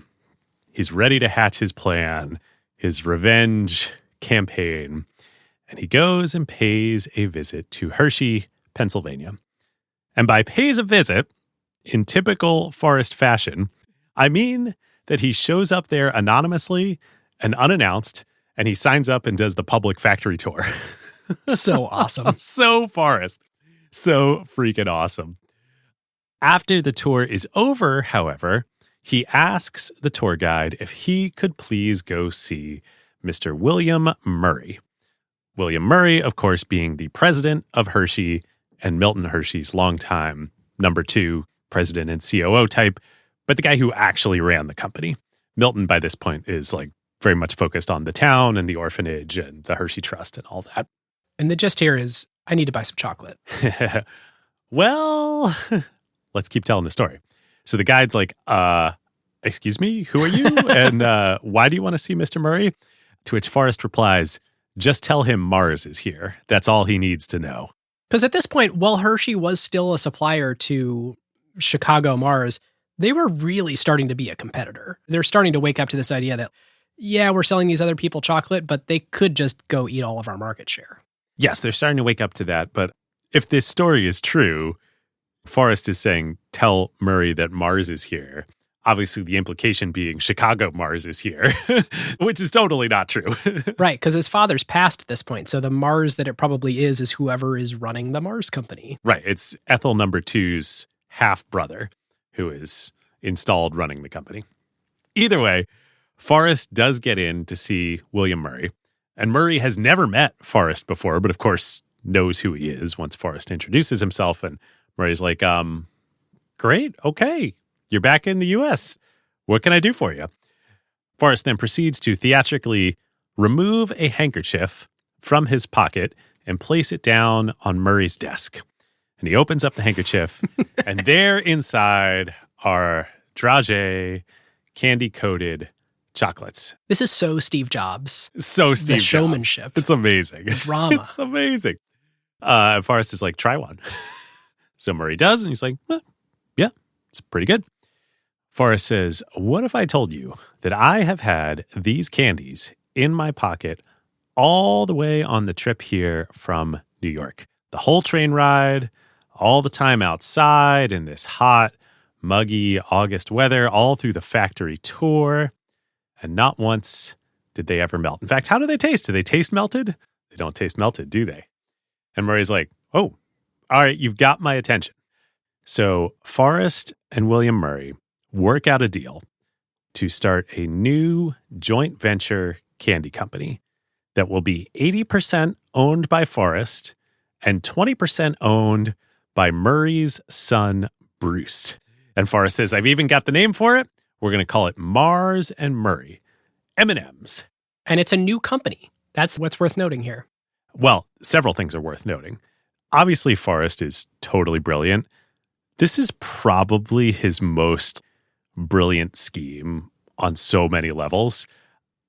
He's ready to hatch his plan, his revenge campaign, and he goes and pays a visit to Hershey, Pennsylvania. And by pays a visit, in typical Forrest fashion, I mean that he shows up there anonymously and unannounced, and he signs up and does the public factory tour. So awesome. So Forrest. So freaking awesome. After the tour is over, however, he asks the tour guide if he could please go see Mr. William Murray. William Murray, of course, being the president of Hershey and Milton Hershey's longtime number 2 president and COO type, but the guy who actually ran the company. Milton, by this point, is like very much focused on the town and the orphanage and the Hershey Trust and all that. And the gist here is, I need to buy some chocolate. Well, let's keep telling the story. So the guide's like, excuse me, who are you? And why do you want to see Mr. Murray? To which Forrest replies, just tell him Mars is here. That's all he needs to know. Because at this point, while Hershey was still a supplier to Chicago Mars, they were really starting to be a competitor. They're starting to wake up to this idea that, yeah, we're selling these other people chocolate, but they could just go eat all of our market share. Yes, they're starting to wake up to that. But if this story is true, Forrest is saying, tell Murray that Mars is here. Obviously, the implication being Chicago Mars is here, which is totally not true. Right, because his father's passed at this point. So the Mars that it probably is whoever is running the Mars company. Right. It's Ethel number 2's half-brother who is installed running the company. Either way, Forrest does get in to see William Murray. And Murray has never met Forrest before, but of course knows who he is once Forrest introduces himself. And Murray's like, great, okay, you're back in the U.S. What can I do for you? Forrest then proceeds to theatrically remove a handkerchief from his pocket and place it down on Murray's desk. And he opens up the handkerchief, and there inside are dragé, candy-coated chocolates. This is so Steve Jobs. So Steve The showmanship. Jobs. It's amazing. Drama. It's amazing. Forrest is like, try one. So Murray does, and he's like, yeah, it's pretty good. Forrest says, what if I told you that I have had these candies in my pocket all the way on the trip here from New York? The whole train ride, all the time outside in this hot, muggy August weather, all through the factory tour. And not once did they ever melt. In fact, how do they taste? Do they taste melted? They don't taste melted, do they? And Murray's like, oh, all right, you've got my attention. So Forrest and William Murray work out a deal to start a new joint venture candy company that will be 80% owned by Forrest and 20% owned by Murray's son, Bruce. And Forrest says, I've even got the name for it. We're going to call it Mars and Murray, M&Ms. And it's a new company. That's what's worth noting here. Well, several things are worth noting. Obviously, Forrest is totally brilliant. This is probably his most brilliant scheme on so many levels.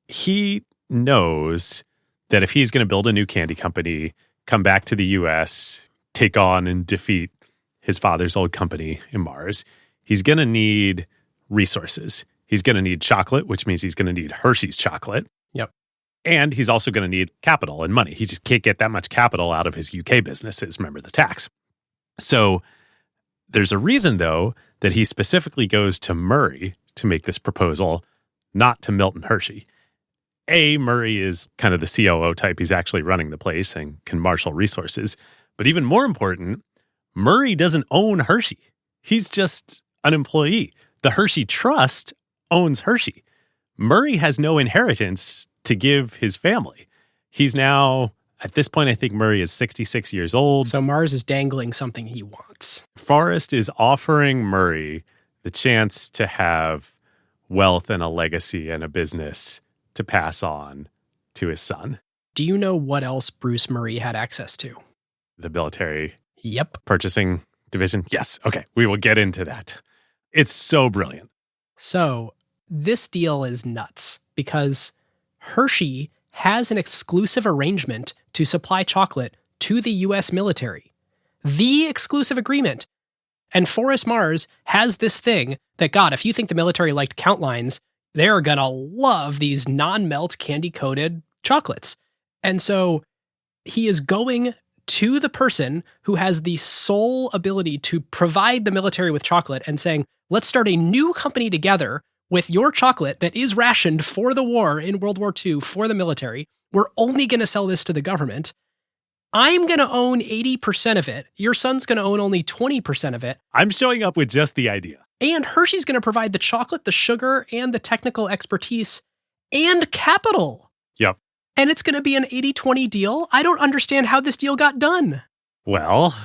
He knows that if he's going to build a new candy company, come back to the U.S., take on and defeat his father's old company in Mars, he's going to need resources. He's going to need chocolate, which means he's going to need Hershey's chocolate. Yep. And he's also going to need capital and money. He just can't get that much capital out of his UK businesses. Remember the tax. So there's a reason, though, that he specifically goes to Murray to make this proposal, not to Milton Hershey. A, Murray is kind of the COO type. He's actually running the place and can marshal resources. But even more important, Murray doesn't own Hershey. He's just an employee. The Hershey Trust owns Hershey. Murray has no inheritance to give his family. He's now, at this point, I think Murray is 66 years old. So Mars is dangling something he wants. Forrest is offering Murray the chance to have wealth and a legacy and a business to pass on to his son. Do you know what else Bruce Murray had access to? The military Yep. purchasing division? Yes. Okay. We will get into that. It's so brilliant. So this deal is nuts because Hershey has an exclusive arrangement to supply chocolate to the U.S. military. The exclusive agreement. And Forrest Mars has this thing that, God, if you think the military liked count lines, they're going to love these non-melt candy-coated chocolates. And so he is going to the person who has the sole ability to provide the military with chocolate and saying, let's start a new company together with your chocolate that is rationed for the war in World War II for the military. We're only going to sell this to the government. I'm going to own 80% of it. Your son's going to own only 20% of it. I'm showing up with just the idea. And Hershey's going to provide the chocolate, the sugar, and the technical expertise and capital. Yep. And it's going to be an 80-20 deal. I don't understand how this deal got done. Well,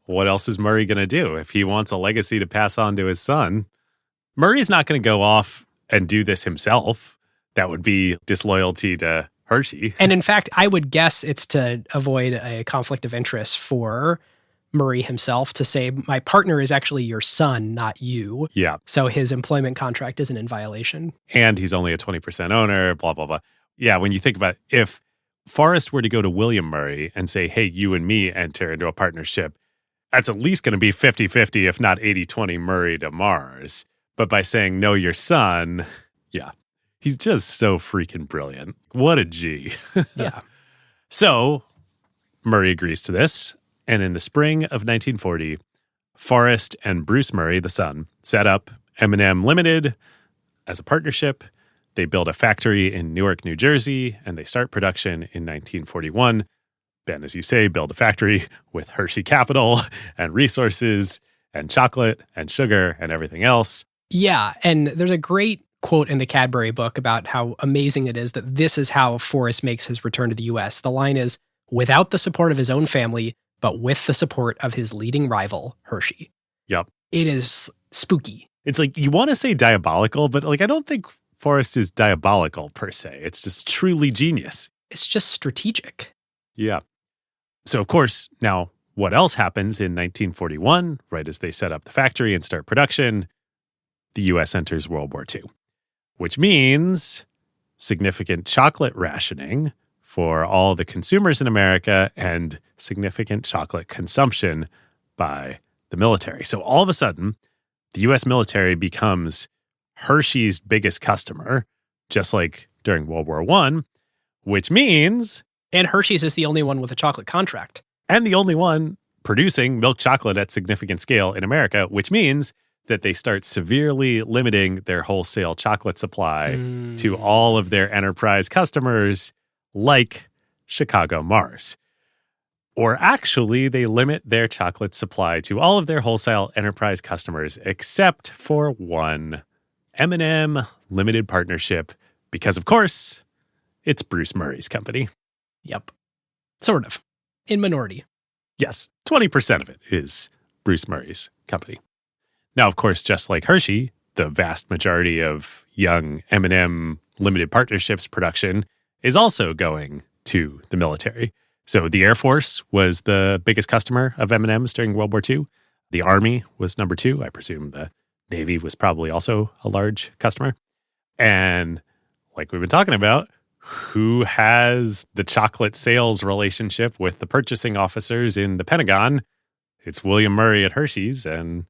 what else is Murray going to do if he wants a legacy to pass on to his son? Murray's not going to go off and do this himself. That would be disloyalty to Hershey. And in fact, I would guess it's to avoid a conflict of interest for Murray himself to say, my partner is actually your son, not you. Yeah. So his employment contract isn't in violation. And he's only a 20% owner, blah, blah, blah. Yeah, when you think about it, if Forrest were to go to William Murray and say, hey, you and me enter into a partnership, that's at least going to be 50-50, if not 80-20 Murray to Mars. But by saying, no, your son, yeah, he's just so freaking brilliant. What a G. Yeah. So Murray agrees to this. And in the spring of 1940, Forrest and Bruce Murray, the son, set up M&M Limited as a partnership. They build a factory in Newark, New Jersey, and they start production in 1941. Ben, as you say, build a factory with Hershey capital and resources and chocolate and sugar and everything else. Yeah, and there's a great quote in the Cadbury book about how amazing it is that this is how Forrest makes his return to the U.S. The line is, without the support of his own family, but with the support of his leading rival, Hershey. Yep. It is spooky. It's like, you want to say diabolical, but I don't think Forrest is diabolical per se. It's just truly genius. It's just strategic. Yeah. So, of course, now what else happens in 1941, right as they set up the factory and start production? The U.S. enters World War II, which means significant chocolate rationing for all the consumers in America and significant chocolate consumption by the military. So all of a sudden, the U.S. military becomes Hershey's biggest customer, just like during World War I, which means... And Hershey's is the only one with a chocolate contract. and the only one producing milk chocolate at significant scale in America, which means that they start severely limiting their wholesale chocolate supply to all of their enterprise customers, like Chicago Mars. Or actually, they limit their chocolate supply to all of their wholesale enterprise customers except for one, M&M Limited Partnership, because, of course, it's Bruce Murray's company. Yep. Sort of. In minority. Yes, 20% of it is Bruce Murray's company. Now, of course, just like Hershey, the vast majority of young M&M Limited Partnerships production is also going to the military. So the Air Force was the biggest customer of M&M's during World War II. The Army was number 2. I presume the Navy was probably also a large customer. And like we've been talking about, who has the chocolate sales relationship with the purchasing officers in the Pentagon? It's William Murray at Hershey's, and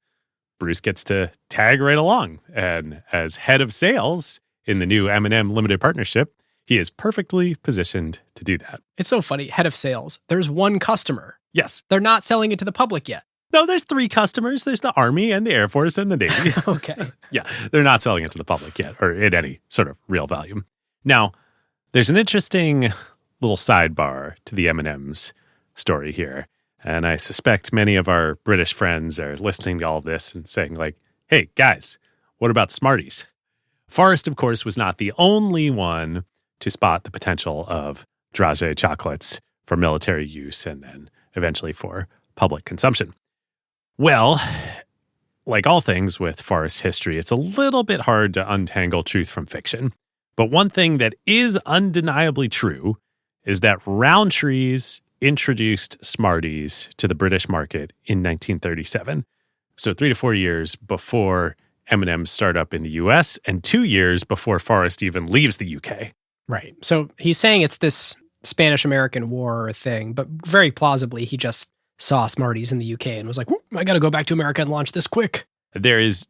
Bruce gets to tag right along. And as head of sales in the new M&M Limited Partnership, he is perfectly positioned to do that. It's so funny. Head of sales. There's one customer. Yes. They're not selling it to the public yet. No, there's 3 customers. There's the Army and the Air Force and the Navy. Okay. Yeah, they're not selling it to the public yet, or in any sort of real volume. Now, there's an interesting little sidebar to the M&M's story here. And I suspect many of our British friends are listening to all of this and saying like, hey, guys, what about Smarties? Forrest, of course, was not the only one to spot the potential of dragée chocolates for military use and then eventually for public consumption. Well, like all things with Forrest's history, it's a little bit hard to untangle truth from fiction. But one thing that is undeniably true is that Rowntree's introduced Smarties to the British market in 1937. So 3 to 4 years before M&M's startup in the US and 2 years before Forrest even leaves the UK. Right. So he's saying it's this Spanish-American War thing, but very plausibly he just saw Smarties in the UK and was like, I got to go back to America and launch this quick. There is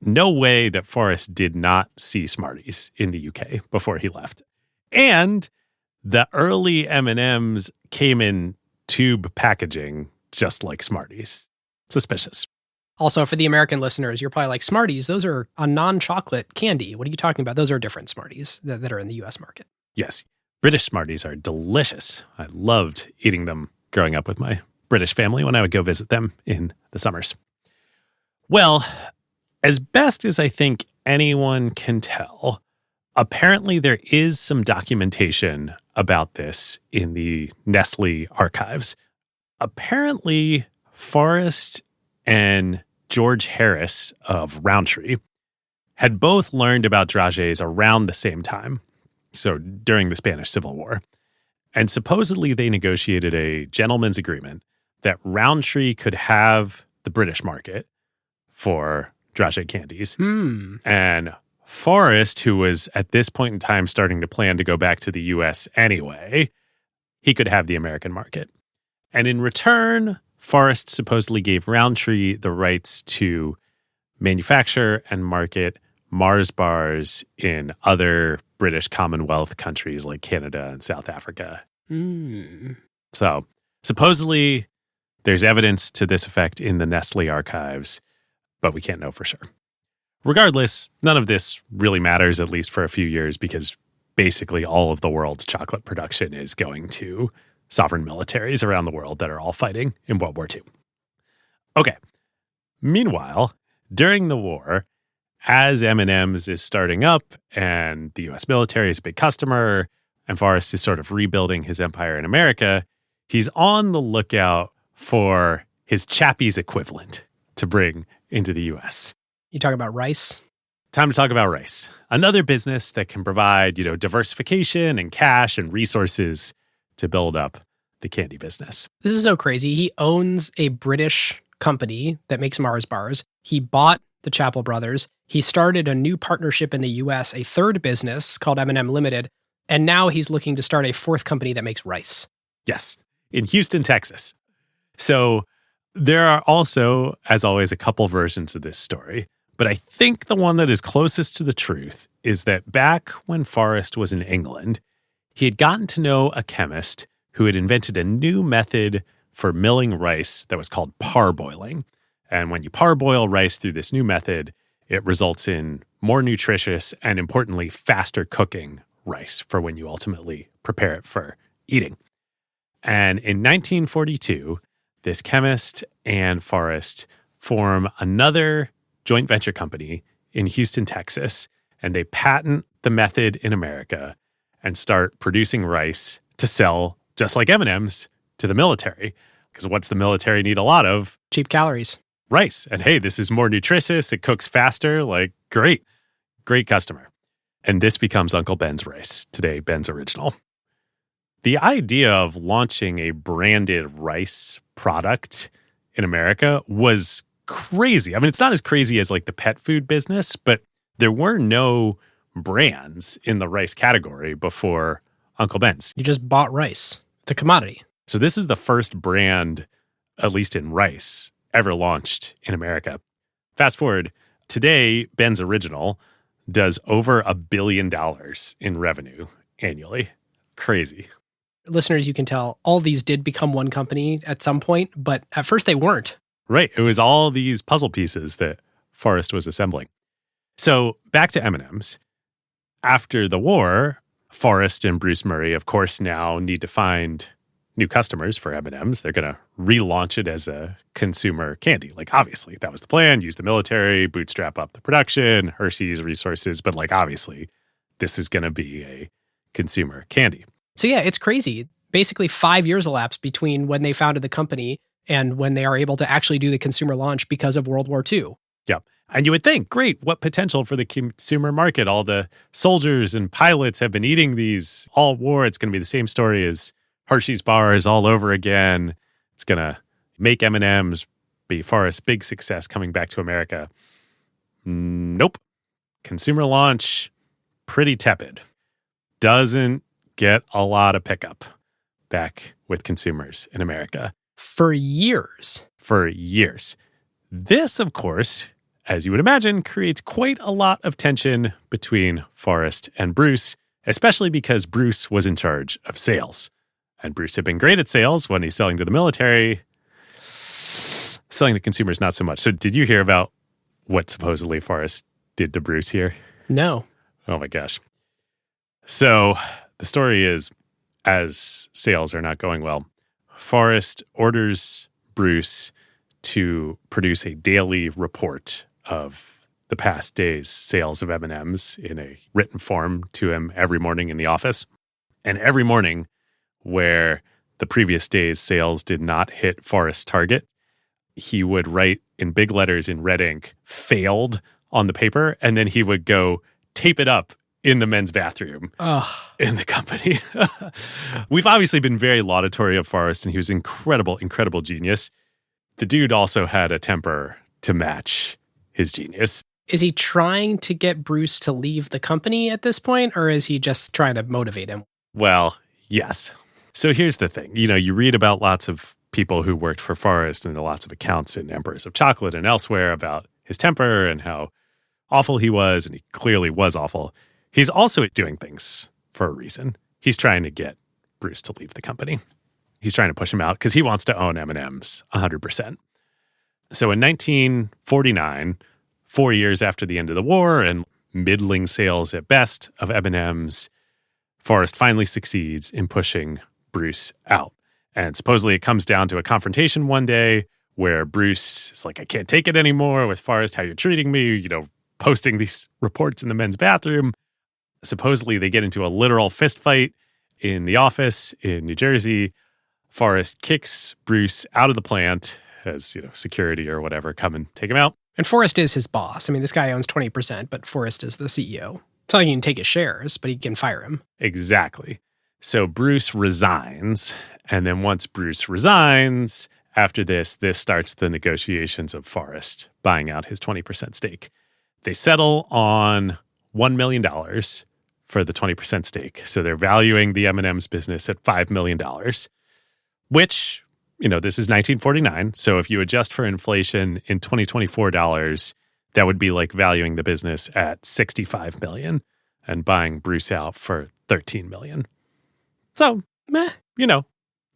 no way that Forrest did not see Smarties in the UK before he left. And the early M&Ms came in tube packaging just like Smarties. Suspicious. Also, for the American listeners, you're probably like, Smarties, those are a non-chocolate candy. What are you talking about? Those are different Smarties that are in the US market. Yes. British Smarties are delicious. I loved eating them growing up with my British family when I would go visit them in the summers. Well, as best as I think anyone can tell, apparently there is some documentation about this in the Nestle archives. Apparently, Forrest and George Harris of Rowntree had both learned about dragées around the same time, so during the Spanish Civil War. And supposedly they negotiated a gentleman's agreement that Rowntree could have the British market for dragée candies. And Forrest, who was at this point in time starting to plan to go back to the US anyway, he could have the American market. And in return, Forrest supposedly gave Rowntree the rights to manufacture and market Mars bars in other British Commonwealth countries like Canada and South Africa. So supposedly there's evidence to this effect in the Nestle archives, but we can't know for sure. Regardless, none of this really matters, at least for a few years, because basically all of the world's chocolate production is going to sovereign militaries around the world that are all fighting in World War II. Okay. Meanwhile, during the war, as M&M's is starting up and the U.S. military is a big customer and Forrest is sort of rebuilding his empire in America, he's on the lookout for his Chappie's equivalent to bring into the U.S. You talk about rice? Time to talk about rice. Another business that can provide, diversification and cash and resources to build up the candy business. This is so crazy. He owns a British company that makes Mars bars. He bought the Chappell brothers. He started a new partnership in the US, a third business called M&M Limited, and now he's looking to start a fourth company that makes rice. Yes, in Houston, Texas. So there are also, as always, a couple versions of this story, but I think the one that is closest to the truth is that back when Forrest was in England, he had gotten to know a chemist who had invented a new method for milling rice that was called parboiling. And when you parboil rice through this new method, it results in more nutritious and, importantly, faster cooking rice for when you ultimately prepare it for eating. And in 1942, this chemist and Forrest form another joint venture company in Houston, Texas, and they patent the method in America and start producing rice to sell, just like M&Ms, to the military. Because what's the military need a lot of? Cheap calories. Rice. And hey, this is more nutritious. It cooks faster. Like, great customer. And this becomes Uncle Ben's rice, today Ben's Original. The idea of launching a branded rice product in America was crazy. I mean, it's not as crazy as like the pet food business, but there were no brands in the rice category before Uncle Ben's. You just bought rice. It's a commodity. So this is the first brand, at least in rice, ever launched in America. Fast forward, today, Ben's Original does over $1 billion in revenue annually. Crazy. Listeners, you can tell all these did become one company at some point, but at first they weren't. Right. It was all these puzzle pieces that Forrest was assembling. So back to M&Ms. After the war, Forrest and Bruce Murray, of course, now need to find new customers for M&Ms. They're going to relaunch it as a consumer candy. Like, obviously, that was the plan. Use the military, bootstrap up the production, Hershey's resources. But, like, obviously, this is going to be a consumer candy. So, yeah, it's crazy. Basically, 5 years elapsed between when they founded the company and when they are able to actually do the consumer launch because of World War II. Yeah. And you would think, great, what potential for the consumer market? All the soldiers and pilots have been eating these all war. It's going to be the same story as Hershey's bars all over again. It's going to make M&Ms be Forrest's big success coming back to America. Nope. Consumer launch, pretty tepid. Doesn't get a lot of pickup back with consumers in America. For years. For years. This, of course, as you would imagine, creates quite a lot of tension between Forrest and Bruce, especially because Bruce was in charge of sales. And Bruce had been great at sales when he's selling to the military. Selling to consumers, not so much. So did you hear about what supposedly Forrest did to Bruce here? No. Oh my gosh. So the story is, as sales are not going well, Forrest orders Bruce to produce a daily report of the past day's sales of M&Ms in a written form to him every morning in the office. And every morning where the previous day's sales did not hit Forrest's target, he would write in big letters in red ink, failed on the paper, and then he would go tape it up in the men's bathroom in the company. We've obviously been very laudatory of Forrest, and he was incredible genius. The dude also had a temper to match his genius. Is he trying to get Bruce to leave the company at this point, or is he just trying to motivate him? Well, yes. So here's the thing. You know, you read about lots of people who worked for Forrest and lots of accounts in Emperors of Chocolate and elsewhere about his temper and how awful he was, and he clearly was awful. He's also doing things for a reason. He's trying to get Bruce to leave the company. He's trying to push him out because he wants to own M&Ms 100%. So in 1949, 4 years after the end of the war and middling sales at best of M&Ms, Forrest finally succeeds in pushing Bruce out. And supposedly it comes down to a confrontation one day where Bruce is like, I can't take it anymore with Forrest, how you're treating me, you know, posting these reports in the men's bathroom. Supposedly they get into a literal fist fight in the office in New Jersey. Forrest kicks Bruce out of the plant as, you know, security or whatever come and take him out. And Forrest is his boss. I mean, this guy owns 20%, but Forrest is the CEO. It's not like he can take his shares, but he can fire him. Exactly. So Bruce resigns. And then once Bruce resigns, after this starts the negotiations of Forrest buying out his 20% stake. They settle on $1 million for the 20% stake. So they're valuing the M&M's business at $5 million, which, you know, this is 1949. So if you adjust for inflation in 2024 dollars, that would be like valuing the business at $65 million and buying Bruce out for $13 million. So, you know,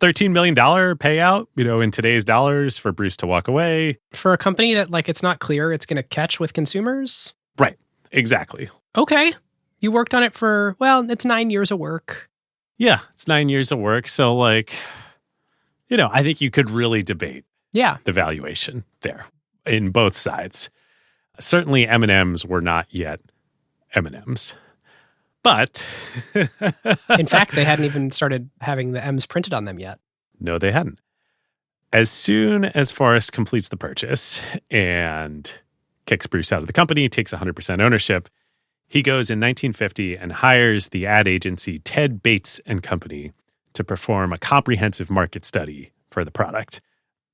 $13 million payout, in today's dollars for Bruce to walk away. For a company that, it's not clear it's going to catch with consumers? Right. Exactly. Okay. You worked on it for, it's 9 years of work. Yeah, it's 9 years of work. So, I think you could really debate the valuation there in both sides. Certainly, M&Ms were not yet M&Ms. But in fact, they hadn't even started having the M's printed on them yet. No, they hadn't. As soon as Forrest completes the purchase and kicks Bruce out of the company, takes 100% ownership, he goes in 1950 and hires the ad agency Ted Bates and Company to perform a comprehensive market study for the product.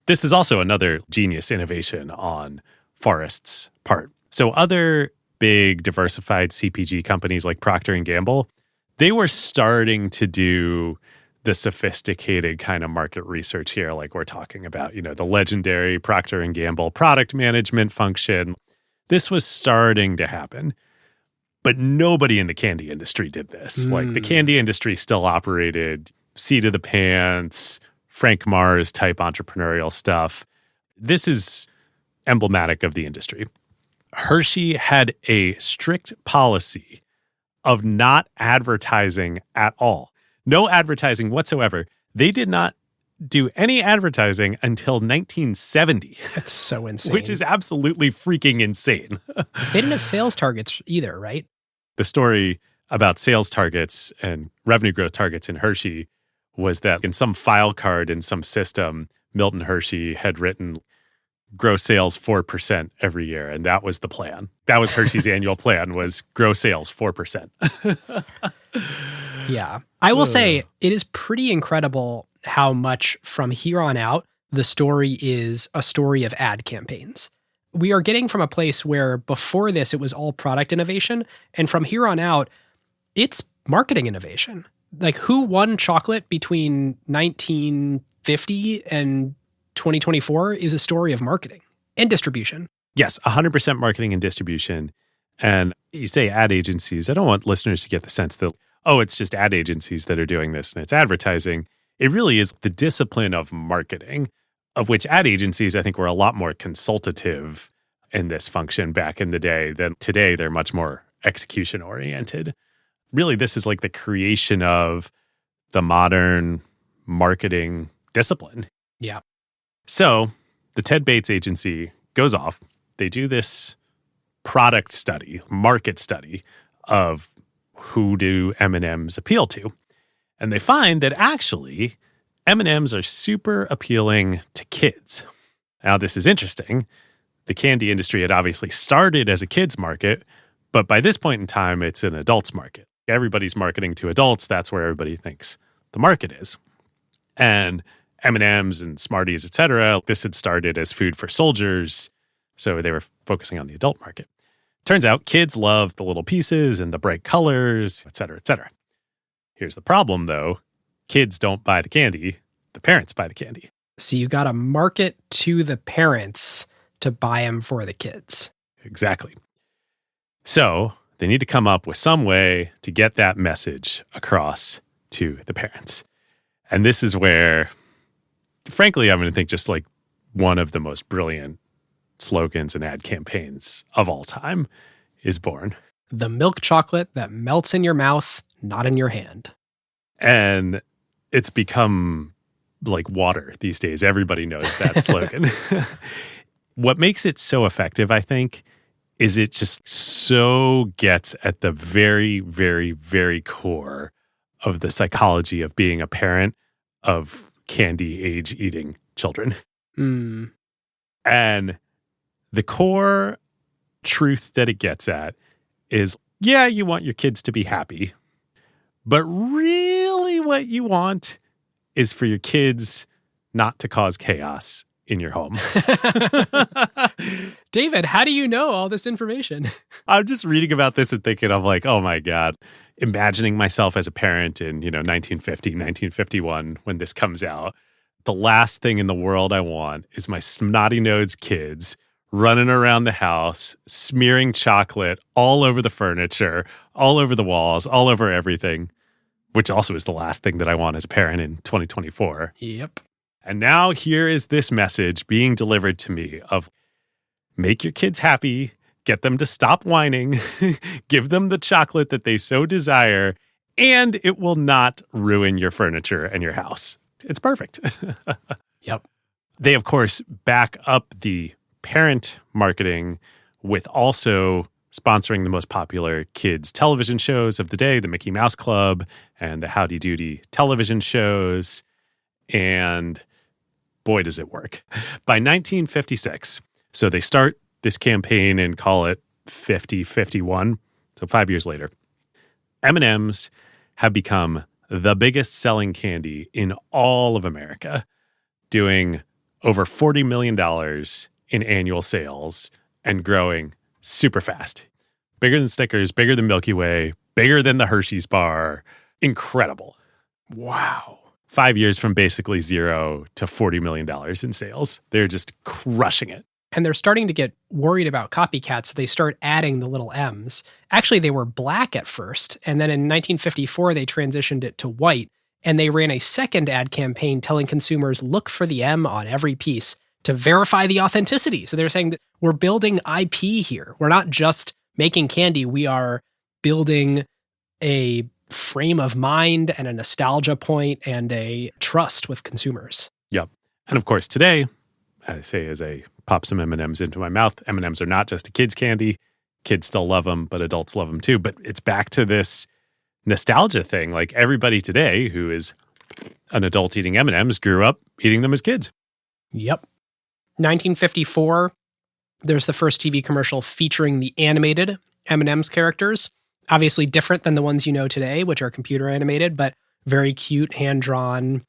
This is also another genius innovation on Forrest's part. So other big diversified CPG companies like Procter & Gamble, they were starting to do the sophisticated kind of market research here, like we're talking about, the legendary Procter & Gamble product management function. This was starting to happen. But nobody in the candy industry did this. The candy industry still operated seat of the pants, Frank Mars type entrepreneurial stuff. This is emblematic of the industry. Hershey had a strict policy of not advertising at all. No advertising whatsoever. They did not do any advertising until 1970. That's so insane. Which is absolutely freaking insane. They didn't have sales targets either, right? The story about sales targets and revenue growth targets in Hershey was that in some file card in some system, Milton Hershey had written grow sales 4% every year. And that was the plan. That was Hershey's annual plan, was grow sales 4%. Yeah. I will say it is pretty incredible how much from here on out, the story is a story of ad campaigns. We are getting from a place where before this, it was all product innovation. And from here on out, it's marketing innovation. Who won chocolate between 1950 and 2024 is a story of marketing and distribution. Yes, 100% marketing and distribution. And you say ad agencies. I don't want listeners to get the sense that, it's just ad agencies that are doing this and it's advertising. It really is the discipline of marketing, of which ad agencies, I think, were a lot more consultative in this function back in the day than today. They're much more execution-oriented. Really, this is like the creation of the modern marketing discipline. Yeah. So the Ted Bates agency goes off. They do this product study, market study of who do M&Ms appeal to. And they find that actually M&Ms are super appealing to kids. Now, this is interesting. The candy industry had obviously started as a kids market, but by this point in time, it's an adults market. Everybody's marketing to adults. That's where everybody thinks the market is. And M&Ms and Smarties, et cetera, this had started as food for soldiers, so they were focusing on the adult market. Turns out kids love the little pieces and the bright colors, et cetera, et cetera. Here's the problem, though. Kids don't buy the candy. The parents buy the candy. So you got to market to the parents to buy them for the kids. Exactly. So they need to come up with some way to get that message across to the parents. And this is where, frankly, I'm going to think just like one of the most brilliant slogans and ad campaigns of all time is born. The milk chocolate that melts in your mouth, not in your hand. And it's become like water these days. Everybody knows that slogan. What makes it so effective, I think, is it just so gets at the very, very, very core of the psychology of being a parent of candy age eating children. Mm. And the core truth that it gets at is, yeah, you want your kids to be happy, but really what you want is for your kids not to cause chaos in your home. David, how do you know all this information? I'm just reading about this and thinking of like, oh my God, imagining myself as a parent in, 1950, 1951 when this comes out. The last thing in the world I want is my snotty-nosed kids running around the house, smearing chocolate all over the furniture, all over the walls, all over everything. which also is the last thing that I want as a parent in 2024. Yep. And now here is this message being delivered to me of make your kids happy, get them to stop whining, give them the chocolate that they so desire, and it will not ruin your furniture and your house. It's perfect. Yep. They, of course, back up the parent marketing with also sponsoring the most popular kids' television shows of the day, the Mickey Mouse Club and the Howdy Doody television shows. And boy, does it work. By 1956, so they start this campaign and call it 50-51, so 5 years later, M&Ms have become the biggest selling candy in all of America, doing over $40 million in annual sales and growing super fast. Bigger than Snickers, bigger than Milky Way, bigger than the Hershey's bar. Incredible. Wow. 5 years from basically zero to $40 million in sales. They're just crushing it. And they're starting to get worried about copycats, so they start adding the little M's. Actually, they were black at first, and then in 1954, they transitioned it to white, and they ran a second ad campaign telling consumers, look for the M on every piece to verify the authenticity. So they're saying that we're building IP here. We're not just making candy. We are building a frame of mind and a nostalgia point and a trust with consumers. Yep. And of course, today, I say as I pop some M&Ms into my mouth, M&Ms are not just a kid's candy. Kids still love them, but adults love them too. But it's back to this nostalgia thing. Like everybody today who is an adult eating M&Ms grew up eating them as kids. Yep. 1954, there's the first TV commercial featuring the animated M&M's characters. Obviously different than the ones you know today, which are computer animated, but very cute, hand-drawn.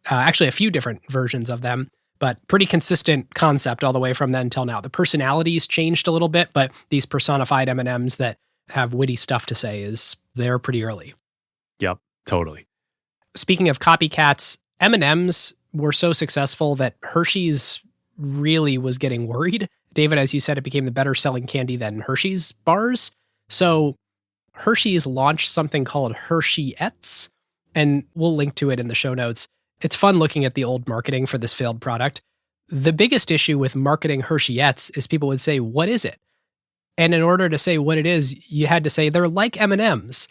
Actually, a few different versions of them, but pretty consistent concept all the way from then till now. The personalities changed a little bit, but these personified M&Ms that have witty stuff to say they're pretty early. Yep, totally. Speaking of copycats, M&Ms were so successful that Hershey's really was getting worried. David, as you said, it became the better selling candy than Hershey's bars. So Hershey's launched something called Hersheyets, and we'll link to it in the show notes. It's fun looking at the old marketing for this failed product. The biggest issue with marketing Hersheyets is people would say, what is it? And in order to say what it is, you had to say they're like M&Ms,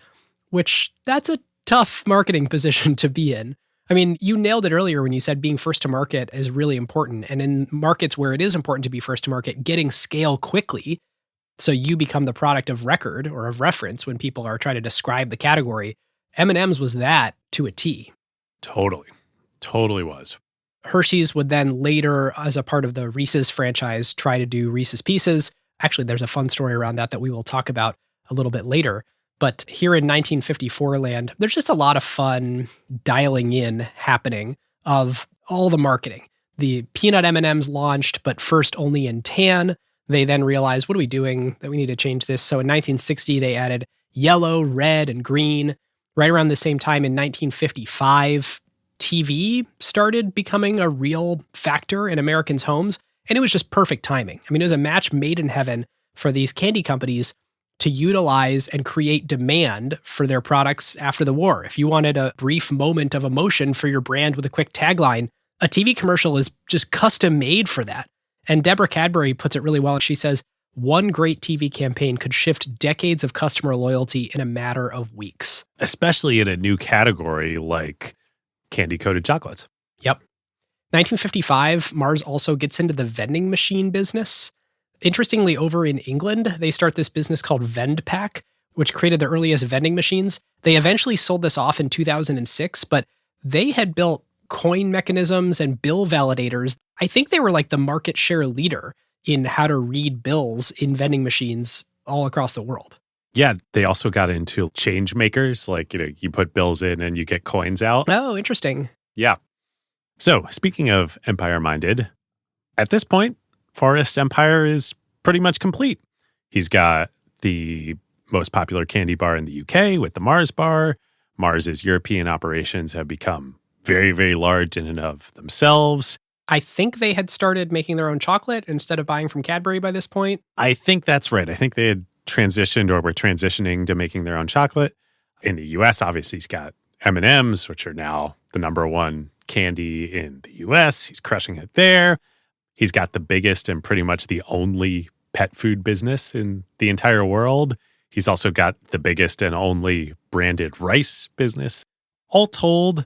which that's a tough marketing position to be in. I mean, you nailed it earlier when you said being first to market is really important. And in markets where it is important to be first to market, getting scale quickly so you become the product of record or of reference when people are trying to describe the category, M&Ms was that to a T. Totally was. Hershey's would then later, as a part of the Reese's franchise, try to do Reese's Pieces. Actually, there's a fun story around that we will talk about a little bit later. But here in 1954 land, there's just a lot of fun dialing in happening of all the marketing. The peanut M&Ms launched, but first only in tan. They then realized, what are we doing that we need to change this? So in 1960, they added yellow, red, and green. Right around the same time in 1955, TV started becoming a real factor in Americans' homes. And it was just perfect timing. I mean, it was a match made in heaven for these candy companies to utilize and create demand for their products after the war. If you wanted a brief moment of emotion for your brand with a quick tagline, a TV commercial is just custom made for that. And Deborah Cadbury puts it really well. She says, one great TV campaign could shift decades of customer loyalty in a matter of weeks. Especially in a new category like candy-coated chocolates. Yep. 1955, Mars also gets into the vending machine business. Interestingly, over in England, they start this business called VendPack, which created the earliest vending machines. They eventually sold this off in 2006, but they had built coin mechanisms and bill validators. I think they were like the market share leader in how to read bills in vending machines all across the world. Yeah, they also got into change makers, like, you put bills in and you get coins out. Oh, interesting. Yeah. So, speaking of empire-minded, at this point, Forrest's empire is pretty much complete. He's got the most popular candy bar in the UK with the Mars bar. Mars's European operations have become very, very large in and of themselves. I think they had started making their own chocolate instead of buying from Cadbury by this point. I think that's right. I think they had transitioned or were transitioning to making their own chocolate. In the US, obviously, he's got M&Ms, which are now the number one candy in the US. He's crushing it there. He's got the biggest and pretty much the only pet food business in the entire world. He's also got the biggest and only branded rice business. All told,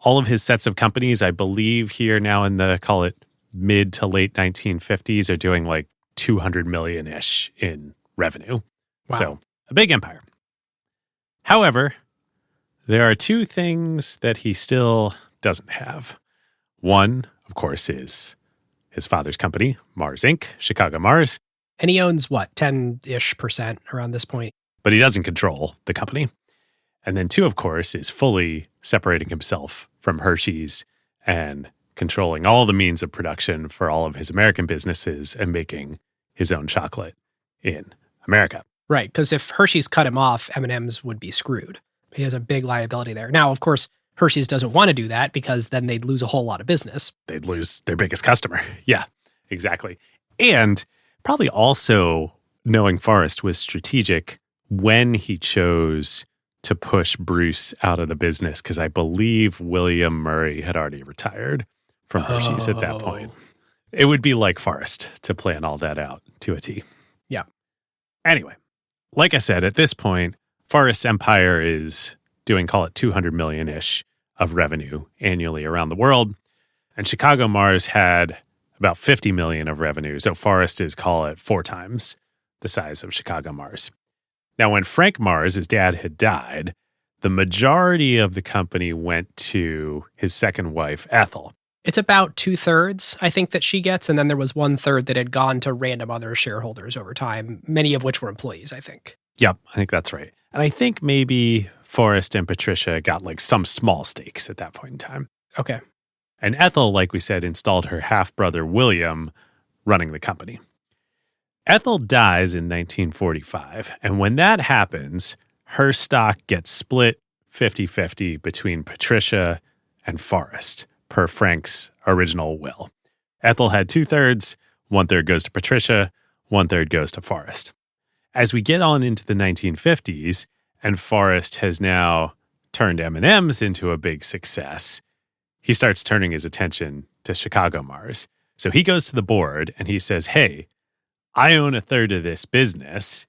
all of his sets of companies, I believe here now in the, call it mid to late 1950s, are doing like 200 million-ish in revenue. Wow. So a big empire. However, there are two things that he still doesn't have. One, of course, is his father's company, Mars Inc., Chicago Mars. And he owns what, 10-ish% around this point? But he doesn't control the company. And then two, of course, is fully separating himself from Hershey's and controlling all the means of production for all of his American businesses and making his own chocolate in America. Right, because if Hershey's cut him off, M&M's would be screwed. He has a big liability there. Now, of course, Hershey's doesn't want to do that because then they'd lose a whole lot of business. They'd lose their biggest customer. Yeah, exactly. And probably also knowing Forrest was strategic when he chose to push Bruce out of the business, because I believe William Murray had already retired from Hershey's at that point. It would be like Forrest to plan all that out to a T. Yeah. Anyway, like I said, at this point, Forrest's empire is doing, call it 200 million-ish of revenue annually around the world. And Chicago Mars had about 50 million of revenue. So Forrest is, call it 4 times the size of Chicago Mars. Now, when Frank Mars, his dad, had died, the majority of the company went to his second wife, Ethel. It's about 2/3, I think, that she gets. And then there was 1/3 that had gone to random other shareholders over time, many of which were employees, I think. Yep, I think that's right. And I think maybe Forrest and Patricia got like some small stakes at that point in time. Okay. And Ethel, like we said, installed her half-brother William running the company. Ethel dies in 1945, and when that happens, her stock gets split 50-50 between Patricia and Forrest, per Frank's original will. Ethel had 2/3, 1/3 goes to Patricia, 1/3 goes to Forrest. As we get on into the 1950s, and Forrest has now turned M&M's into a big success, he starts turning his attention to Chicago Mars. So he goes to the board and he says, hey, I own 1/3 of this business.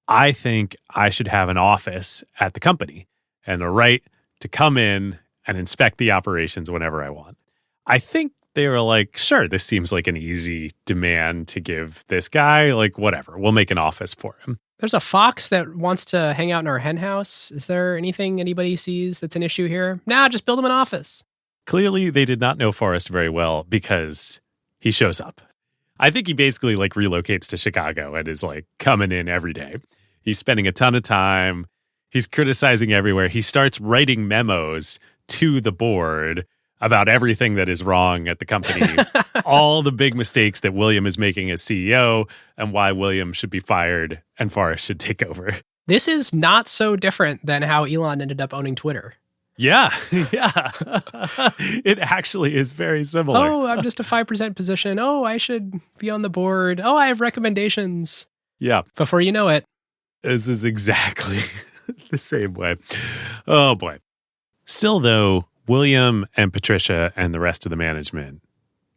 I think I should have an office at the company and the right to come in and inspect the operations whenever I want. I think they were like, sure, this seems like an easy demand to give this guy. Like, whatever, we'll make an office for him. There's a fox that wants to hang out in our hen house. Is there anything anybody sees that's an issue here? Nah, just build him an office. Clearly, they did not know Forrest very well because he shows up. I think he basically like relocates to Chicago and is like coming in every day. He's spending a ton of time. He's criticizing everywhere. He starts writing memos to the board about everything that is wrong at the company, all the big mistakes that William is making as CEO and why William should be fired and Forrest should take over. This is not so different than how Elon ended up owning Twitter. Yeah, yeah. It actually is very similar. Oh, I'm just a 5% position. Oh, I should be on the board. Oh, I have recommendations. Yeah. Before you know it. This is exactly the same way. Oh, boy. Still, though, William and Patricia and the rest of the management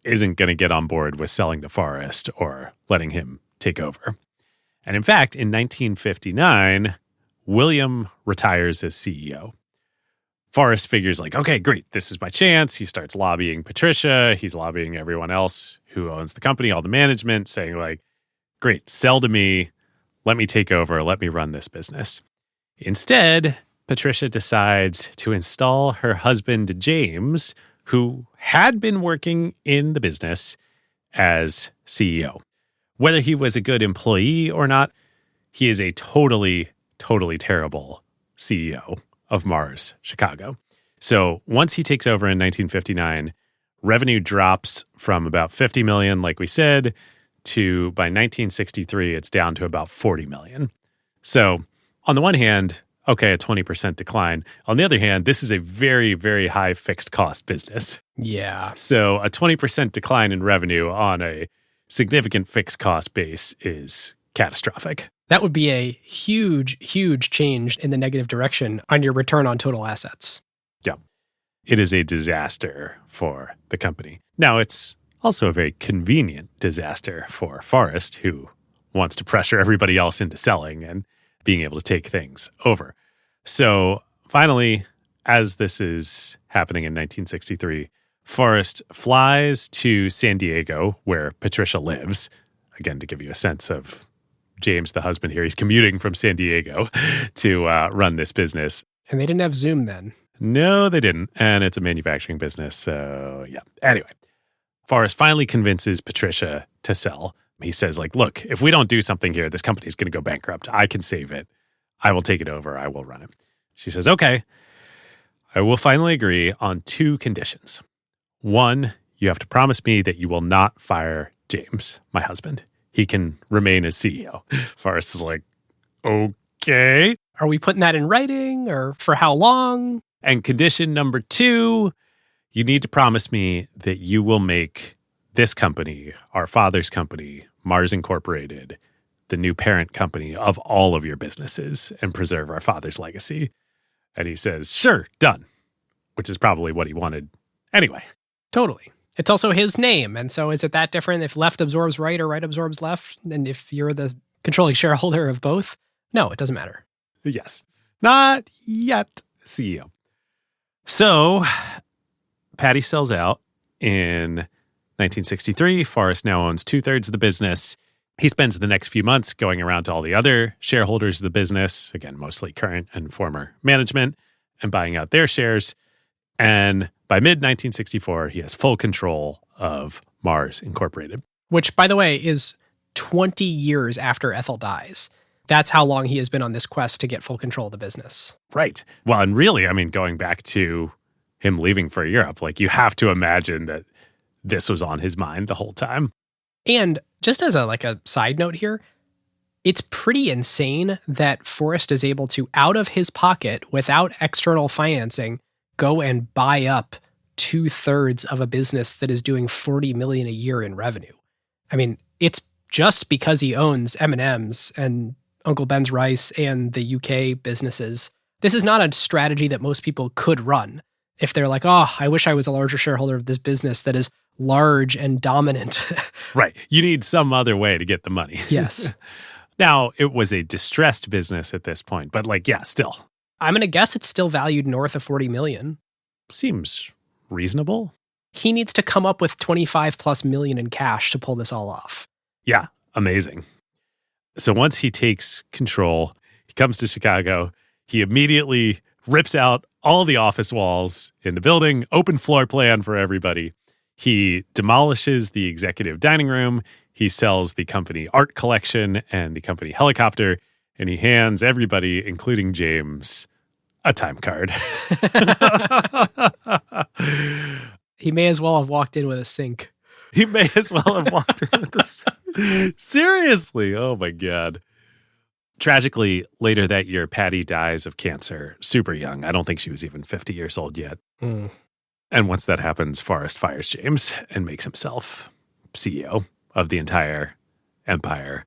isn't going to get on board with selling to Forrest or letting him take over. And in fact, in 1959, William retires as CEO. Forrest figures like, okay, great, this is my chance. He starts lobbying Patricia. He's lobbying everyone else who owns the company, all the management, saying like, great, sell to me. Let me take over. Let me run this business. Instead, Patricia decides to install her husband, James, who had been working in the business, as CEO. Whether he was a good employee or not, he is a totally terrible CEO of Mars, Chicago. So once he takes over in 1959, revenue drops from about 50 million, like we said, to by 1963, it's down to about 40 million. So on the one hand, okay, a 20% decline. On the other hand, this is a very, very high fixed cost business. Yeah. So a 20% decline in revenue on a significant fixed cost base is catastrophic. That would be a huge change in the negative direction on your return on total assets. it is a disaster for the company. Now, it's also a very convenient disaster for Forrest, who wants to pressure everybody else into selling and being able to take things over. So finally, as this is happening in 1963, Forrest flies to San Diego, where Patricia lives. Again, to give you a sense of James, the husband here, he's commuting from San Diego to run this business. And they didn't have Zoom then. No, they didn't. And it's a manufacturing business. So, yeah. Anyway, Forrest finally convinces Patricia to sell. He says, like, look, if we don't do something here, this company is going to go bankrupt. I can save it. I will take it over. I will run it. She says, okay, I will finally agree on 2 conditions. 1, you have to promise me that you will not fire James, my husband. He can remain as CEO. Forrest is like, okay. Are we putting that in writing, or for how long? And condition number 2, you need to promise me that you will make this company, our father's company, Mars Incorporated, the new parent company of all of your businesses and preserve our father's legacy. And he says, sure, done, which is probably what he wanted anyway. Totally. It's also his name. And so is it that different if left absorbs right or right absorbs left? And if you're the controlling shareholder of both? No, it doesn't matter. Yes. Not yet, CEO. So Patty sells out in 1963. Forrest now owns 2/3 of the business. He spends the next few months going around to all the other shareholders of the business, again, mostly current and former management, and buying out their shares. And by mid-1964, he has full control of Mars Incorporated. Which, by the way, is 20 years after Ethel dies. That's how long he has been on this quest to get full control of the business. Right. Well, and really, I mean, going back to him leaving for Europe, like, you have to imagine that this was on his mind the whole time. And just as a side note here, it's pretty insane that Forrest is able to, out of his pocket, without external financing, go and buy up 2/3 of a business that is doing $40 million a year in revenue. I mean, it's just because he owns M&M's and Uncle Ben's Rice and the UK businesses. This is not a strategy that most people could run. If they're like, oh, I wish I was a larger shareholder of this business that is large and dominant. Right. You need some other way to get the money. Yes. Now, it was a distressed business at this point, but still. I'm going to guess it's still valued north of $40 million. Seems reasonable. He needs to come up with $25+ million in cash to pull this all off. Yeah, amazing. So once he takes control, he comes to Chicago. He immediately rips out all the office walls in the building, open floor plan for everybody. He demolishes the executive dining room. He sells the company art collection and the company helicopter, and he hands everybody, including James, a time card. He may as well have walked in with a sink. He may as well have walked in with a sink. Seriously. Oh, my God. Tragically, later that year, Patty dies of cancer, super young. I don't think she was even 50 years old yet. Mm. And once that happens, Forrest fires James and makes himself CEO of the entire empire,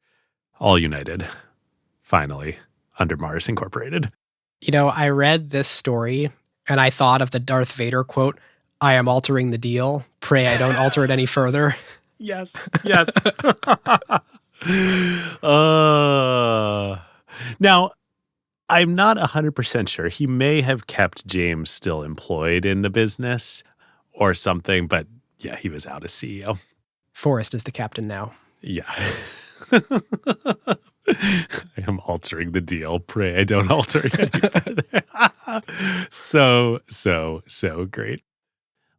all united, finally, under Mars Incorporated. You know, I read this story and I thought of the Darth Vader quote, I am altering the deal. Pray I don't alter it any further. Yes, yes. Now, I'm not 100% sure. He may have kept James still employed in the business or something, but yeah, he was out as CEO. Forrest is the captain now. Yeah. I am altering the deal. Pray I don't alter it any further. So great.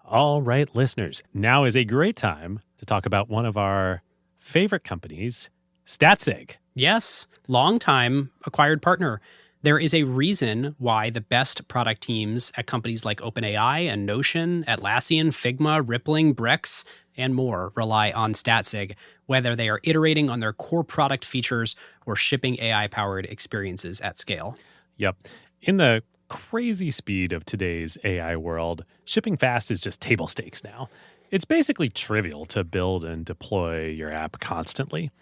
All right, listeners, now is a great time to talk about one of our favorite companies, Statsig. Yes, long-time acquired partner. There is a reason why the best product teams at companies like OpenAI and Notion, Atlassian, Figma, Rippling, Brex, and more rely on Statsig, whether they are iterating on their core product features or shipping AI-powered experiences at scale. Yep. In the crazy speed of today's AI world, shipping fast is just table stakes now. It's basically trivial to build and deploy your app constantly.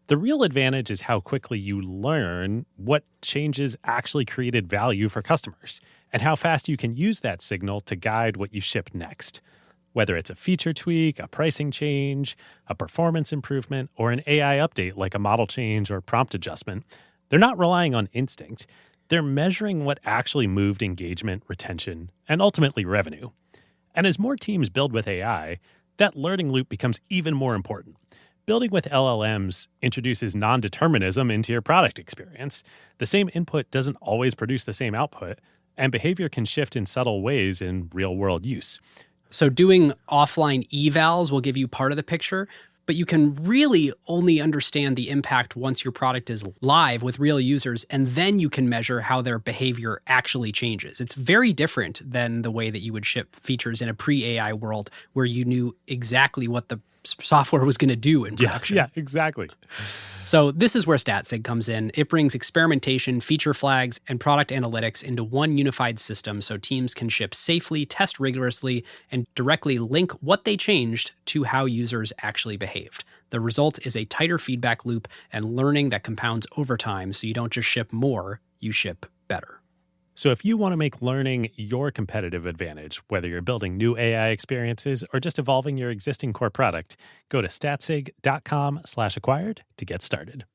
The real advantage is how quickly you learn what changes actually created value for customers and how fast you can use that signal to guide what you ship next. Whether it's a feature tweak, a pricing change, a performance improvement, or an AI update like a model change or prompt adjustment, they're not relying on instinct. They're measuring what actually moved engagement, retention, and ultimately revenue. And as more teams build with AI, that learning loop becomes even more important. Building with LLMs introduces non-determinism into your product experience. The same input doesn't always produce the same output, and behavior can shift in subtle ways in real-world use. So doing offline evals will give you part of the picture, but you can really only understand the impact once your product is live with real users, and then you can measure how their behavior actually changes. It's very different than the way that you would ship features in a pre-AI world where you knew exactly what the software was going to do in production. Yeah, exactly. So this is where StatSig comes in. It brings experimentation, feature flags, and product analytics into one unified system so teams can ship safely, test rigorously, and directly link what they changed to how users actually behaved. The result is a tighter feedback loop and learning that compounds over time, so you don't just ship more, you ship better. So if you want to make learning your competitive advantage, whether you're building new AI experiences or just evolving your existing core product, go to statsig.com/acquired to get started.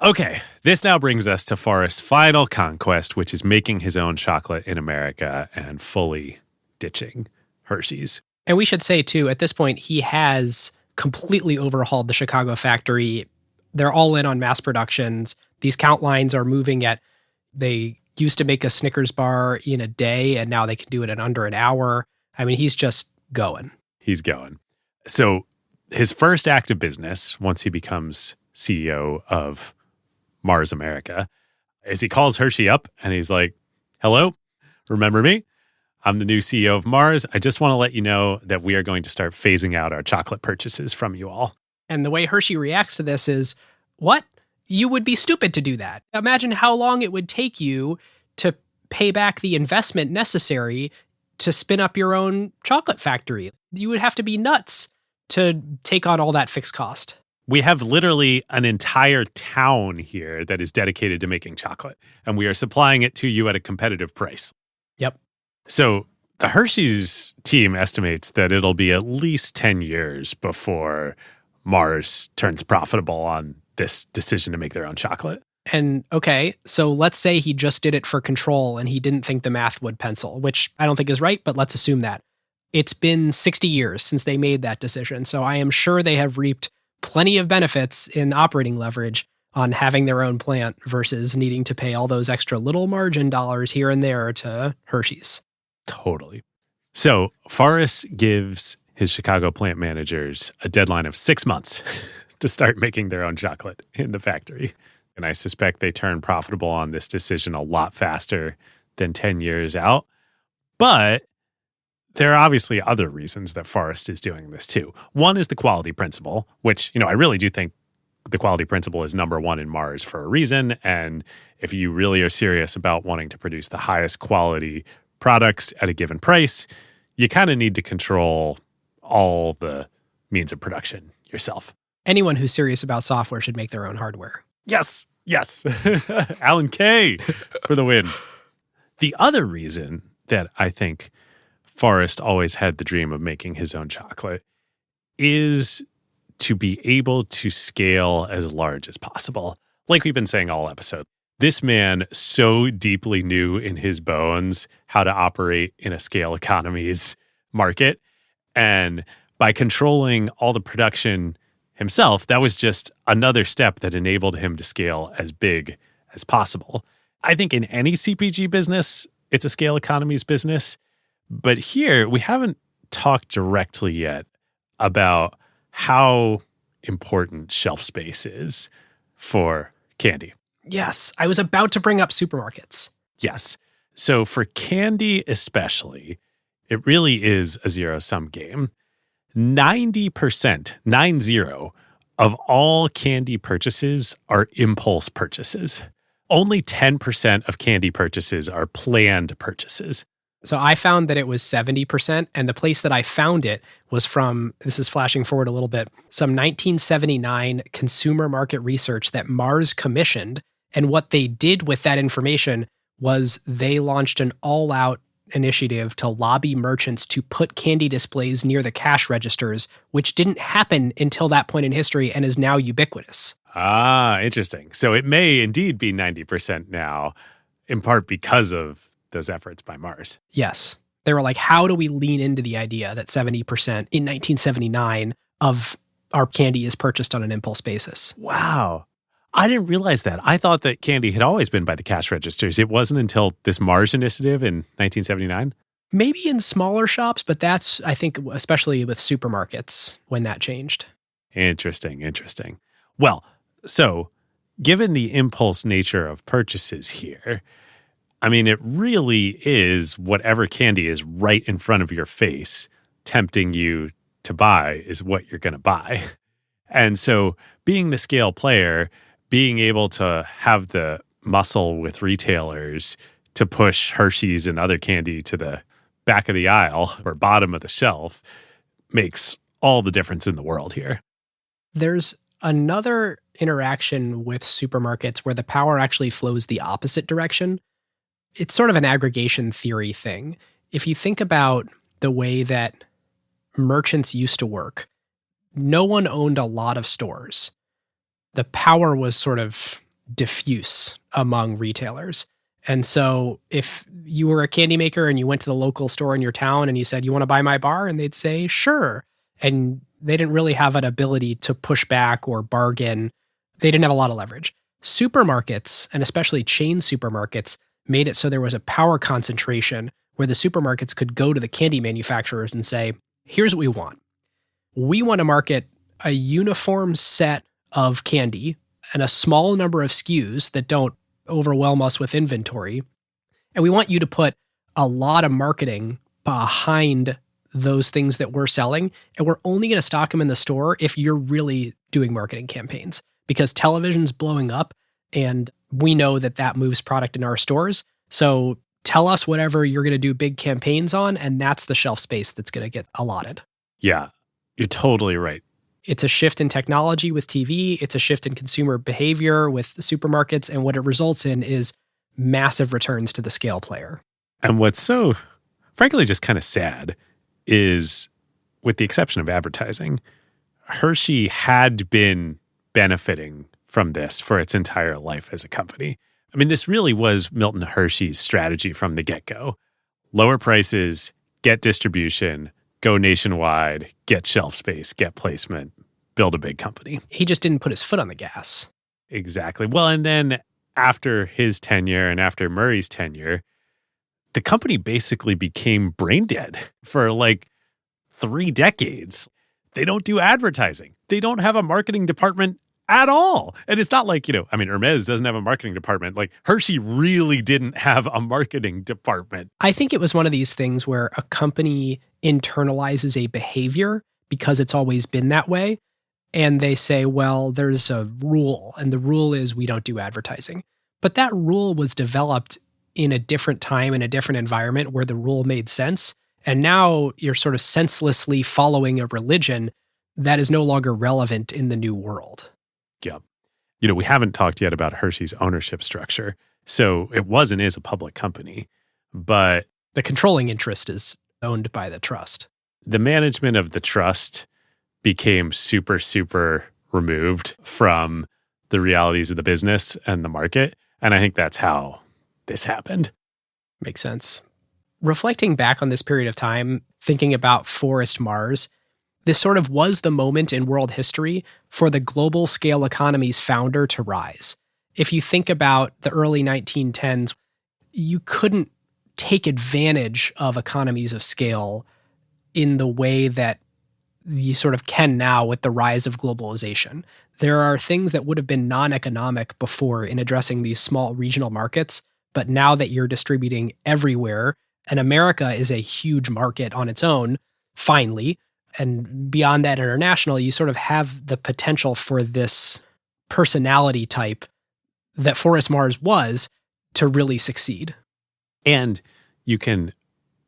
Okay, this now brings us to Forrest's final conquest, which is making his own chocolate in America and fully ditching Hershey's. And we should say, too, at this point, he has completely overhauled the Chicago factory. They're all in on mass productions. These count lines are moving they used to make a Snickers bar in a day, and now they can do it in under an hour. I mean, he's just going. He's going. So his first act of business, once he becomes CEO of Mars America, is he calls Hershey up and he's like, hello, remember me? I'm the new CEO of Mars. I just want to let you know that we are going to start phasing out our chocolate purchases from you all. And the way Hershey reacts to this is, what? You would be stupid to do that. Imagine how long it would take you to pay back the investment necessary to spin up your own chocolate factory. You would have to be nuts to take on all that fixed cost. We have literally an entire town here that is dedicated to making chocolate, and we are supplying it to you at a competitive price. Yep. So the Hershey's team estimates that it'll be at least 10 years before Mars turns profitable on this decision to make their own chocolate. And okay, so let's say he just did it for control and he didn't think the math would pencil, which I don't think is right, but let's assume that. It's been 60 years since they made that decision, so I am sure they have reaped plenty of benefits in operating leverage on having their own plant versus needing to pay all those extra little margin dollars here and there to Hershey's. Totally. So Forrest gives his Chicago plant managers a deadline of 6 months to start making their own chocolate in the factory. And I suspect they turn profitable on this decision a lot faster than 10 years out. But there are obviously other reasons that Forrest is doing this too. One is the quality principle, which, I really do think the quality principle is number one in Mars for a reason. And if you really are serious about wanting to produce the highest quality products at a given price, you kind of need to control all the means of production yourself. Anyone who's serious about software should make their own hardware. Yes. Alan Kay for the win. The other reason that I think Forrest always had the dream of making his own chocolate is to be able to scale as large as possible. Like we've been saying all episode, this man so deeply knew in his bones how to operate in a scale economies market. And by controlling all the production himself, that was just another step that enabled him to scale as big as possible. I think in any CPG business, it's a scale economies business. But here, we haven't talked directly yet about how important shelf space is for candy. Yes, I was about to bring up supermarkets. Yes. So for candy especially, it really is a zero-sum game. 90% of all candy purchases are impulse purchases. Only 10% of candy purchases are planned purchases. So I found that it was 70%, and the place that I found it was from, this is flashing forward a little bit, some 1979 consumer market research that Mars commissioned. And what they did with that information was they launched an all-out initiative to lobby merchants to put candy displays near the cash registers, which didn't happen until that point in history and is now ubiquitous. Ah, interesting. So it may indeed be 90% now, in part because of those efforts by Mars. Yes. They were like, how do we lean into the idea that 70% in 1979 of our candy is purchased on an impulse basis? Wow. I didn't realize that. I thought that candy had always been by the cash registers. It wasn't until this Mars initiative in 1979? Maybe in smaller shops, but that's, I think, especially with supermarkets when that changed. Interesting. Well, so given the impulse nature of purchases here, I mean, it really is whatever candy is right in front of your face, tempting you to buy is what you're going to buy. And so being the scale player, being able to have the muscle with retailers to push Hershey's and other candy to the back of the aisle or bottom of the shelf makes all the difference in the world here. There's another interaction with supermarkets where the power actually flows the opposite direction. It's sort of an aggregation theory thing. If you think about the way that merchants used to work, no one owned a lot of stores. The power was sort of diffuse among retailers. And so if you were a candy maker and you went to the local store in your town and you said, you want to buy my bar? And they'd say, sure. And they didn't really have an ability to push back or bargain. They didn't have a lot of leverage. Supermarkets, and especially chain supermarkets, made it so there was a power concentration where the supermarkets could go to the candy manufacturers and say, here's what we want. We want to market a uniform set of candy and a small number of SKUs that don't overwhelm us with inventory. And we want you to put a lot of marketing behind those things that we're selling. And we're only going to stock them in the store if you're really doing marketing campaigns, because television's blowing up and we know that that moves product in our stores. So tell us whatever you're going to do big campaigns on, and that's the shelf space that's going to get allotted. Yeah, you're totally right. It's a shift in technology with TV. It's a shift in consumer behavior with supermarkets. And what it results in is massive returns to the scale player. And what's so, frankly, just kind of sad is, with the exception of advertising, Hershey had been benefiting from this for its entire life as a company. I mean, this really was Milton Hershey's strategy from the get-go. Lower prices, get distribution, go nationwide, get shelf space, get placement, build a big company. He just didn't put his foot on the gas. Exactly. Well, and then after his tenure and after Murray's tenure, the company basically became brain dead for like 3 decades. They don't do advertising. They don't have a marketing department at all. And it's not like, Hermes doesn't have a marketing department. Like Hershey really didn't have a marketing department. I think it was one of these things where a company internalizes a behavior because it's always been that way. And they say, well, there's a rule, and the rule is we don't do advertising. But that rule was developed in a different time, in a different environment where the rule made sense. And now you're sort of senselessly following a religion that is no longer relevant in the new world. Yep. We haven't talked yet about Hershey's ownership structure. So it was and is a public company, but the controlling interest is owned by the trust. The management of the trust became super removed from the realities of the business and the market. And I think that's how this happened. Makes sense. Reflecting back on this period of time, thinking about Forrest Mars, this sort of was the moment in world history for the global scale economy's founder to rise. If you think about the early 1910s, you couldn't take advantage of economies of scale in the way that you sort of can now with the rise of globalization. There are things that would have been non-economic before in addressing these small regional markets, but now that you're distributing everywhere, and America is a huge market on its own, finally, and beyond that international, you sort of have the potential for this personality type that Forrest Mars was to really succeed. And you can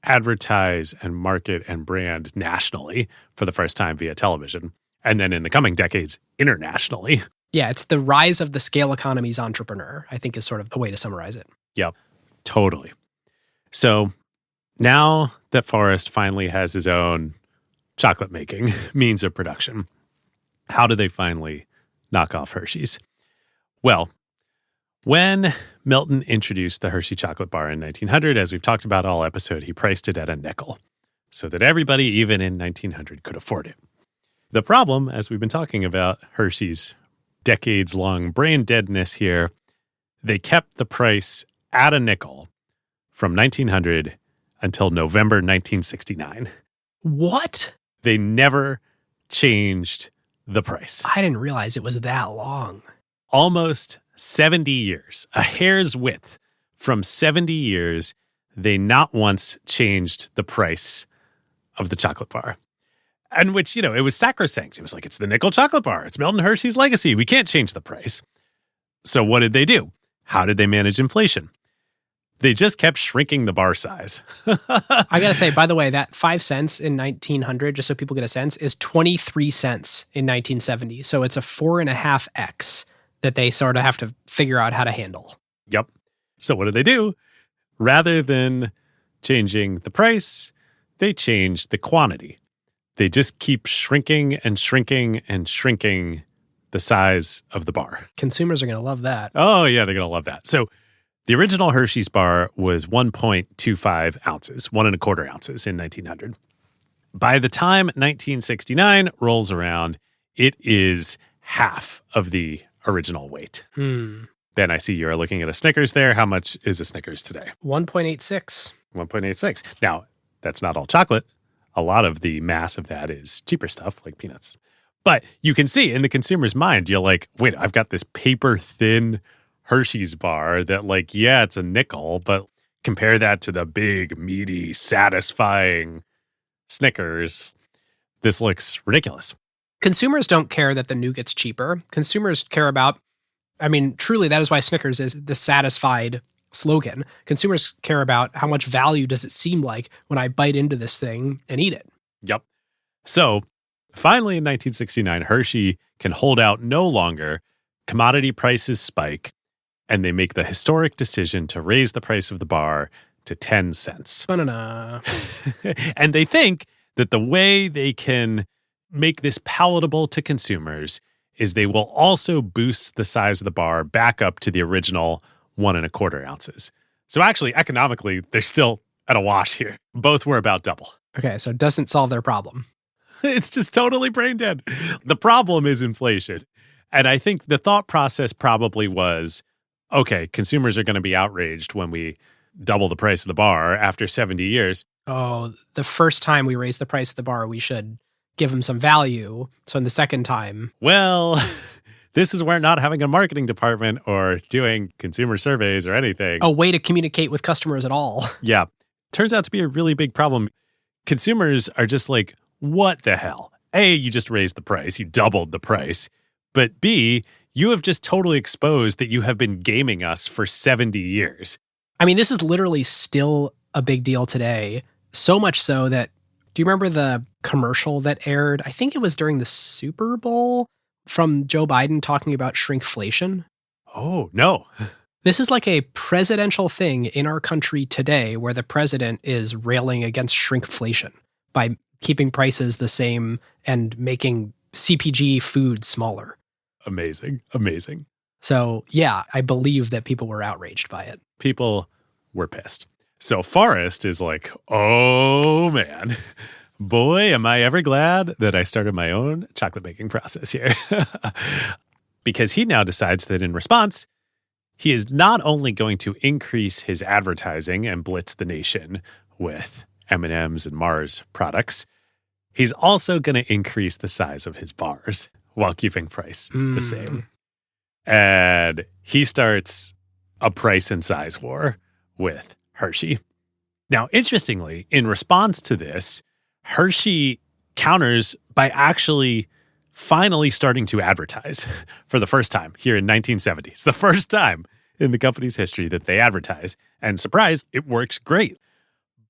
advertise and market and brand nationally for the first time via television. And then in the coming decades, internationally. Yeah, it's the rise of the scale economy's entrepreneur, I think is sort of a way to summarize it. Yep, totally. So now that Forrest finally has his own chocolate making means of production, how do they finally knock off Hershey's? Well, when Milton introduced the Hershey chocolate bar in 1900, as we've talked about all episode, he priced it at a nickel so that everybody, even in 1900, could afford it. The problem, as we've been talking about Hershey's decades-long brain deadness here, they kept the price at a nickel from 1900 until November 1969. What? They never changed the price. I didn't realize it was that long. Almost 70 years, a hair's width. From 70 years, they not once changed the price of the chocolate bar. And which, it was sacrosanct. It was like, it's the nickel chocolate bar. It's Milton Hershey's legacy. We can't change the price. So what did they do? How did they manage inflation? They just kept shrinking the bar size. I got to say, by the way, that 5 cents in 1900, just so people get a sense, is 23 cents in 1970. So it's a 4.5x that they sort of have to figure out how to handle. Yep. So what do? Rather than changing the price, they change the quantity. They just keep shrinking and shrinking and shrinking the size of the bar. Consumers are going to love that. Oh, yeah, they're going to love that. So the original Hershey's bar was 1.25 ounces, 1.25 ounces in 1900. By the time 1969 rolls around, it is half of the original weight. Ben, I see you're looking at a Snickers there. How much is a Snickers today? 1.86. 1.86. Now, that's not all chocolate. A lot of the mass of that is cheaper stuff like peanuts. But you can see in the consumer's mind, you're like, wait, I've got this paper-thin Hershey's bar that it's a nickel, but compare that to the big, meaty, satisfying Snickers. This looks ridiculous. Consumers don't care that the nougat's cheaper. Consumers care about, truly, that is why Snickers is the satisfied slogan. Consumers care about how much value does it seem like when I bite into this thing and eat it. Yep. So finally in 1969, Hershey can hold out no longer. Commodity prices spike, and they make the historic decision to raise the price of the bar to 10 cents. Ba-na-na. And they think that the way they can make this palatable to consumers is they will also boost the size of the bar back up to the original 1.25 ounces. So actually, economically, they're still at a wash here. Both were about double. Okay, so it doesn't solve their problem. It's just totally brain dead. The problem is inflation. And I think the thought process probably was, okay, consumers are going to be outraged when we double the price of the bar after 70 years. Oh, the first time we raise the price of the bar, we should give them some value. So in the second time... Well, this is where not having a marketing department or doing consumer surveys or anything. A way to communicate with customers at all. Yeah. Turns out to be a really big problem. Consumers are just like, what the hell? A, you just raised the price. You doubled the price. But B, you have just totally exposed that you have been gaming us for 70 years. This is literally still a big deal today. So much so that, do you remember the commercial that aired? I think it was during the Super Bowl from Joe Biden talking about shrinkflation. Oh, no. This is like a presidential thing in our country today where the president is railing against shrinkflation by keeping prices the same and making CPG food smaller. Amazing. Amazing. So, yeah, I believe that people were outraged by it. People were pissed. So Forrest is like, oh, man. Boy, am I ever glad that I started my own chocolate making process here. Because he now decides that in response, he is not only going to increase his advertising and blitz the nation with M&M's and Mars products, he's also going to increase the size of his bars while keeping price the same. And he starts a price and size war with Hershey. Now, interestingly, in response to this, Hershey counters by actually finally starting to advertise for the first time here in 1970. It's the first time in the company's history that they advertise. And surprise, it works great.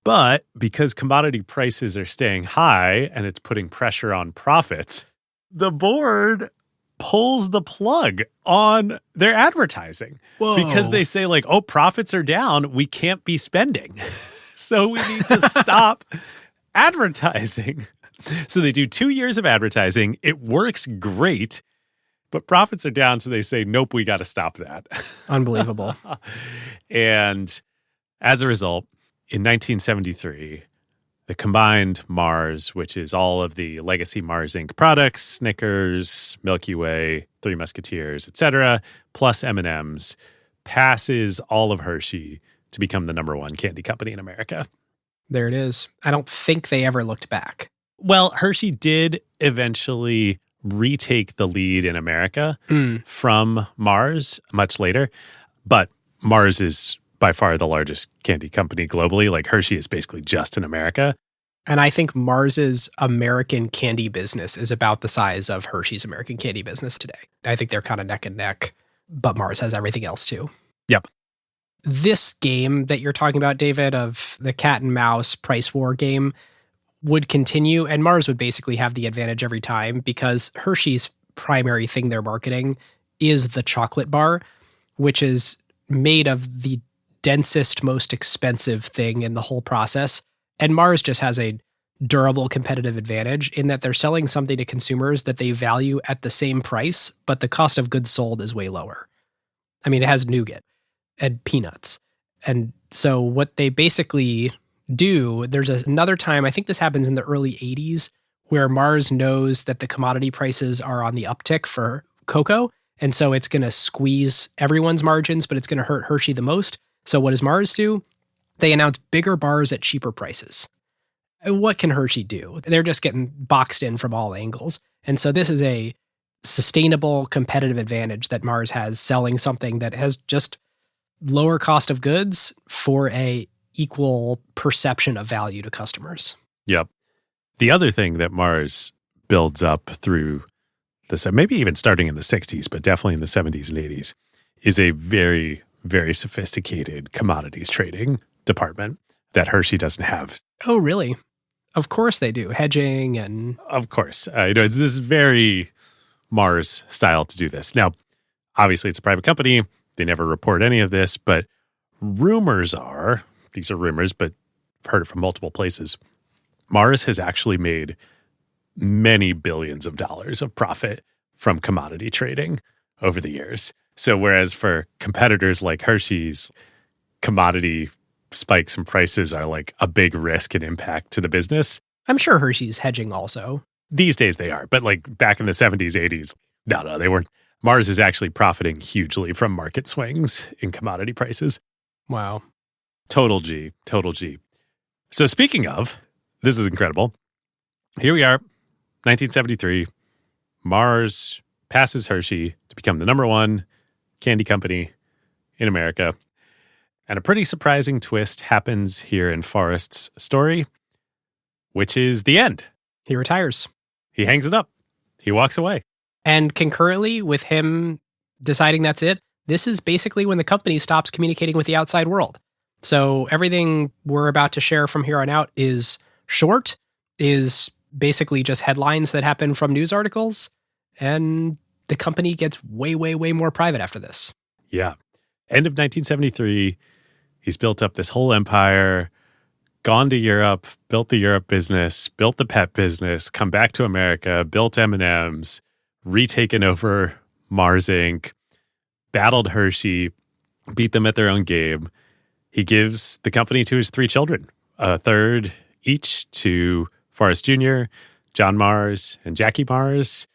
But because commodity prices are staying high and it's putting pressure on profits, the board pulls the plug on their advertising. Whoa. Because they say like, oh, profits are down. We can't be spending. So we need to stop advertising. So they do 2 years of advertising. It works great, but profits are down. So they say, nope, we got to stop that. Unbelievable. And as a result, in 1973, the combined Mars, which is all of the legacy Mars Inc. products, Snickers, Milky Way, Three Musketeers, etc., plus M&Ms, passes all of Hershey to become the number one candy company in America. There it is. I don't think they ever looked back. Well, Hershey did eventually retake the lead in America from Mars much later, but Mars is by far the largest candy company globally. Like Hershey is basically just in America. And I think Mars's American candy business is about the size of Hershey's American candy business today. I think they're kind of neck and neck, but Mars has everything else too. Yep. This game that you're talking about, David, of the cat and mouse price war game would continue, and Mars would basically have the advantage every time because Hershey's primary thing they're marketing is the chocolate bar, which is made of the densest, most expensive thing in the whole process. And Mars just has a durable competitive advantage in that they're selling something to consumers that they value at the same price, but the cost of goods sold is way lower. I mean, it has nougat and peanuts. And so what they basically do, there's another time, I think this happens in the early 80s, where Mars knows that the commodity prices are on the uptick for cocoa. And so it's going to squeeze everyone's margins, but it's going to hurt Hershey the most. So what does Mars do? They announce bigger bars at cheaper prices. What can Hershey do? They're just getting boxed in from all angles. And so this is a sustainable competitive advantage that Mars has, selling something that has just lower cost of goods for a equal perception of value to customers. Yep. The other thing that Mars builds up through this, maybe even starting in the 60s, but definitely in the 70s and 80s, is a very, very sophisticated commodities trading department that Hershey doesn't have. Oh, really? Of course they do. Hedging and... Of course. It's this very Mars style to do this. Now, obviously, it's a private company. They never report any of this, but rumors are, these are rumors, but I've heard it from multiple places, Mars has actually made many billions of dollars of profit from commodity trading over the years. So whereas for competitors like Hershey's, commodity spikes in prices are like a big risk and impact to the business. I'm sure Hershey's hedging also. These days they are, but like back in the 70s, 80s, no, they weren't. Mars is actually profiting hugely from market swings in commodity prices. Wow. Total G. So speaking of, this is incredible. Here we are, 1973. Mars passes Hershey to become the number one candy company in America. And a pretty surprising twist happens here in Forrest's story, which is the end. He retires. He hangs it up. He walks away. And concurrently with him deciding that's it, this is basically when the company stops communicating with the outside world. So everything we're about to share from here on out is short, is basically just headlines that happen from news articles, and the company gets way, way, way more private after this. Yeah. End of 1973, he's built up this whole empire, gone to Europe, built the Europe business, built the pet business, come back to America, built M&Ms, retaken over Mars Inc., battled Hershey, beat them at their own game. He gives the company to his 3 children, a third each to Forrest Jr., John Mars, and Jackie Mars,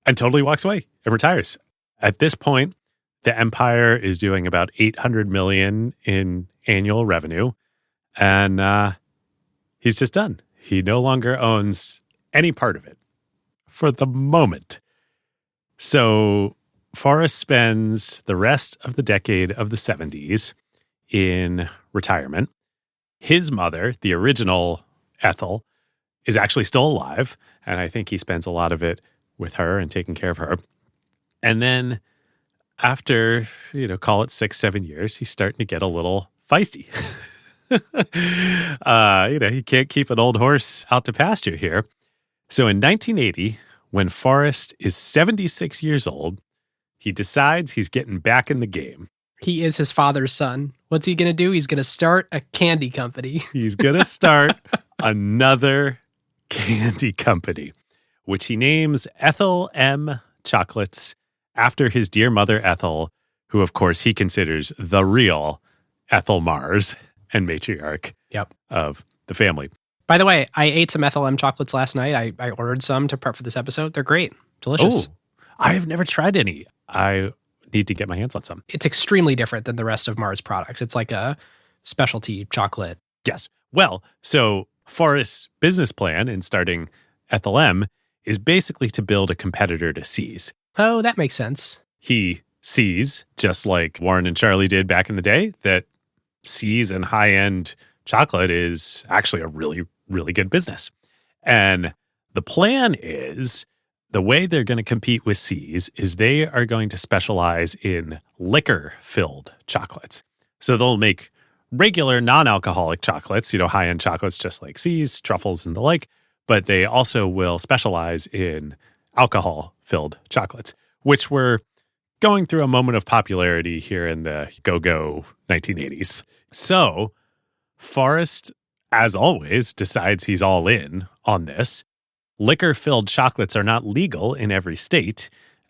and totally walks away and retires. At this point, the empire is doing about $800 million in annual revenue, and he's just done. He no longer owns any part of it for the moment. So Forrest spends the rest of the decade of the 70s in retirement. His mother, the original Ethel, is actually still alive, and I think he spends a lot of it with her and taking care of her. And then after, call it 6-7 years, he's starting to get a little feisty. You can't keep an old horse out to pasture here. So in 1980, when Forrest is 76 years old, he decides he's getting back in the game. He is his father's son. What's he going to do? He's going to start a candy company. He's going to start another candy company, which he names Ethel M. Chocolates after his dear mother, Ethel, who, of course, he considers the real Ethel Mars and matriarch of the family. By the way, I ate some Ethel M chocolates last night. I ordered some to prep for this episode. They're great. Delicious. Oh, I have never tried any. I need to get my hands on some. It's extremely different than the rest of Mars products. It's like a specialty chocolate. Yes. Well, so Forrest's business plan in starting Ethel M is basically to build a competitor to See's. Oh, that makes sense. He sees, just like Warren and Charlie did back in the day, that See's and high-end chocolate is actually a really, really good business. And the plan is, the way they're going to compete with See's is they are going to specialize in liquor-filled chocolates. So they'll make regular non-alcoholic chocolates, high-end chocolates just like See's, truffles, and the like, but they also will specialize in alcohol-filled chocolates, which were going through a moment of popularity here in the go-go 1980s. So Forrest, as always, decides he's all in on this. Liquor-filled chocolates are not legal in every state,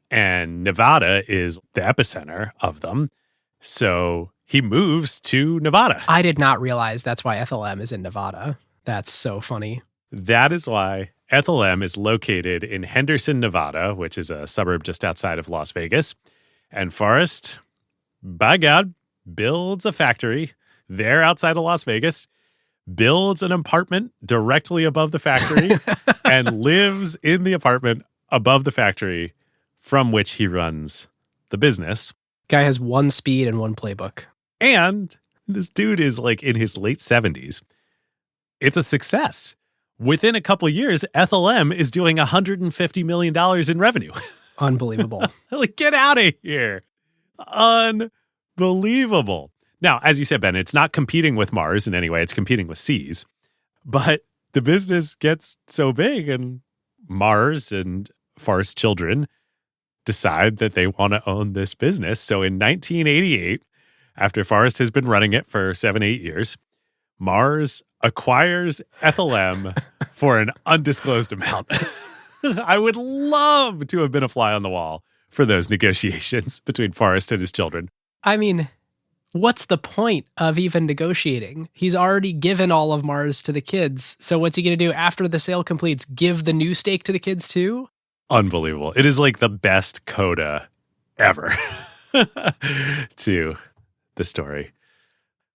and Nevada is the epicenter of them. So he moves to Nevada. I did not realize that's why Ethel M is in Nevada. That's so funny. That is why Ethel M is located in Henderson, Nevada, which is a suburb just outside of Las Vegas. And Forrest, by God, builds a factory there outside of Las Vegas, builds an apartment directly above the factory, and lives in the apartment above the factory from which he runs the business. Guy has one speed and one playbook. And this dude is like in his late 70s. It's a success. Within a couple of years, Ethel M is doing $150 million in revenue. Unbelievable. Like, get out of here. Unbelievable. Now, as you said, Ben, it's not competing with Mars in any way. It's competing with See's. But the business gets so big, and Mars and Forrest's children decide that they want to own this business. So in 1988, after Forrest has been running it for 7-8 years, Mars acquires Ethel M for an undisclosed amount. I would love to have been a fly on the wall for those negotiations between Forrest and his children. I mean, what's the point of even negotiating? He's already given all of Mars to the kids. So what's he going to do after the sale completes? Give the new stake to the kids too? Unbelievable. It is like the best coda ever to the story.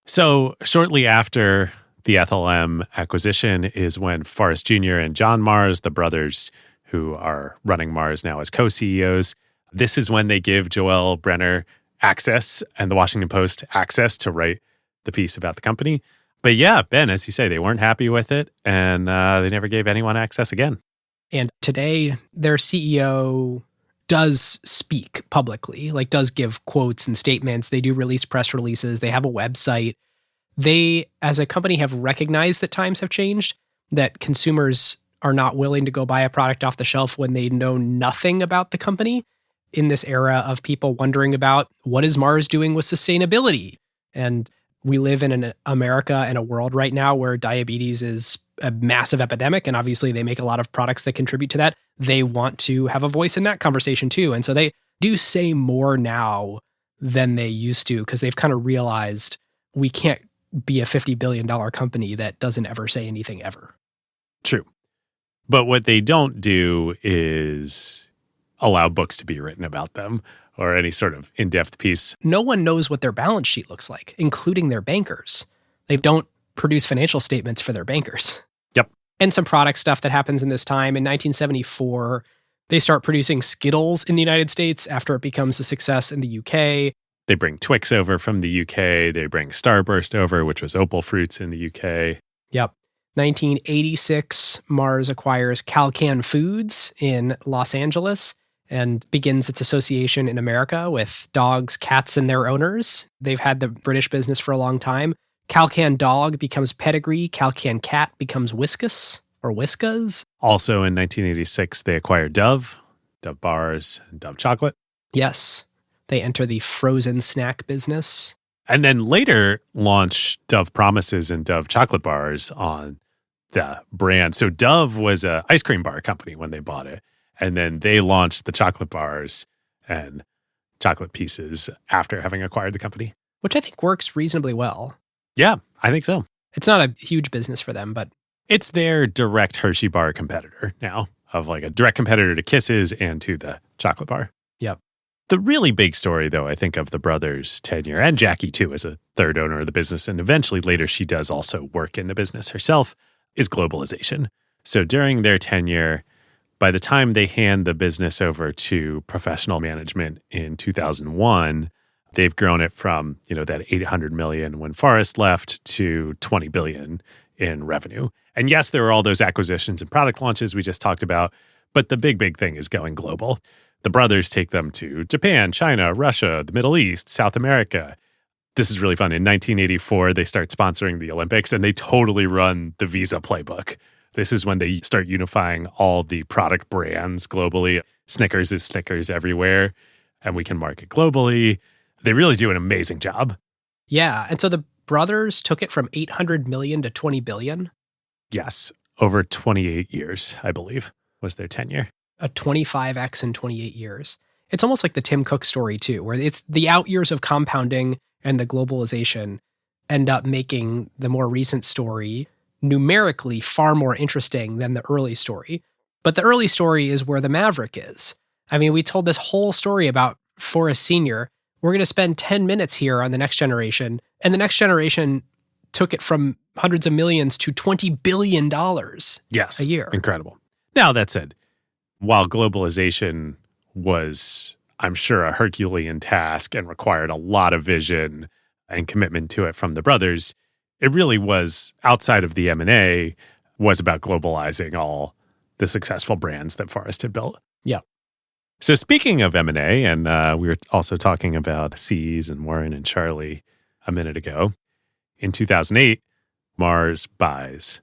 So shortly after the Ethel M acquisition is when Forrest Jr. and John Mars, the brothers who are running Mars now as co-CEOs, this is when they give Joel Brenner access and the Washington Post access to write the piece about the company. But yeah, Ben, as you say, they weren't happy with it, and they never gave anyone access again. And today, their CEO does speak publicly, like does give quotes and statements. They do release press releases. They have a website. They, as a company, have recognized that times have changed, that consumers are not willing to go buy a product off the shelf when they know nothing about the company. In this era of people wondering about what is Mars doing with sustainability. And we live in an America and a world right now where diabetes is a massive epidemic. And obviously they make a lot of products that contribute to that. They want to have a voice in that conversation too. And so they do say more now than they used to, because they've kind of realized we can't be a $50 billion company that doesn't ever say anything ever. True. But what they don't do is allow books to be written about them or any sort of in-depth piece. No one knows what their balance sheet looks like, including their bankers. They don't produce financial statements for their bankers. Yep. And some product stuff that happens in this time. In 1974, they start producing Skittles in the United States after it becomes a success in the UK. They bring Twix over from the UK. They bring Starburst over, which was Opal Fruits in the UK. Yep. 1986, Mars acquires Calcan Foods in Los Angeles and begins its association in America with dogs, cats, and their owners. They've had the British business for a long time. Calcan Dog becomes Pedigree. Calcan Cat becomes Whiskas or Whiskas. Also in 1986, they acquired Dove bars, and Dove chocolate. Yes. They enter the frozen snack business. And then later launched Dove Promises and Dove chocolate bars on the brand. So Dove was an ice cream bar company when they bought it. And then they launched the chocolate bars and chocolate pieces after having acquired the company. Which I think works reasonably well. Yeah, I think so. It's not a huge business for them, but It's their direct Hershey bar competitor now, of like a direct competitor to Kisses and to the chocolate bar. Yep. The really big story, though, I think, of the brothers' tenure, and Jackie, too, as a third owner of the business, and eventually later she does also work in the business herself, is globalization. So during their tenure, by the time they hand the business over to professional management in 2001, they've grown it from, that 800 million when Forrest left to 20 billion in revenue. And yes, there are all those acquisitions and product launches we just talked about, but the big thing is going global. The brothers take them to Japan, China, Russia, the Middle East, South America. This is really fun. In 1984, they start sponsoring the Olympics, and they totally run the Visa playbook. This is when they start unifying all the product brands globally. Snickers is Snickers everywhere, and we can market globally. They really do an amazing job. yeah. And so the brothers took it from 800 million to 20 billion. Yes, over 28 years, I believe, was their tenure. A 25x in 28 years. It's almost like the Tim Cook story, too, where it's the out years of compounding and the globalization end up making the more recent story numerically far more interesting than the early story. But the early story is where the maverick is. I mean, we told this whole story about Forrest Sr. We're going to spend 10 minutes here on the next generation, and the next generation took it from hundreds of millions to $20 billion Yes, a year. Incredible. Now, that said, while globalization was, I'm sure, a Herculean task and required a lot of vision and commitment to it from the brothers, it really was, outside of the M&A, was about globalizing all the successful brands that Forrest had built. Yeah. So speaking of M&A, and we were also talking about C's and Warren and Charlie a minute ago, in 2008, Mars buys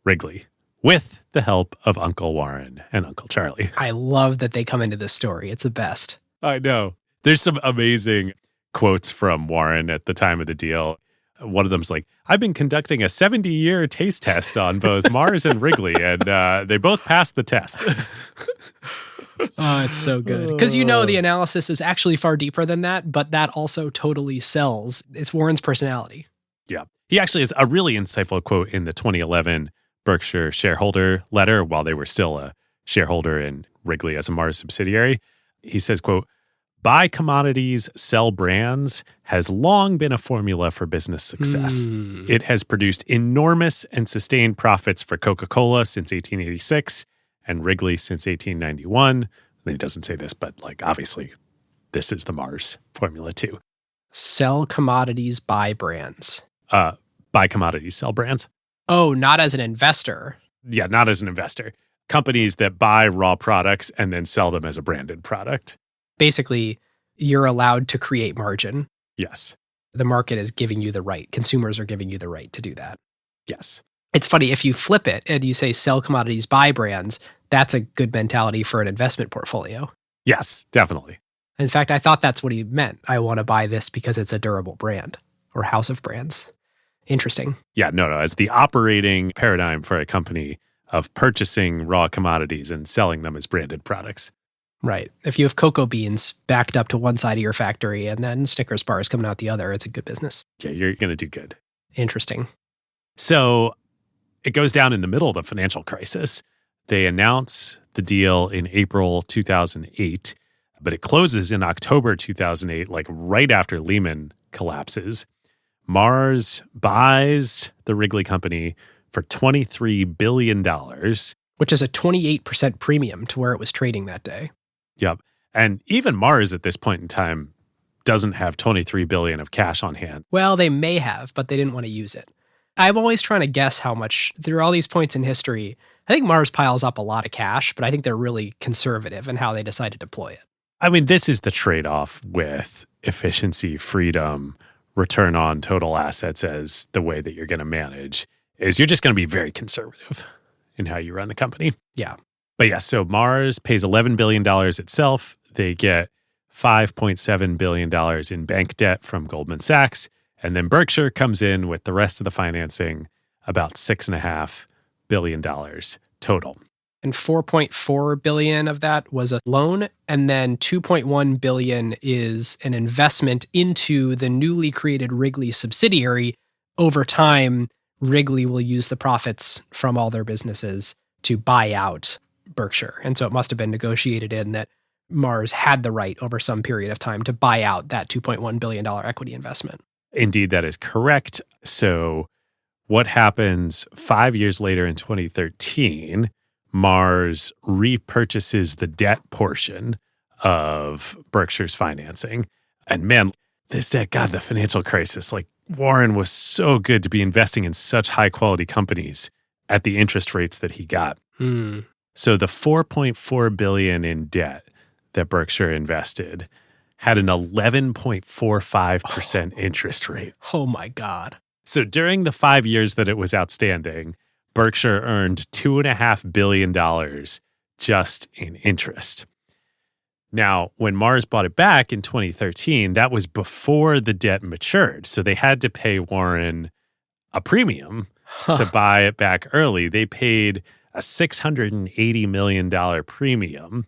Wrigley with the help of Uncle Warren and Uncle Charlie. I love that they come into this story. It's the best. I know. There's some amazing quotes from Warren at the time of the deal. One of them's like, I've been conducting a 70-year taste test on both Mars and Wrigley, and they both passed the test. Oh, it's so good. Because the analysis is actually far deeper than that, but that also totally sells. It's Warren's personality. Yeah. He actually has a really insightful quote in the 2011 Berkshire shareholder letter while they were still a shareholder in Wrigley as a Mars subsidiary. He says, quote, buy commodities, sell brands has long been a formula for business success. It has produced enormous and sustained profits for Coca-Cola since 1886 and Wrigley since 1891. Then he doesn't say this, but obviously this is the Mars formula too. Sell commodities, buy brands. Buy commodities, sell brands. Oh, not as an investor. Yeah, not as an investor. Companies that buy raw products and then sell them as a branded product. Basically, you're allowed to create margin. Yes. The market is giving you the right. Consumers are giving you the right to do that. Yes. It's funny, if you flip it and you say sell commodities, buy brands, that's a good mentality for an investment portfolio. Yes, definitely. In fact, I thought that's what he meant. I want to buy this because it's a durable brand or house of brands. Interesting. Yeah, no. As the operating paradigm for a company of purchasing raw commodities and selling them as branded products. Right. If you have cocoa beans backed up to one side of your factory and then Snickers bars coming out the other, it's a good business. Yeah, you're going to do good. Interesting. So it goes down in the middle of the financial crisis. They announce the deal in April 2008, but it closes in October 2008, right after Lehman collapses. Mars buys the Wrigley Company for $23 billion. Which is a 28% premium to where it was trading that day. Yep. And even Mars at this point in time doesn't have $23 billion of cash on hand. Well, they may have, but they didn't want to use it. I'm always trying to guess how much, through all these points in history, I think Mars piles up a lot of cash, but I think they're really conservative in how they decide to deploy it. I mean, this is the trade-off with efficiency, freedom, return on total assets as the way that you're going to manage is you're just going to be very conservative in how you run the company. Yeah. But yeah, so Mars pays $11 billion itself. They get $5.7 billion in bank debt from Goldman Sachs. And then Berkshire comes in with the rest of the financing, about $6.5 billion total. And 4.4 billion of that was a loan, and then 2.1 billion is an investment into the newly created Wrigley subsidiary. Over time, Wrigley will use the profits from all their businesses to buy out Berkshire. And so it must have been negotiated in that Mars had the right over some period of time to buy out that $2.1 billion equity investment. Indeed, that is correct. So what happens 5 years later in 2013, Mars repurchases the debt portion of Berkshire's financing. And man, this debt, God, the financial crisis, like Warren was so good to be investing in such high quality companies at the interest rates that he got. So the $4.4 billion in debt that Berkshire invested had an 11.45% interest rate. Oh my God. So during the 5 years that it was outstanding, Berkshire earned $2.5 billion just in interest. Now, when Mars bought it back in 2013, that was before the debt matured. So they had to pay Warren a premium to buy it back early. They paid a $680 million premium.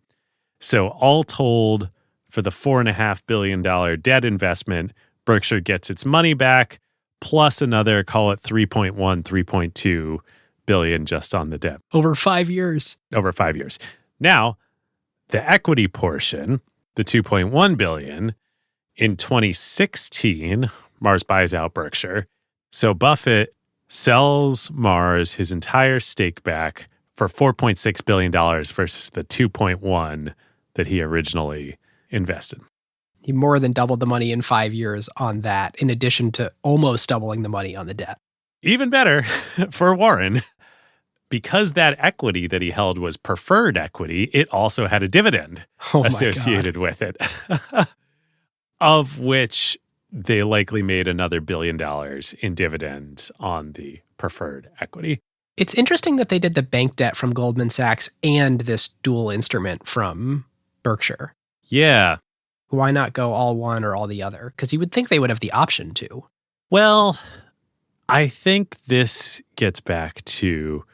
So all told, for the $4.5 billion debt investment, Berkshire gets its money back, plus another, call it 3.2 billion just on the debt. Over 5 years. Over 5 years. Now, the equity portion, the 2.1 billion, in 2016, Mars buys out Berkshire. So Buffett sells Mars his entire stake back for $4.6 billion versus the 2.1 that he originally invested. He more than doubled the money in 5 years on that, in addition to almost doubling the money on the debt. Even better for Warren, because that equity that he held was preferred equity, it also had a dividend associated with it, of which they likely made another $1 billion in dividends on the preferred equity. It's interesting that they did the bank debt from Goldman Sachs and this dual instrument from Berkshire. Yeah. Why not go all one or all the other? Because you would think they would have the option to. Well, I think this gets back to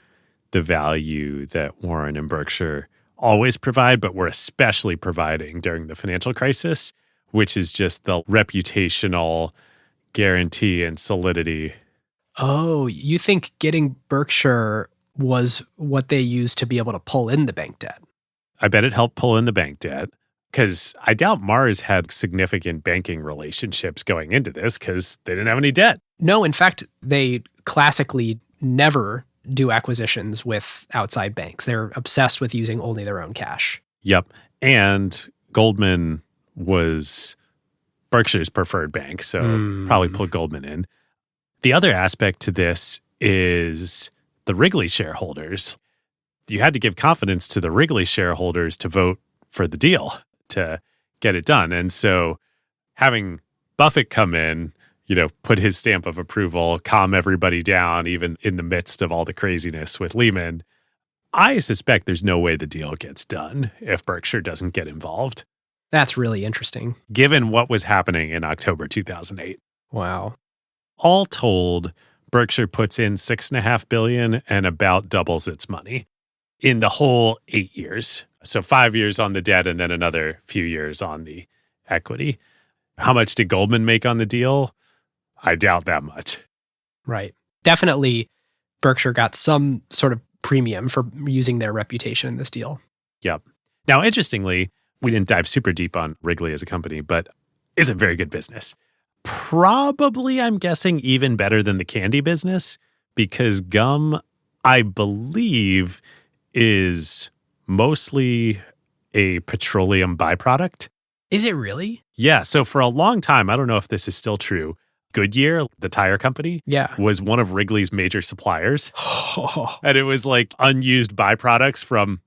the value that Warren and Berkshire always provide, but were especially providing during the financial crisis, which is just the reputational guarantee and solidity. Oh, you think getting Berkshire was what they used to be able to pull in the bank debt? I bet it helped pull in the bank debt, because I doubt Mars had significant banking relationships going into this because they didn't have any debt. No, in fact, they classically never do acquisitions with outside banks. They're obsessed with using only their own cash. Yep. And Goldman was Berkshire's preferred bank, so probably pulled Goldman in. The other aspect to this is the Wrigley shareholders. You had to give confidence to the Wrigley shareholders to vote for the deal, to get it done. And so having Buffett come in, put his stamp of approval, calm everybody down, even in the midst of all the craziness with Lehman, I suspect there's no way the deal gets done if Berkshire doesn't get involved. That's really interesting. Given what was happening in October 2008. Wow. All told, Berkshire puts in $6.5 billion and about doubles its money in the whole 8 years. So 5 years on the debt and then another few years on the equity. How much did Goldman make on the deal? I doubt that much. Right. Definitely, Berkshire got some sort of premium for using their reputation in this deal. Yep. Now, interestingly, we didn't dive super deep on Wrigley as a company, but it's a very good business. Probably, I'm guessing, even better than the candy business, because gum, I believe, is mostly a petroleum byproduct. Is it really? Yeah. So for a long time, I don't know if this is still true, Goodyear, the tire company, was one of Wrigley's major suppliers. And it was like unused byproducts from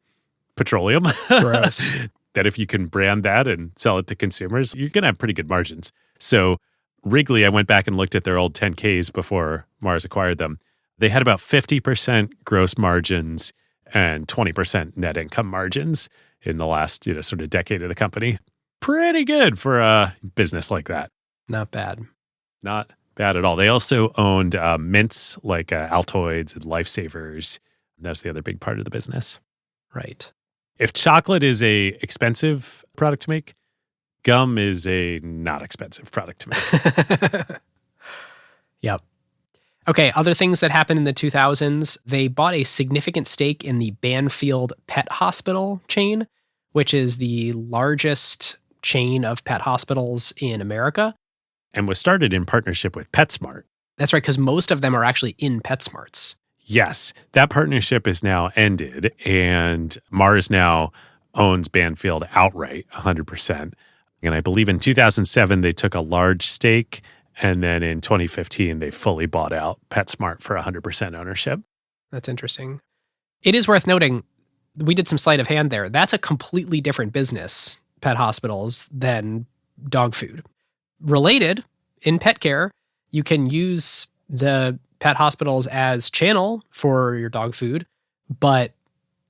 petroleum. Gross. That if you can brand that and sell it to consumers, you're going to have pretty good margins. So Wrigley, I went back and looked at their old 10Ks before Mars acquired them. They had about 50% gross margins and 20% net income margins in the last, sort of decade of the company. Pretty good for a business like that. Not bad. Not bad at all. They also owned mints like Altoids and Lifesavers. That's the other big part of the business. Right. If chocolate is a expensive product to make, gum is a not expensive product to make. Yep. Okay, other things that happened in the 2000s, they bought a significant stake in the Banfield Pet Hospital chain, which is the largest chain of pet hospitals in America. And was started in partnership with PetSmart. That's right, because most of them are actually in PetSmarts. Yes, that partnership is now ended, and Mars now owns Banfield outright, 100%. And I believe in 2007, they took a large stake, and then in 2015, they fully bought out PetSmart for 100% ownership. That's interesting. It is worth noting, we did some sleight of hand there. That's a completely different business, pet hospitals, than dog food. Related, in pet care, you can use the pet hospitals as channel for your dog food, but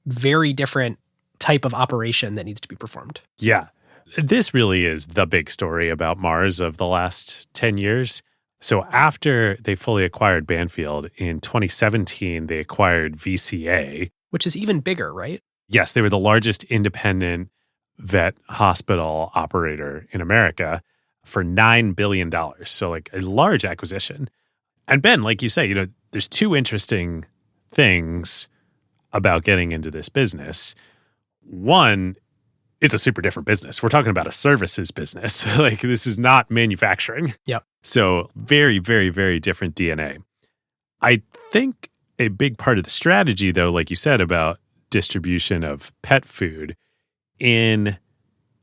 very different type of operation that needs to be performed. Yeah. This really is the big story about Mars of the last 10 years. So after they fully acquired Banfield, in 2017, they acquired VCA. Which is even bigger, right? Yes, they were the largest independent vet hospital operator in America for $9 billion. So like a large acquisition. And Ben, like you say, there's two interesting things about getting into this business. One, it's a super different business. We're talking about a services business. Like this is not manufacturing. Yep. So very, very, very different DNA. I think a big part of the strategy, though, like you said about distribution of pet food, in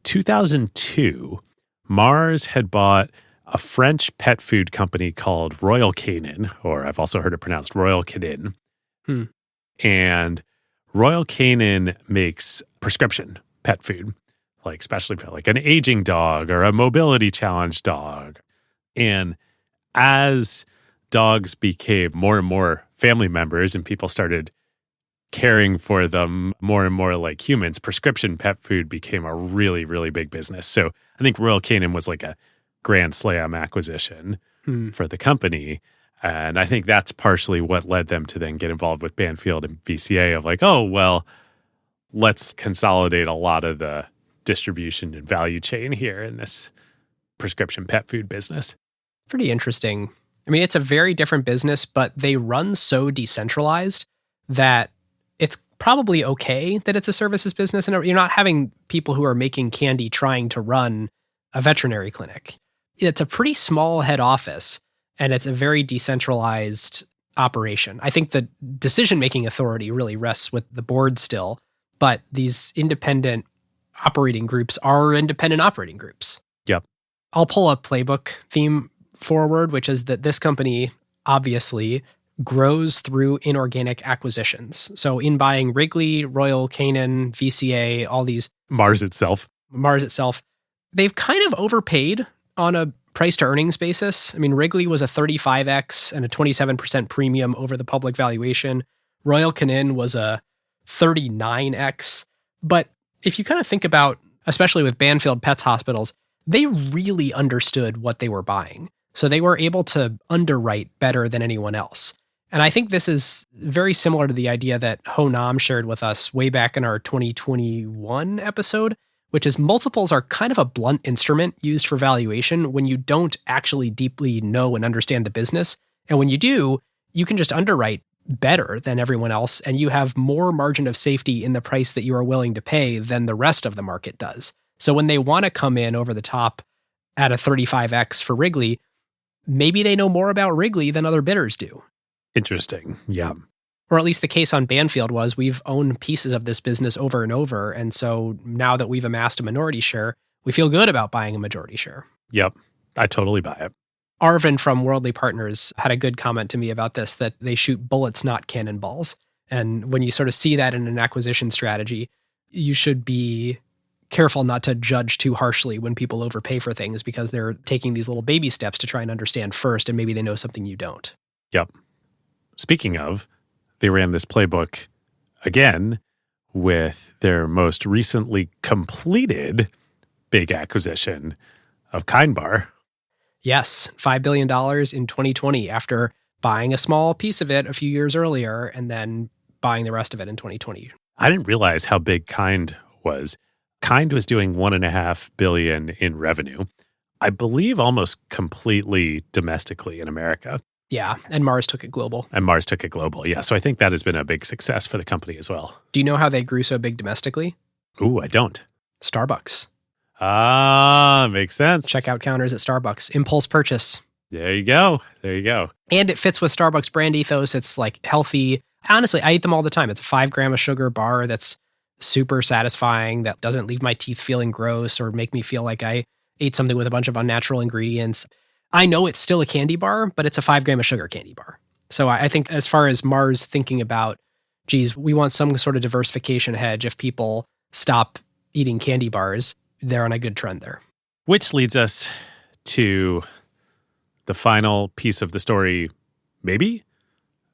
2002, Mars had bought a French pet food company called Royal Canin, or I've also heard it pronounced Royal Canin. And Royal Canin makes prescription pet food, like especially for like an aging dog or a mobility challenged dog. And as dogs became more and more family members and people started caring for them more and more like humans, prescription pet food became a really, really big business. So I think Royal Canin was like a grand slam acquisition for the company. And I think that's partially what led them to then get involved with Banfield and VCA of like, oh, well, let's consolidate a lot of the distribution and value chain here in this prescription pet food business. Pretty interesting. I mean, it's a very different business, but they run so decentralized that it's probably okay that it's a services business. And you're not having people who are making candy trying to run a veterinary clinic. It's a pretty small head office, and it's a very decentralized operation. I think the decision-making authority really rests with the board still, but these independent operating groups are independent operating groups. Yep. I'll pull a playbook theme forward, which is that this company obviously grows through inorganic acquisitions. So in buying Wrigley, Royal Canin, VCA, all these... Mars itself, they've kind of overpaid on a price to earnings basis. I mean, Wrigley was a 35x and a 27% premium over the public valuation. Royal Canin was a 39x. But if you kind of think about, especially with Banfield Pets Hospitals, they really understood what they were buying. So they were able to underwrite better than anyone else. And I think this is very similar to the idea that Ho Nam shared with us way back in our 2021 episode, which is multiples are kind of a blunt instrument used for valuation when you don't actually deeply know and understand the business. And when you do, you can just underwrite better than everyone else, and you have more margin of safety in the price that you are willing to pay than the rest of the market does. So when they want to come in over the top at a 35x for Wrigley, maybe they know more about Wrigley than other bidders do. Interesting. Yeah. Or at least the case on Banfield was we've owned pieces of this business over and over. And so now that we've amassed a minority share, we feel good about buying a majority share. Yep. I totally buy it. Arvin from Worldly Partners had a good comment to me about this, that they shoot bullets, not cannonballs. And when you sort of see that in an acquisition strategy, you should be careful not to judge too harshly when people overpay for things because they're taking these little baby steps to try and understand first, and maybe they know something you don't. Yep. Speaking of, they ran this playbook again with their most recently completed big acquisition of Kind Bar. Yes, $5 billion in 2020 after buying a small piece of it a few years earlier and then buying the rest of it in 2020. I didn't realize how big Kind was. Kind was doing $1.5 billion in revenue, I believe almost completely domestically in America. Yeah, and Mars took it global. Yeah, so I think that has been a big success for the company as well. Do you know how they grew so big domestically? Ooh, I don't. Starbucks. Ah, makes sense. Checkout counters at Starbucks. Impulse purchase. There you go. And it fits with Starbucks brand ethos. It's like healthy. Honestly, I eat them all the time. It's a 5 gram of sugar bar that's super satisfying, that doesn't leave my teeth feeling gross or make me feel like I ate something with a bunch of unnatural ingredients. I know it's still a candy bar, but it's a 5 gram of sugar candy bar. So I think as far as Mars thinking about, geez, we want some sort of diversification hedge if people stop eating candy bars, they're on a good trend there. Which leads us to the final piece of the story, maybe,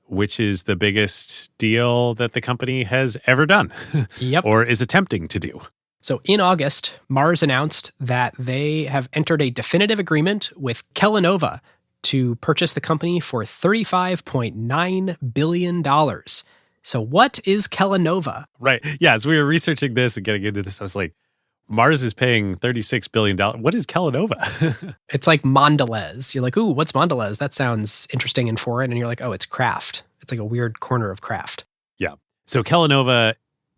which is the biggest deal that the company has ever done. Yep. Or is attempting to do. So in August, Mars announced that they have entered a definitive agreement with Kellanova to purchase the company for $35.9 billion. So what is Kellanova? Right. Yeah, as we were researching this and getting into this, I was like, Mars is paying $36 billion. What is Kellanova? It's like Mondelez. You're like, ooh, what's Mondelez? That sounds interesting and foreign. And you're like, oh, it's Kraft. It's like a weird corner of Kraft. Yeah. So Kellanova,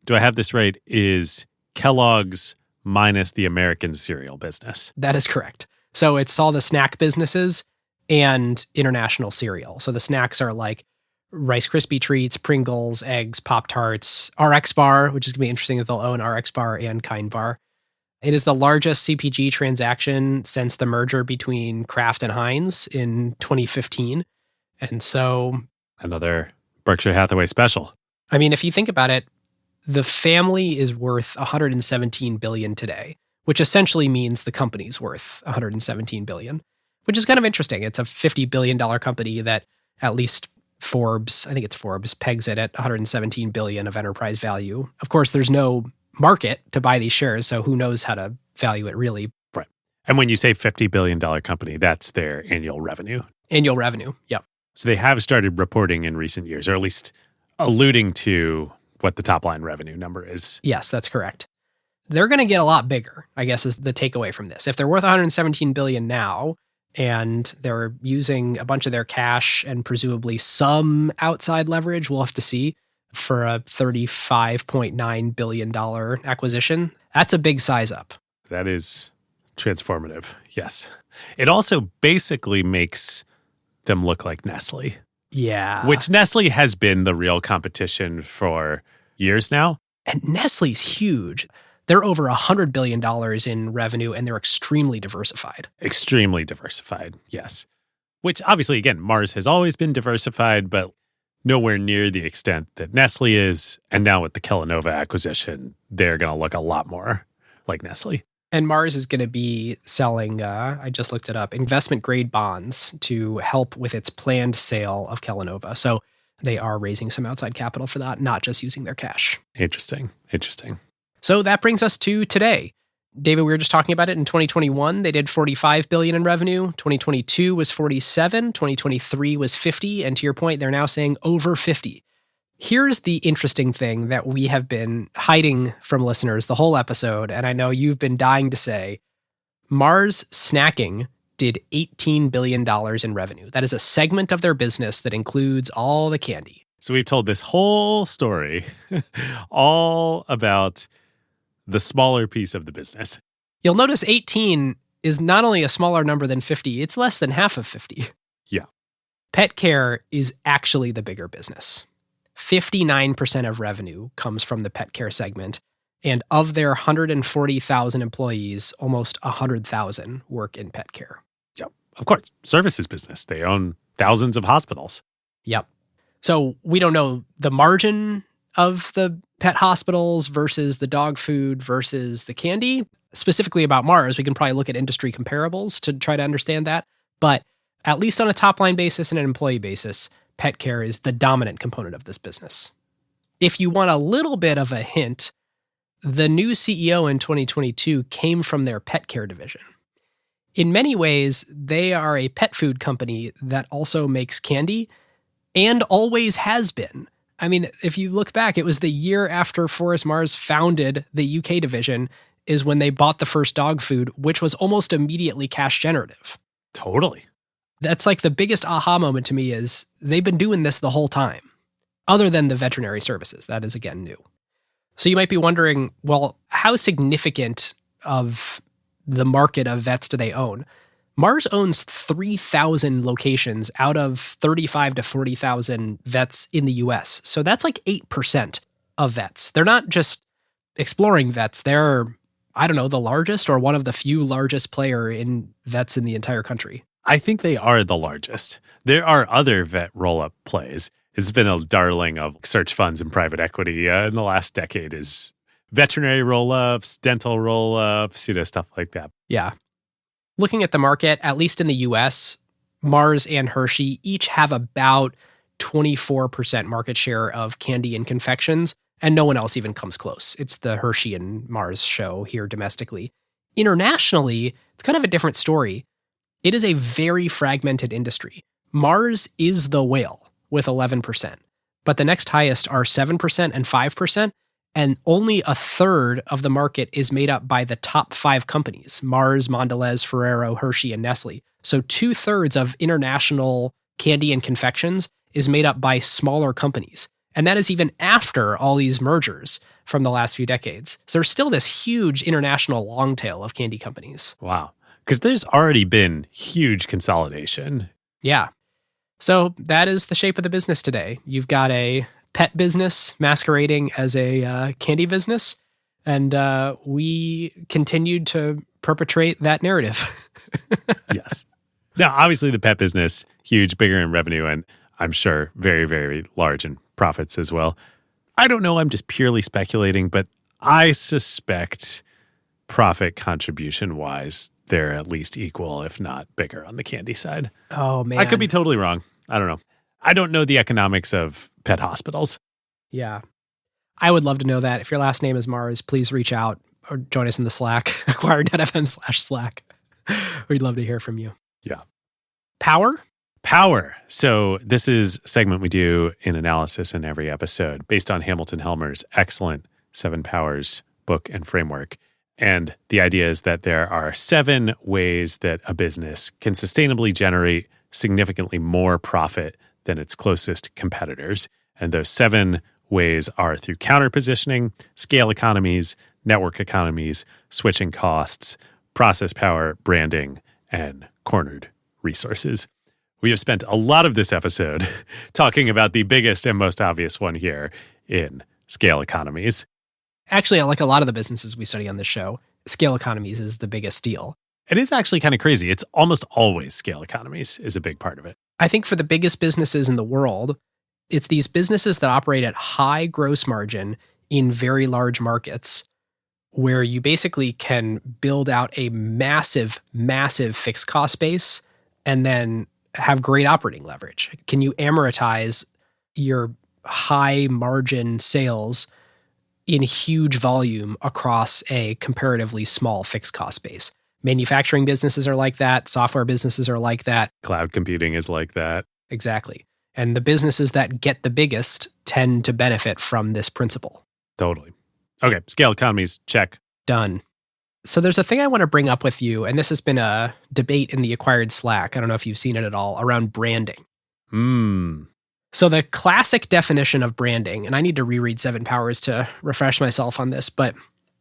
do I have this right, is Kellogg's minus the American cereal business. That is correct. So it's all the snack businesses and international cereal. So the snacks are like Rice Krispie treats, Pringles, eggs, Pop-Tarts, RX Bar, which is going to be interesting that they'll own RX Bar and Kind Bar. It is the largest CPG transaction since the merger between Kraft and Heinz in 2015. And so... another Berkshire Hathaway special. I mean, if you think about it, the family is worth $117 billion today, which essentially means the company's worth $117 billion, which is kind of interesting. It's a $50 billion company that at least Forbes, I think it's Forbes, pegs it at $117 billion of enterprise value. Of course, there's no market to buy these shares, so who knows how to value it really. Right. And when you say $50 billion company, that's their annual revenue. Annual revenue, yep. So they have started reporting in recent years, or at least alluding to what the top line revenue number is. Yes, that's correct. They're going to get a lot bigger, I guess, is the takeaway from this. If they're worth $117 billion now, and they're using a bunch of their cash and presumably some outside leverage, we'll have to see, for a $35.9 billion acquisition, that's a big size up. That is transformative, yes. It also basically makes them look like Nestle. Yeah. Which Nestle has been the real competition for years now. And Nestle's huge. They're over $100 billion in revenue, and they're extremely diversified. Extremely diversified, yes. Which obviously, again, Mars has always been diversified, but nowhere near the extent that Nestle is. And now with the Kellanova acquisition, they're going to look a lot more like Nestle. And Mars is going to be selling, I just looked it up, investment-grade bonds to help with its planned sale of Kellanova. So they are raising some outside capital for that, not just using their cash. Interesting. So that brings us to today. David, we were just talking about it. In 2021, they did $45 billion in revenue. 2022 was $47. 2023 was $50. And to your point, they're now saying over $50. Here's the interesting thing that we have been hiding from listeners the whole episode, and I know you've been dying to say. Mars Snacking did $18 billion in revenue. That is a segment of their business that includes all the candy. So we've told this whole story all about the smaller piece of the business. You'll notice 18 is not only a smaller number than 50, it's less than half of 50. Yeah. Pet care is actually the bigger business. 59% of revenue comes from the pet care segment. And of their 140,000 employees, almost 100,000 work in pet care. Yep. Of course. Services business. They own thousands of hospitals. Yep. So we don't know the margin of the pet hospitals versus the dog food versus the candy. Specifically about Mars, we can probably look at industry comparables to try to understand that. But at least on a top line basis and an employee basis, pet care is the dominant component of this business. If you want a little bit of a hint, the new CEO in 2022 came from their pet care division. In many ways, they are a pet food company that also makes candy and always has been. I mean, if you look back, it was the year after Forrest Mars founded the UK division is when they bought the first dog food, which was almost immediately cash generative. Totally. That's like the biggest aha moment to me is they've been doing this the whole time, other than the veterinary services. That is, again, new. So you might be wondering, well, how significant of the market of vets do they own? Mars owns 3,000 locations out of 35 to 40,000 vets in the US. So that's like 8% of vets. They're not just exploring vets. They're, I don't know, the largest or one of the few largest player in vets in the entire country. I think they are the largest. There are other vet roll-up plays. It's been a darling of search funds and private equity in the last decade is veterinary roll-ups, dental roll-ups, stuff like that. Yeah. Looking at the market, at least in the US, Mars and Hershey each have about 24% market share of candy and confections, and no one else even comes close. It's the Hershey and Mars show here domestically. Internationally, it's kind of a different story. It is a very fragmented industry. Mars is the whale with 11%, but the next highest are 7% and 5%, and only a third of the market is made up by the top 5 companies, Mars, Mondelez, Ferrero, Hershey, and Nestle. So 2/3 of international candy and confections is made up by smaller companies. And that is even after all these mergers from the last few decades. So there's still this huge international long tail of candy companies. Wow. Because there's already been huge consolidation. Yeah. So that is the shape of the business today. You've got a pet business masquerading as a candy business, and we continued to perpetrate that narrative. Yes. Now, obviously, the pet business, huge, bigger in revenue, and I'm sure very, very large in profits as well. I don't know. I'm just purely speculating, but I suspect profit contribution-wise, they're at least equal, if not bigger, on the candy side. Oh, man. I could be totally wrong. I don't know. I don't know the economics of pet hospitals. Yeah. I would love to know that. If your last name is Mars, please reach out or join us in the Slack, acquired.fm/Slack. We'd love to hear from you. Yeah. Power? Power. So this is a segment we do in analysis in every episode based on Hamilton Helmer's excellent 7 Powers book and framework. And the idea is that there are 7 ways that a business can sustainably generate significantly more profit than its closest competitors. And those 7 ways are through counter-positioning, scale economies, network economies, switching costs, process power, branding, and cornered resources. We have spent a lot of this episode talking about the biggest and most obvious one here in scale economies. Actually, like a lot of the businesses we study on this show, scale economies is the biggest deal. It is actually kind of crazy. It's almost always scale economies is a big part of it. I think for the biggest businesses in the world, it's these businesses that operate at high gross margin in very large markets where you basically can build out a massive, massive fixed cost base and then have great operating leverage. Can you amortize your high margin sales in huge volume across a comparatively small fixed cost base? Manufacturing businesses are like that. Software businesses are like that. Cloud computing is like that. Exactly. And the businesses that get the biggest tend to benefit from this principle. Totally. Okay, scale economies, check. Done. So there's a thing I want to bring up with you, and this has been a debate in the Acquired Slack. I don't know if you've seen it at all, around branding. So the classic definition of branding, and I need to reread 7 Powers to refresh myself on this, but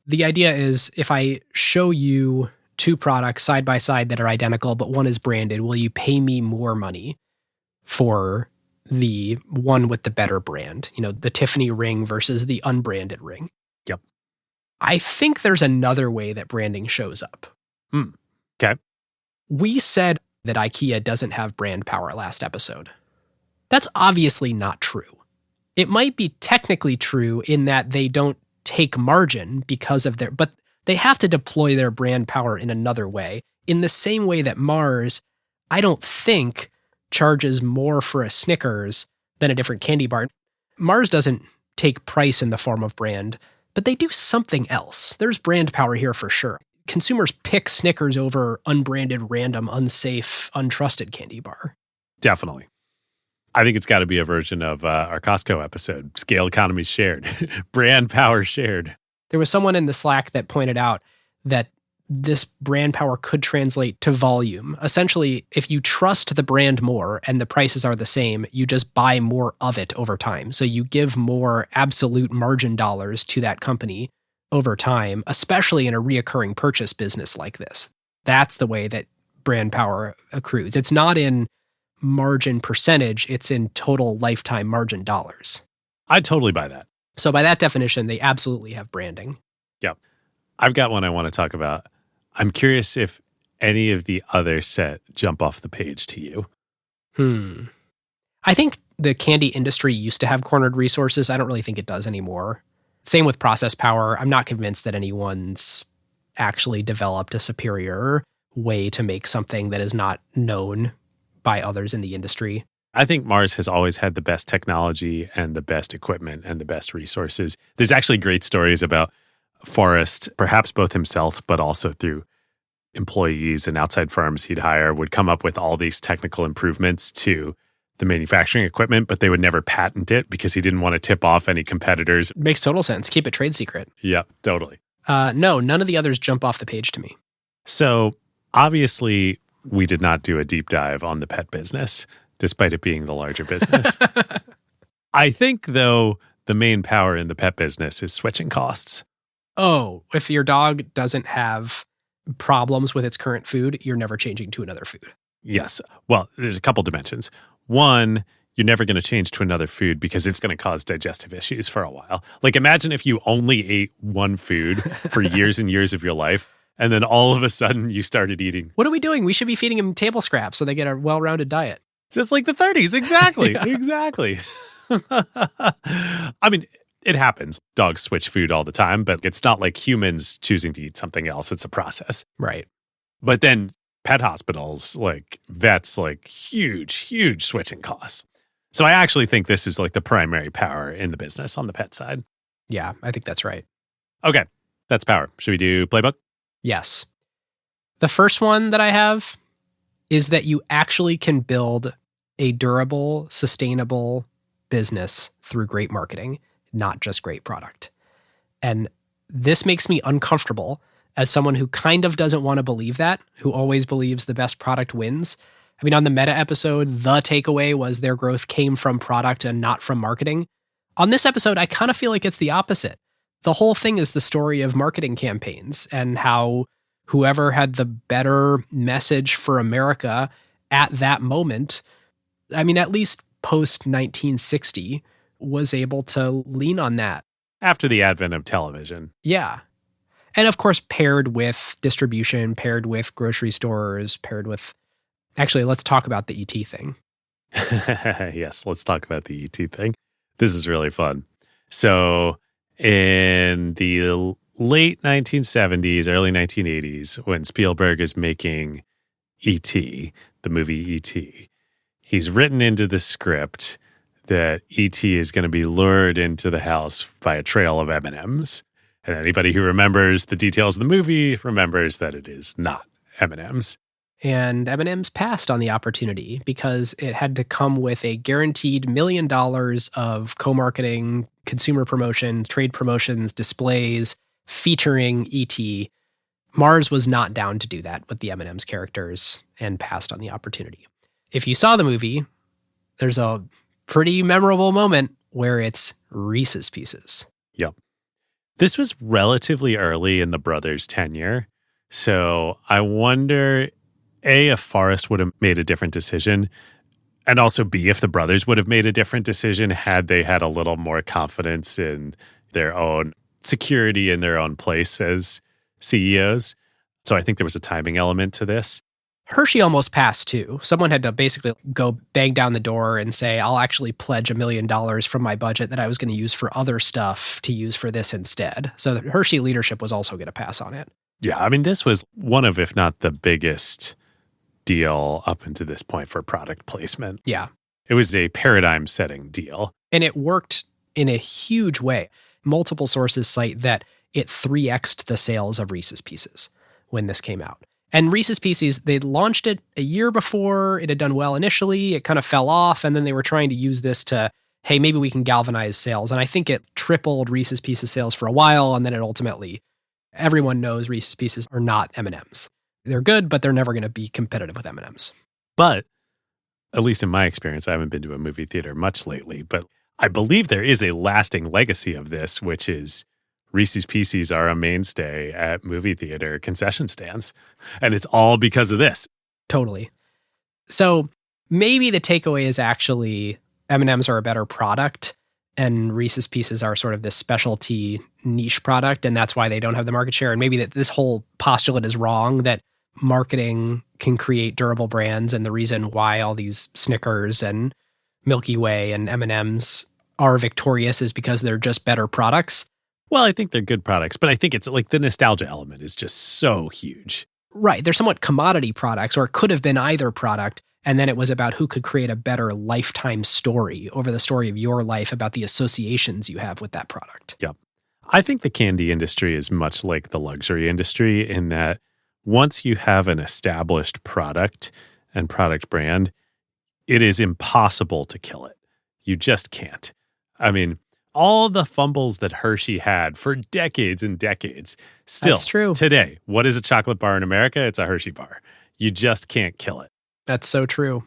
the idea is if I show you 2 products side by side that are identical, but one is branded, will you pay me more money for the one with the better brand? You know, the Tiffany ring versus the unbranded ring. Yep. I think there's another way that branding shows up. Okay. We said that IKEA doesn't have brand power last episode. That's obviously not true. It might be technically true in that they don't take margin because of but they have to deploy their brand power in another way. In the same way that Mars, I don't think, charges more for a Snickers than a different candy bar. Mars doesn't take price in the form of brand, but they do something else. There's brand power here for sure. Consumers pick Snickers over unbranded, random, unsafe, untrusted candy bar. Definitely. I think it's got to be a version of our Costco episode, scale economy shared, brand power shared. There was someone in the Slack that pointed out that this brand power could translate to volume. Essentially, if you trust the brand more and the prices are the same, you just buy more of it over time. So you give more absolute margin dollars to that company over time, especially in a reoccurring purchase business like this. That's the way that brand power accrues. It's not in margin percentage, it's in total lifetime margin dollars. I totally buy that. So by that definition, they absolutely have branding. Yep. I've got one I want to talk about. I'm curious if any of the other set jump off the page to you. I think the candy industry used to have cornered resources. I don't really think it does anymore. Same with process power. I'm not convinced that anyone's actually developed a superior way to make something that is not known by others in the industry. I think Mars has always had the best technology and the best equipment and the best resources. There's actually great stories about Forrest, perhaps both himself, but also through employees and outside firms he'd hire, would come up with all these technical improvements to the manufacturing equipment, but they would never patent it because he didn't want to tip off any competitors. Makes total sense. Keep it trade secret. Yep, totally. No, none of the others jump off the page to me. So obviously, we did not do a deep dive on the pet business, despite it being the larger business. I think, though, the main power in the pet business is switching costs. Oh, if your dog doesn't have problems with its current food, you're never changing to another food. Yes. Well, there's a couple dimensions. One, you're never going to change to another food because it's going to cause digestive issues for a while. Like, imagine if you only ate one food for years and years of your life, and then all of a sudden you started eating. What are we doing? We should be feeding them table scraps so they get a well-rounded diet. Just like the 30s. Exactly. Yeah. Exactly. I mean, it happens. Dogs switch food all the time, but it's not like humans choosing to eat something else. It's a process. Right. But then pet hospitals, like vets, like huge switching costs. So I actually think this is like the primary power in the business on the pet side. Yeah, I think that's right. Okay, that's power. Should we do playbook? Yes. The first one that I have is that you actually can build a durable, sustainable business through great marketing, not just great product. And this makes me uncomfortable as someone who kind of doesn't want to believe that, who always believes the best product wins. I mean, on the Meta episode, the takeaway was their growth came from product and not from marketing. On this episode, I kind of feel like it's the opposite. The whole thing is the story of marketing campaigns and how whoever had the better message for America at that moment, I mean, at least post 1960, was able to lean on that. After the advent of television. Yeah. And of course, paired with distribution, paired with grocery stores, paired with... Actually, let's talk about the ET thing. Yes, let's talk about the ET thing. This is really fun. So in the late 1970s, early 1980s, when Spielberg is making E.T., the movie E.T., he's written into the script that E.T. is going to be lured into the house by a trail of M&Ms. And anybody who remembers the details of the movie remembers that it is not M&Ms. And M&M's passed on the opportunity because it had to come with a guaranteed $1 million of co-marketing, consumer promotion, trade promotions, displays featuring E.T. Mars was not down to do that with the M&M's characters and passed on the opportunity. If you saw the movie, there's a pretty memorable moment where it's Reese's Pieces. Yep. This was relatively early in the brothers' tenure. So I wonder... A, if Forrest would have made a different decision, and also B, if the brothers would have made a different decision had they had a little more confidence in their own security in their own place as CEOs. So I think there was a timing element to this. Hershey almost passed too. Someone had to basically go bang down the door and say, I'll actually pledge $1 million from my budget that I was going to use for other stuff to use for this instead. So the Hershey leadership was also going to pass on it. Yeah, I mean, this was one of, if not the biggest deal up until this point for product placement. Yeah. It was a paradigm-setting deal. And it worked in a huge way. Multiple sources cite that it 3x'd the sales of Reese's Pieces when this came out. And Reese's Pieces, they launched it a year before. It had done well initially. It kind of fell off. And then they were trying to use this to, hey, maybe we can galvanize sales. And I think it tripled Reese's Pieces sales for a while. And then it ultimately, everyone knows Reese's Pieces are not M&Ms. They're good, but they're never going to be competitive with M&Ms. But, at least in my experience, I haven't been to a movie theater much lately, but I believe there is a lasting legacy of this, which is Reese's Pieces are a mainstay at movie theater concession stands. And it's all because of this. Totally. So maybe the takeaway is actually M&Ms are a better product and Reese's Pieces are sort of this specialty niche product, and that's why they don't have the market share. And maybe that this whole postulate is wrong, that marketing can create durable brands, and the reason why all these Snickers and Milky Way and M&Ms are victorious is because they're just better products. Well, I think they're good products, but I think it's like the nostalgia element is just so huge. Right. They're somewhat commodity products, or it could have been either product. And then it was about who could create a better lifetime story over the story of your life about the associations you have with that product. Yep. I think the candy industry is much like the luxury industry in that once you have an established product and product brand, it is impossible to kill it. You just can't. I mean, all the fumbles that Hershey had for decades and decades, still That's true. Today, what is a chocolate bar in America? It's a Hershey bar. You just can't kill it. That's so true.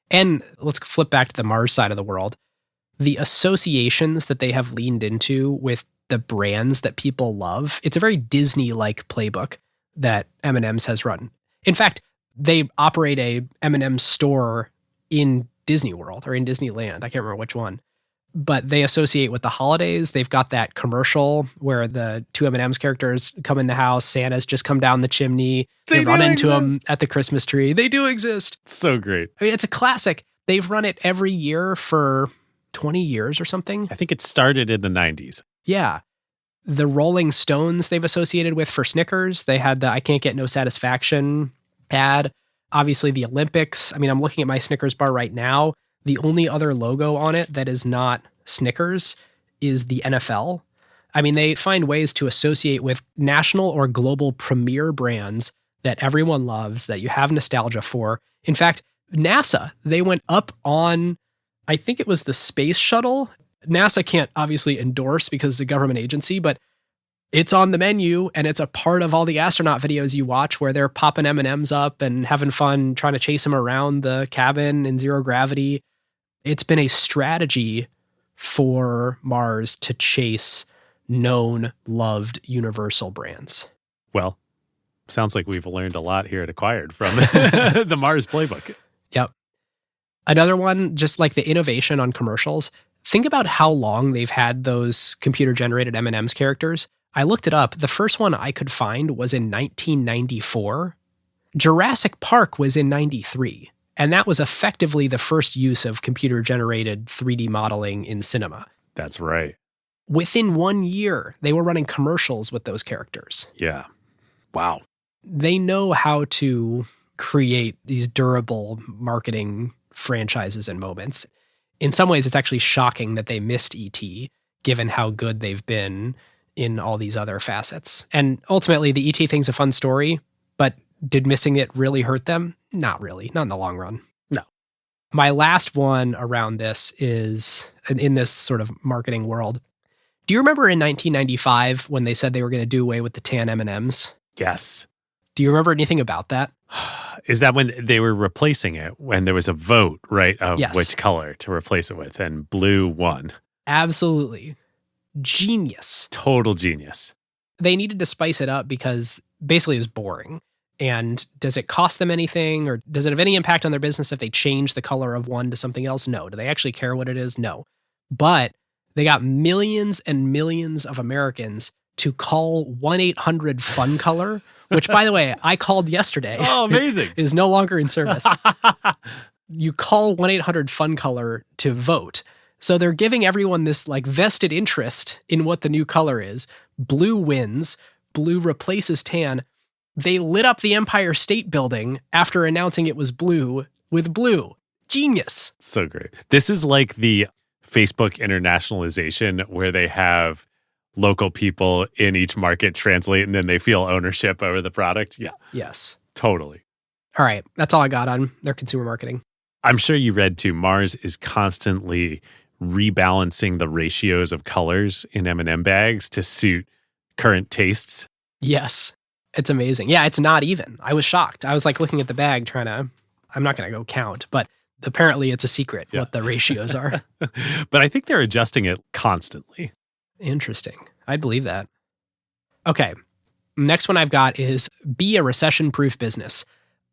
And let's flip back to the Mars side of the world. The associations that they have leaned into with the brands that people love, it's a very Disney-like playbook that M&M's has run. In fact, they operate a M&M store in Disney World or in Disneyland. I can't remember which one. But they associate with the holidays. They've got that commercial where the two M&M's characters come in the house. Santa's just come down the chimney. They run into them at the Christmas tree. They do exist. So great. I mean, it's a classic. They've run it every year for 20 years or something. I think it started in the 90s. Yeah. The Rolling Stones they've associated with for Snickers. They had the I Can't Get No Satisfaction ad. Obviously, the Olympics. I mean, I'm looking at my Snickers bar right now. The only other logo on it that is not Snickers is the NFL. I mean, they find ways to associate with national or global premier brands that everyone loves, that you have nostalgia for. In fact, NASA, they went up on, I think it was the space shuttle. NASA can't obviously endorse because it's a government agency, but it's on the menu and it's a part of all the astronaut videos you watch where they're popping M&Ms up and having fun trying to chase them around the cabin in zero gravity. It's been a strategy for Mars to chase known, loved, universal brands. Well, sounds like we've learned a lot here at Acquired from the Mars playbook. Yep. Another one, just like the innovation on commercials, think about how long they've had those computer-generated M&M's characters. I looked it up. The first one I could find was in 1994. Jurassic Park was in 93. And that was effectively the first use of computer-generated 3D modeling in cinema. That's right. Within 1 year, they were running commercials with those characters. Yeah. Wow. They know how to create these durable marketing franchises and moments. In some ways, it's actually shocking that they missed E.T., given how good they've been in all these other facets. And ultimately, the E.T. thing's a fun story, but did missing it really hurt them? Not really. Not in the long run. No. My last one around this is, in this sort of marketing world, do you remember in 1995 when they said they were going to do away with the tan M&Ms? Yes. Do you remember anything about that? Is that when they were replacing it, when there was a vote, right, of Yes. which color to replace it with, and blue won? Absolutely. Genius. Total genius. They needed to spice it up because basically it was boring. And does it cost them anything, or does it have any impact on their business if they change the color of one to something else? No. Do they actually care what it is? No. But they got millions and millions of Americans to call 1-800-FUN-COLOR which, by the way, I called yesterday. Oh, amazing. It is no longer in service. You call 1-800-FUN-COLOR to vote. So they're giving everyone this like vested interest in what the new color is. Blue wins. Blue replaces tan. They lit up the Empire State Building after announcing it was blue with blue. Genius. So great. This is like the Facebook internationalization where they have local people in each market translate and then they feel ownership over the product. Yeah. Yes. Totally. All right. That's all I got on their consumer marketing. I'm sure you read too, Mars is constantly rebalancing the ratios of colors in M&M bags to suit current tastes. Yes. It's amazing. Yeah, it's not even. I was shocked. I was like looking at the bag I'm not going to go count, but apparently it's a secret what the ratios are. But I think they're adjusting it constantly. Interesting. I believe that. Okay. Next one I've got is be a recession-proof business.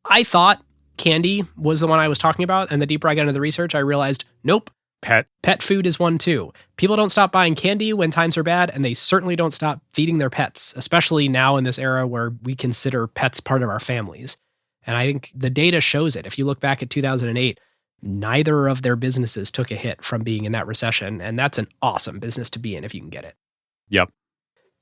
I thought candy was the one I was talking about, and the deeper I got into the research, I realized, nope. Pet food is one too. People don't stop buying candy when times are bad, and they certainly don't stop feeding their pets, especially now in this era where we consider pets part of our families. And I think the data shows it. If you look back at 2008, neither of their businesses took a hit from being in that recession, and that's an awesome business to be in if you can get it. Yep.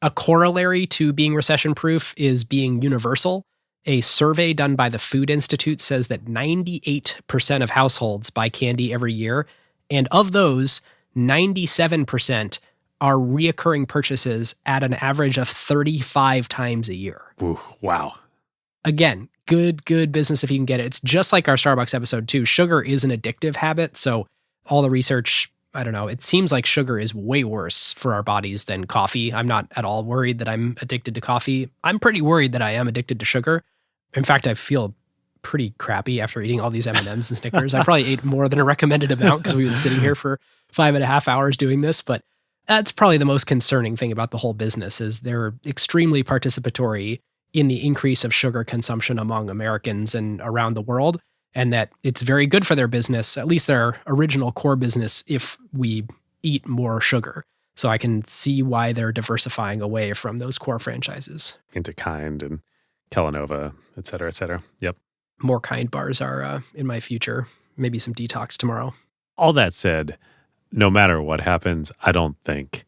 A corollary to being recession-proof is being universal. A survey done by the Food Institute says that 98% of households buy candy every year, and of those, 97% are reoccurring purchases at an average of 35 times a year. Ooh, wow. Again, good business if you can get it. It's just like our Starbucks episode too. Sugar is an addictive habit, so all the research, I don't know, it seems like sugar is way worse for our bodies than coffee. I'm not at all worried that I'm addicted to coffee. I'm pretty worried that I am addicted to sugar. In fact, I feel pretty crappy after eating all these M&Ms and Snickers. I probably ate more than a recommended amount because we've been sitting here for 5.5 hours doing this. But that's probably the most concerning thing about the whole business is they're extremely participatory in the increase of sugar consumption among Americans and around the world, and that it's very good for their business, at least their original core business, if we eat more sugar. So I can see why they're diversifying away from those core franchises. Into Kind and Kellanova, et cetera, et cetera. Yep. More Kind bars are in my future. Maybe some detox tomorrow. All that said, no matter what happens, I don't think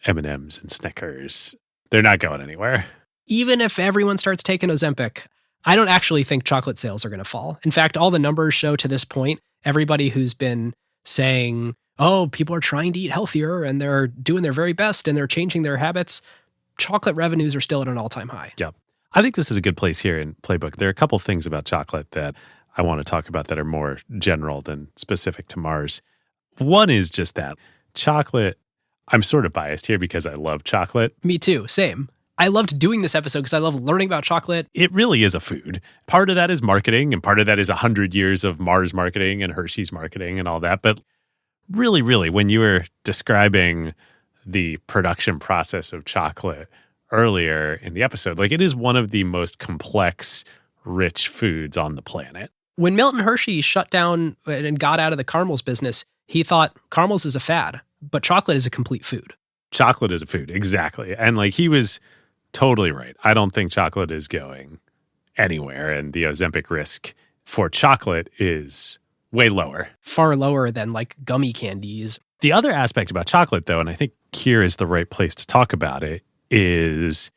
M&Ms and Snickers, they're not going anywhere. Even if everyone starts taking Ozempic, I don't actually think chocolate sales are going to fall. In fact, all the numbers show to this point, everybody who's been saying, oh, people are trying to eat healthier and they're doing their very best and they're changing their habits, chocolate revenues are still at an all-time high. Yep. I think this is a good place here in Playbook. There are a couple things about chocolate that I want to talk about that are more general than specific to Mars. One is just that chocolate, I'm sort of biased here because I love chocolate. Me too, same. I loved doing this episode because I love learning about chocolate. It really is a food. Part of that is marketing, and part of that is 100 years of Mars marketing and Hershey's marketing and all that. But really, when you were describing the production process of chocolate earlier in the episode, like it is one of the most complex, rich foods on the planet. When Milton Hershey shut down and got out of the caramels business, he thought caramels is a fad, but chocolate is a complete food. Chocolate is a food, exactly. And like he was totally right. I don't think chocolate is going anywhere, and the Ozempic risk for chocolate is way lower. Far lower than like gummy candies. The other aspect about chocolate, though, and I think here is the right place to talk about it, is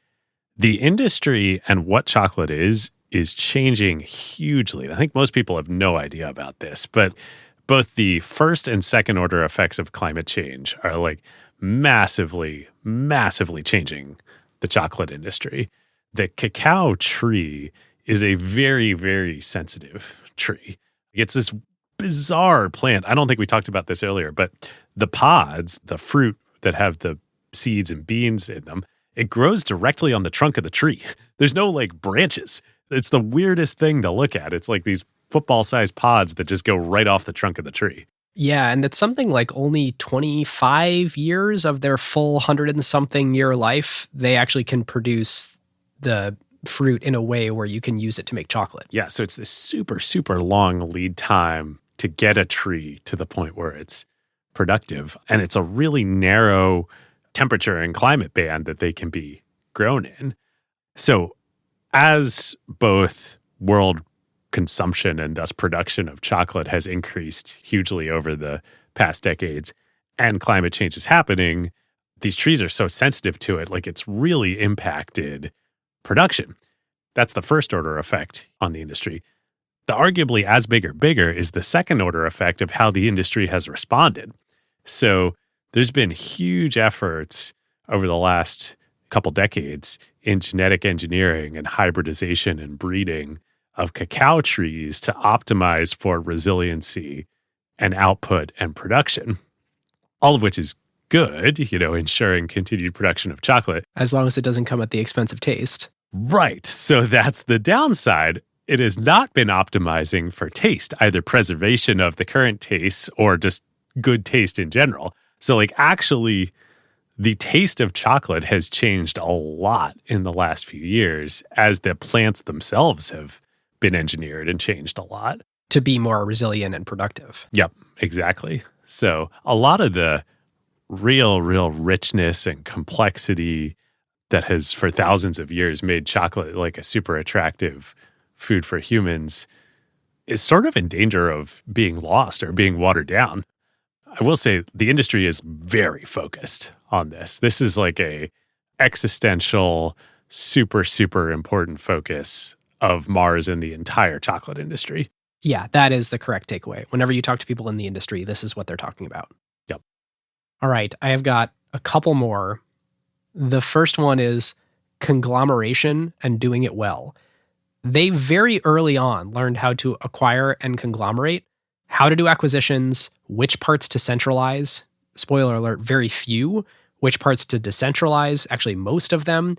the industry and what chocolate is changing hugely. And I think most people have no idea about this, but both the first and second order effects of climate change are like massively changing the chocolate industry. The cacao tree is a very, very sensitive tree. It's this bizarre plant. I don't think we talked about this earlier, but the pods, the fruit that have the seeds and beans in them, it grows directly on the trunk of the tree. There's no like branches. It's the weirdest thing to look at. It's like these football-sized pods that just go right off the trunk of the tree. Yeah, and it's something like only 25 years of their full 100-and-something year life, they actually can produce the fruit in a way where you can use it to make chocolate. Yeah, so it's this super, super long lead time to get a tree to the point where it's productive. And it's a really narrow temperature and climate band that they can be grown in. So As both world consumption and thus production of chocolate has increased hugely over the past decades and climate change is happening, these trees are so sensitive to it, like it's really impacted production. That's the first order effect on the industry. The arguably as big or bigger is the second order effect of how the industry has responded. So there's been huge efforts over the last couple decades in genetic engineering and hybridization and breeding of cacao trees to optimize for resiliency and output and production, all of which is good, ensuring continued production of chocolate. As long as it doesn't come at the expense of taste. Right. So that's the downside. It has not been optimizing for taste, either preservation of the current tastes or just good taste in general. So actually, the taste of chocolate has changed a lot in the last few years as the plants themselves have been engineered and changed a lot. To be more resilient and productive. Yep, exactly. So a lot of the real richness and complexity that has for thousands of years made chocolate like a super attractive food for humans is sort of in danger of being lost or being watered down. I will say the industry is very focused on this. This is like a existential, super important focus of Mars and the entire chocolate industry. Yeah, that is the correct takeaway. Whenever you talk to people in the industry, this is what they're talking about. Yep. All right, I have got a couple more. The first one is conglomeration and doing it well. They very early on learned how to acquire and conglomerate, how to do acquisitions, which parts to centralize. Spoiler alert, very few. Which parts to decentralize, actually most of them.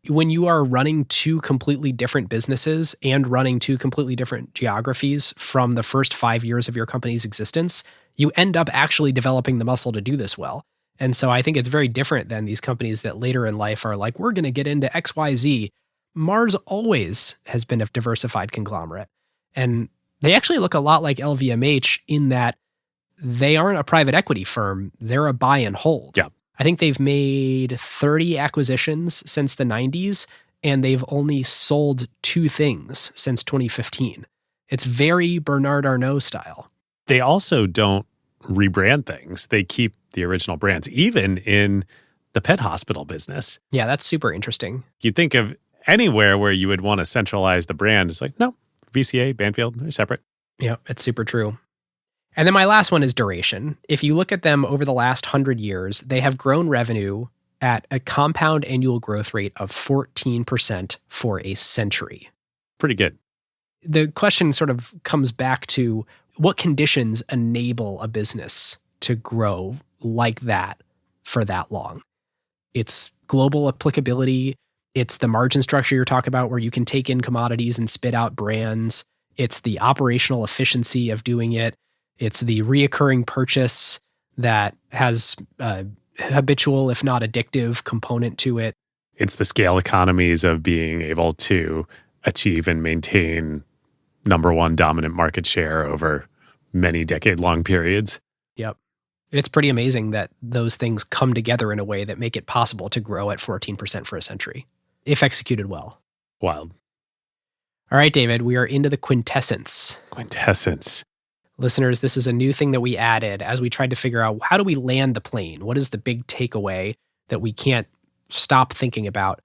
When you are running two completely different businesses and running two completely different geographies from the first 5 years of your company's existence, you end up actually developing the muscle to do this well. And so I think it's very different than these companies that later in life are like, we're going to get into XYZ. Mars always has been a diversified conglomerate. And they actually look a lot like LVMH in that they aren't a private equity firm. They're a buy and hold. Yeah. I think they've made 30 acquisitions since the 90s, and they've only sold 2 things since 2015. It's very Bernard Arnault style. They also don't rebrand things. They keep the original brands, even in the pet hospital business. Yeah, that's super interesting. You'd think of anywhere where you would want to centralize the brand. It's like, no, VCA, Banfield, they're separate. Yeah, it's super true. And then my last one is duration. If you look at them over the last 100 years, they have grown revenue at a compound annual growth rate of 14% for a century. Pretty good. The question sort of comes back to what conditions enable a business to grow like that for that long? It's global applicability. It's the margin structure you're talking about where you can take in commodities and spit out brands. It's the operational efficiency of doing it. It's the reoccurring purchase that has a habitual, if not addictive, component to it. It's the scale economies of being able to achieve and maintain number one dominant market share over many decade-long periods. Yep. It's pretty amazing that those things come together in a way that make it possible to grow at 14% for a century, if executed well. Wild. All right, David, we are into the quintessence. Quintessence. Listeners, this is a new thing that we added as we tried to figure out how do we land the plane? What is the big takeaway that we can't stop thinking about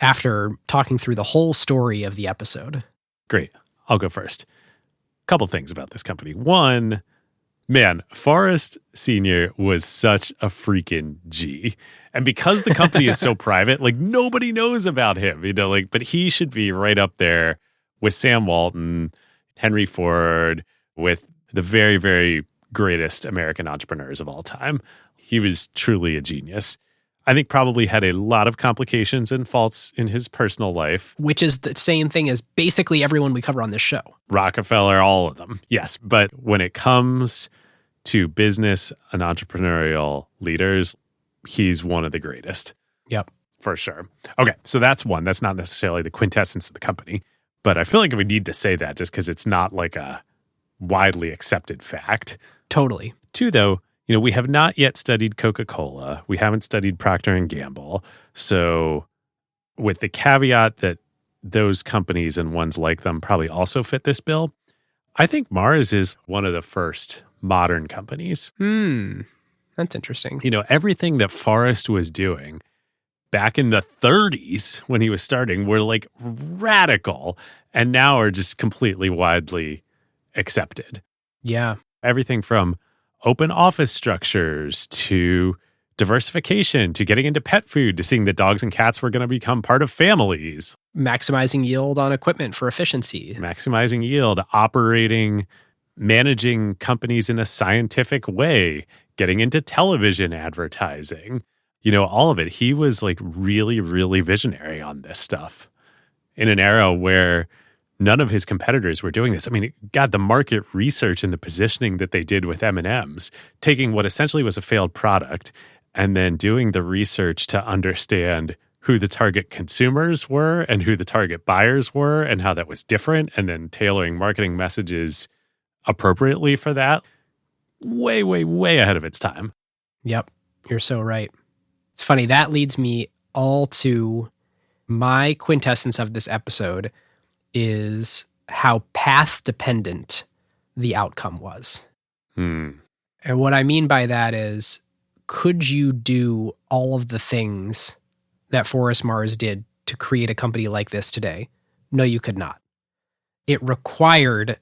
after talking through the whole story of the episode? Great. I'll go first. Couple things about this company. One, man, Forrest Sr. was such a freaking G. And because the company is so private, nobody knows about him, but he should be right up there with Sam Walton, Henry Ford, with the very, very greatest American entrepreneurs of all time. He was truly a genius. I think probably had a lot of complications and faults in his personal life. Which is the same thing as basically everyone we cover on this show. Rockefeller, all of them. Yes. But when it comes to business and entrepreneurial leaders, he's one of the greatest. Yep. For sure. Okay. So that's one. That's not necessarily the quintessence of the company. But I feel like we need to say that just because it's not like a widely accepted fact. Totally. Two, though, we have not yet studied Coca-Cola. We haven't studied Procter & Gamble. So with the caveat that those companies and ones like them probably also fit this bill. I think Mars is one of the first modern companies. That's interesting. You know, everything that Forrest was doing back in the 30s when he was starting were like radical and now are just completely widely accepted. Yeah. Everything from open office structures to diversification to getting into pet food to seeing that dogs and cats were going to become part of families. Maximizing yield on equipment for efficiency. Maximizing yield, managing companies in a scientific way, getting into television advertising. You know, all of it. He was like really, really visionary on this stuff in an era where none of his competitors were doing this. I mean, God, the market research and the positioning that they did with M&Ms, taking what essentially was a failed product and then doing the research to understand who the target consumers were and who the target buyers were and how that was different, and then tailoring marketing messages appropriately for that. Way, way, way ahead of its time. Yep, you're so right. It's funny, that leads me all to my quintessence of this episode is how path-dependent the outcome was. And what I mean by that is, could you do all of the things that Forrest Mars did to create a company like this today? No, you could not. It required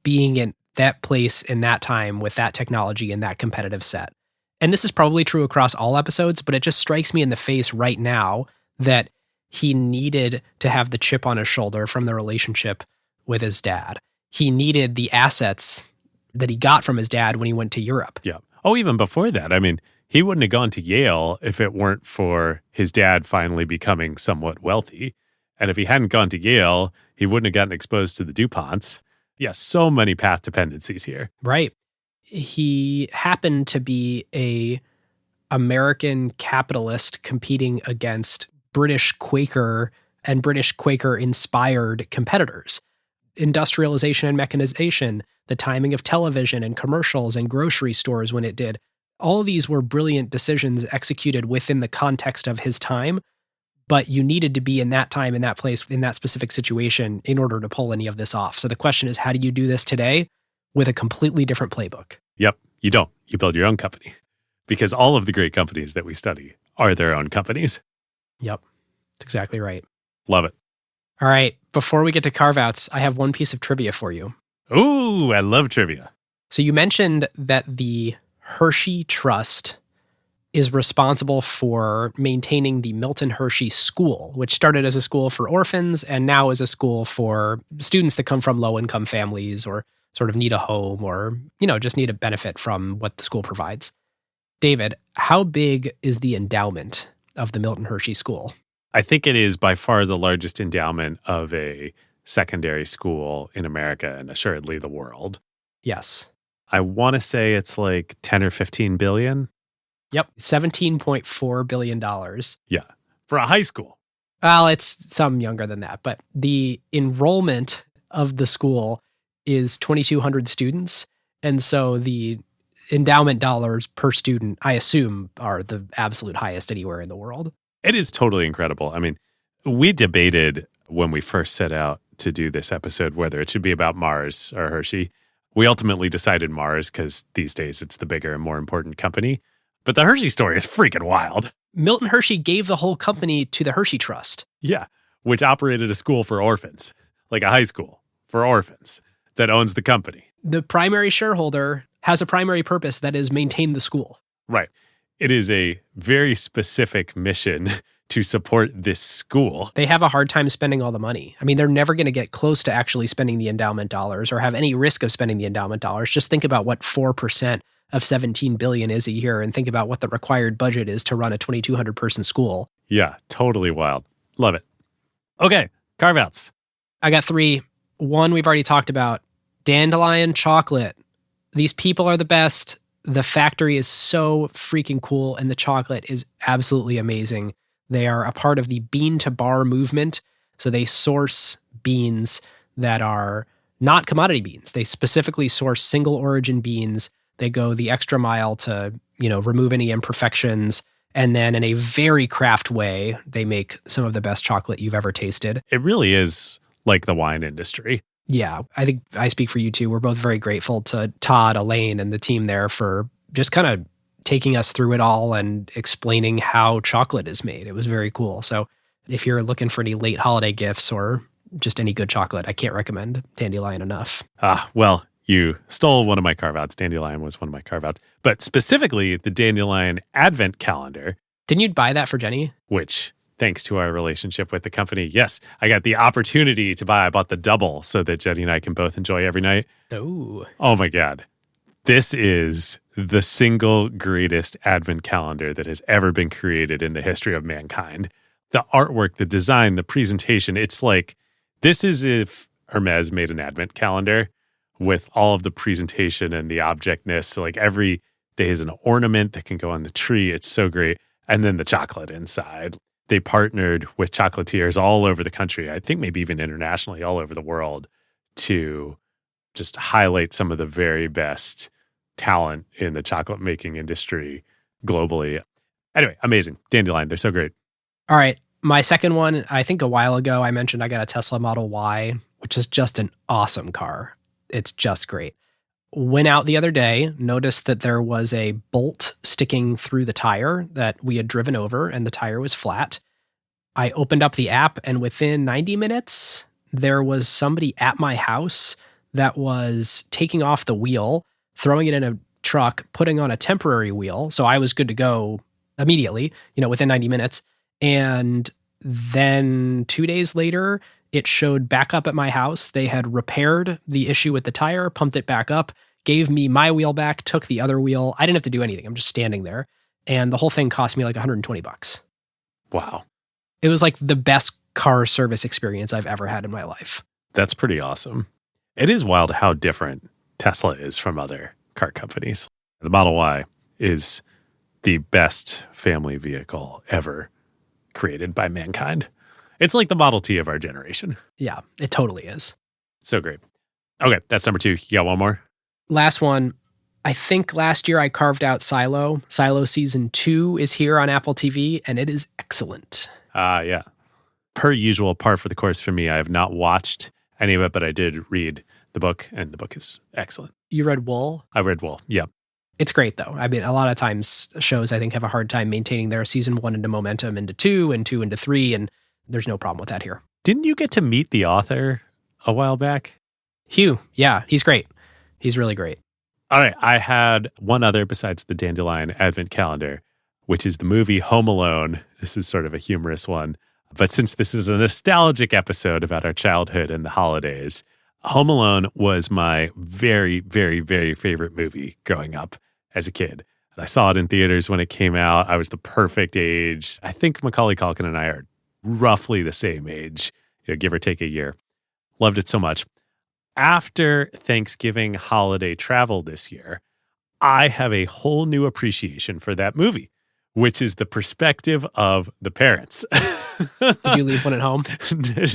being in that place in that time with that technology and that competitive set. And this is probably true across all episodes, but it just strikes me in the face right now that he needed to have the chip on his shoulder from the relationship with his dad. He needed the assets that he got from his dad when he went to Europe. Yeah. Oh, even before that. I mean, he wouldn't have gone to Yale if it weren't for his dad finally becoming somewhat wealthy. And if he hadn't gone to Yale, he wouldn't have gotten exposed to the DuPonts. Yeah, so many path dependencies here. Right. He happened to be a American capitalist competing against British Quaker and British Quaker-inspired competitors. Industrialization and mechanization, the timing of television and commercials and grocery stores when it did. All of these were brilliant decisions executed within the context of his time, but you needed to be in that time, in that place, in that specific situation in order to pull any of this off. So the question is, how do you do this today with a completely different playbook? Yep, you don't. You build your own company. Because all of the great companies that we study are their own companies. Yep, that's exactly right. Love it. All right, before we get to Carve Outs, I have one piece of trivia for you. Ooh, I love trivia. So you mentioned that the Hershey Trust is responsible for maintaining the Milton Hershey School, which started as a school for orphans and now is a school for students that come from low-income families or sort of need a home or, you know, just need a benefit from what the school provides. David, how big is the endowment of the Milton Hershey School? I think it is by far the largest endowment of a secondary school in America and assuredly the world. Yes. I want to say it's like 10 or 15 billion. Yep, $17.4 billion. Yeah, for a high school. Well, it's some younger than that, but the enrollment of the school is 2,200 students. And so the endowment dollars per student, I assume, are the absolute highest anywhere in the world. It is totally incredible. I mean, we debated when we first set out to do this episode whether it should be about Mars or Hershey. We ultimately decided Mars because these days it's the bigger and more important company. But the Hershey story is freaking wild. Milton Hershey gave the whole company to the Hershey Trust. Yeah, which operated a school for orphans, like a high school for orphans that owns the company. The primary shareholder has a primary purpose that is maintain the school. Right. It is a very specific mission to support this school. They have a hard time spending all the money. I mean, they're never going to get close to actually spending the endowment dollars or have any risk of spending the endowment dollars. Just think about what 4% of 17 billion is a year and think about what the required budget is to run a 2,200 person school. Yeah, totally wild. Love it. Okay, Carve Outs. I got 3. One we've already talked about. Dandelion chocolate. These people are the best. The factory is so freaking cool and the chocolate is absolutely amazing. They are a part of the bean to bar movement. So they source beans that are not commodity beans. They specifically source single origin beans. They go the extra mile to, remove any imperfections And then in a very craft way, they make some of the best chocolate you've ever tasted. It really is like the wine industry. Yeah, I think I speak for you too. We're both very grateful to Todd, Elaine, and the team there for just kind of taking us through it all and explaining how chocolate is made. It was very cool. So if you're looking for any late holiday gifts or just any good chocolate, I can't recommend Dandelion enough. Well, you stole one of my Carve Outs. Dandelion was one of my Carve Outs. But specifically, the Dandelion Advent Calendar. Didn't you buy that for Jenny? Which, thanks to our relationship with the company, yes, I got the opportunity to buy. I bought the double so that Jenny and I can both enjoy every night. Oh my God. This is the single greatest Advent calendar that has ever been created in the history of mankind. The artwork, the design, the presentation, it's like, this is if Hermes made an Advent calendar with all of the presentation and the objectness. So like every day is an ornament that can go on the tree. It's so great. And then the chocolate inside. They partnered with chocolatiers all over the country, I think maybe even internationally, all over the world, to just highlight some of the very best talent in the chocolate making industry globally. Anyway, amazing. Dandelion, they're so great. All right. My second one, I think a while ago, I mentioned I got a Tesla Model Y, which is just an awesome car. It's just great. Went out the other day, noticed that there was a bolt sticking through the tire that we had driven over, and the tire was flat. I opened up the app, and within 90 minutes, there was somebody at my house that was taking off the wheel, throwing it in a truck, putting on a temporary wheel. So I was good to go immediately, within 90 minutes. And then 2 days later, it showed back up at my house. They had repaired the issue with the tire, pumped it back up, gave me my wheel back, took the other wheel. I didn't have to do anything. I'm just standing there. And the whole thing cost me like $120. Wow. It was like the best car service experience I've ever had in my life. That's pretty awesome. It is wild how different Tesla is from other car companies. The Model Y is the best family vehicle ever created by mankind. It's like the Model T of our generation. Yeah, it totally is. So great. Okay, that's number 2. You got one more? Last one. I think last year I carved out Silo. Silo season 2 is here on Apple TV, and it is excellent. Yeah. Per usual, par for the course for me. I have not watched any of it, but I did read the book, and the book is excellent. You read Wool? I read Wool, yeah. It's great, though. I mean, a lot of times shows, I think, have a hard time maintaining their season 1 into momentum into 2 and 2 into 3, and there's no problem with that here. Didn't you get to meet the author a while back? Hugh, yeah, he's great. He's really great. All right, I had one other besides the Dandelion Advent Calendar, which is the movie Home Alone. This is sort of a humorous one. But since this is a nostalgic episode about our childhood and the holidays, Home Alone was my very, very, very favorite movie growing up as a kid. I saw it in theaters when it came out. I was the perfect age. I think Macaulay Culkin and I are roughly the same age, give or take a year. Loved it so much. After Thanksgiving holiday travel this year, I have a whole new appreciation for that movie, which is the perspective of the parents. Did you leave one at home?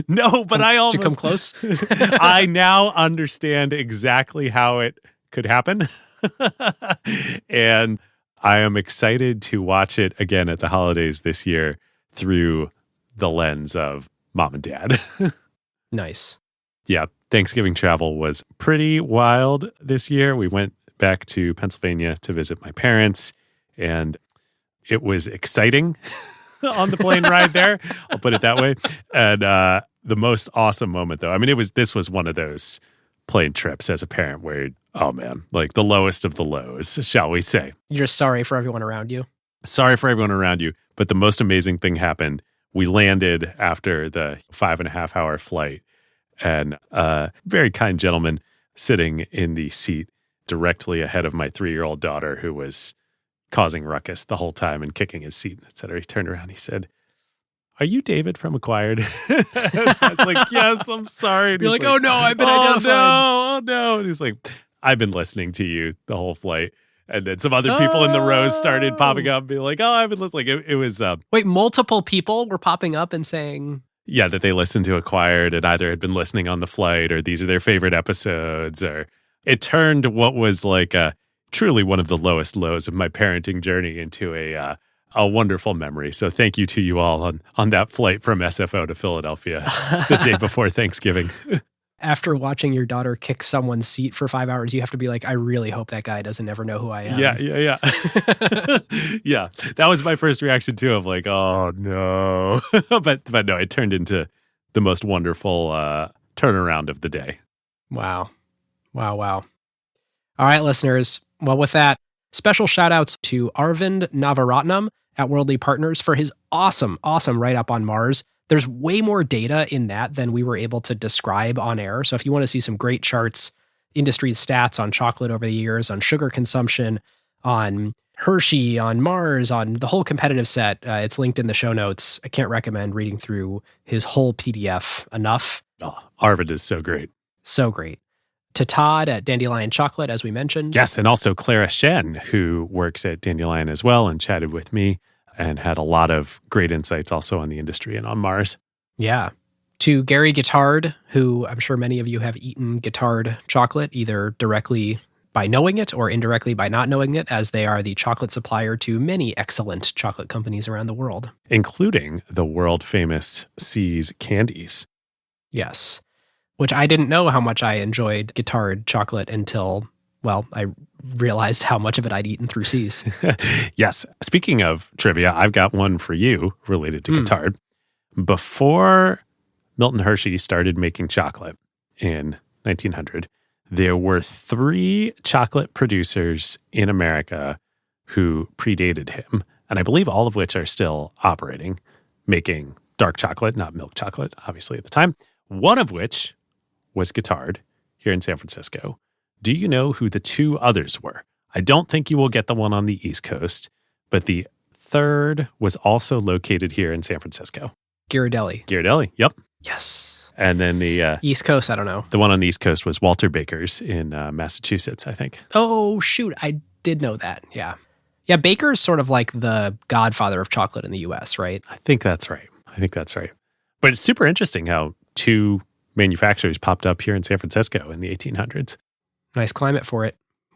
No, but I almost... Did you come close? I now understand exactly how it could happen. And I am excited to watch it again at the holidays this year through the lens of mom and dad. Nice. Yeah, Thanksgiving travel was pretty wild this year. We went back to Pennsylvania to visit my parents, and it was exciting on the plane ride there. I'll put it that way. And the most awesome moment, though, I mean, this was one of those plane trips as a parent where, oh man, like the lowest of the lows, shall we say. You're sorry for everyone around you. Sorry for everyone around you. But the most amazing thing happened. We landed after the 5.5-hour flight, and a very kind gentleman sitting in the seat directly ahead of my 3-year-old daughter, who was causing ruckus the whole time and kicking his seat, et cetera. He turned around, he said, "Are you David from Acquired?" I was like, "Yes, I'm sorry." You're like, "Oh no, I've been identified." Oh no. And he's like, "I've been listening to you the whole flight." And then some other people in the rows started popping up and being like, "Oh, I've been listening." It was... Wait, multiple people were popping up and saying... Yeah, that they listened to Acquired and either had been listening on the flight or these are their favorite episodes. Or it turned what was like truly one of the lowest lows of my parenting journey into a a wonderful memory. So thank you to you all on that flight from SFO to Philadelphia the day before Thanksgiving. After watching your daughter kick someone's seat for 5 hours, you have to be like, I really hope that guy doesn't ever know who I am. Yeah. Yeah. That was my first reaction too, of like, oh no. but no, it turned into the most wonderful turnaround of the day. Wow. All right, listeners. Well, with that, special shout outs to Arvind Navaratnam at Worldly Partners for his awesome write-up on Mars. There's way more data in that than we were able to describe on air. So if you want to see some great charts, industry stats on chocolate over the years, on sugar consumption, on Hershey, on Mars, on the whole competitive set, it's linked in the show notes. I can't recommend reading through his whole PDF enough. Oh, Arvid is so great. So great. To Todd at Dandelion Chocolate, as we mentioned. Yes, and also Clara Shen, who works at Dandelion as well and chatted with me and had a lot of great insights also on the industry and on Mars. Yeah. To Gary Guittard, who I'm sure many of you have eaten Guittard chocolate, either directly by knowing it or indirectly by not knowing it, as they are the chocolate supplier to many excellent chocolate companies around the world. Including the world-famous See's candies. Yes. Which I didn't know how much I enjoyed Guittard chocolate until, well, I realized how much of it I'd eaten through See's. Yes. Speaking of trivia, I've got one for you related to Guittard. Before Milton Hershey started making chocolate in 1900, there were 3 chocolate producers in America who predated him, and I believe all of which are still operating, making dark chocolate, not milk chocolate, obviously at the time, one of which was Guittard here in San Francisco. Do you know who the 2 others were? I don't think you will get the one on the East Coast, but the third was also located here in San Francisco. Ghirardelli. Ghirardelli, yep. Yes. And then the East Coast, I don't know. The one on the East Coast was Walter Baker's in Massachusetts, I think. Oh, shoot. I did know that. Yeah. Yeah, Baker's sort of like the godfather of chocolate in the U.S., right? I think that's right. But it's super interesting how 2 manufacturers popped up here in San Francisco in the 1800s. Nice climate for it,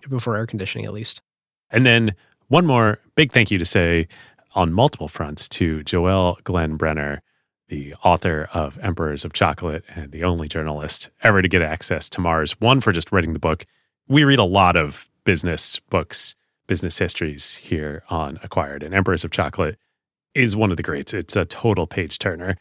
before air conditioning at least. And then one more big thank you to say on multiple fronts to Joelle Glenn Brenner, the author of Emperors of Chocolate and the only journalist ever to get access to Mars. One, for just writing the book. We read a lot of business books, business histories here on Acquired, and Emperors of Chocolate is one of the greats. It's a total page turner.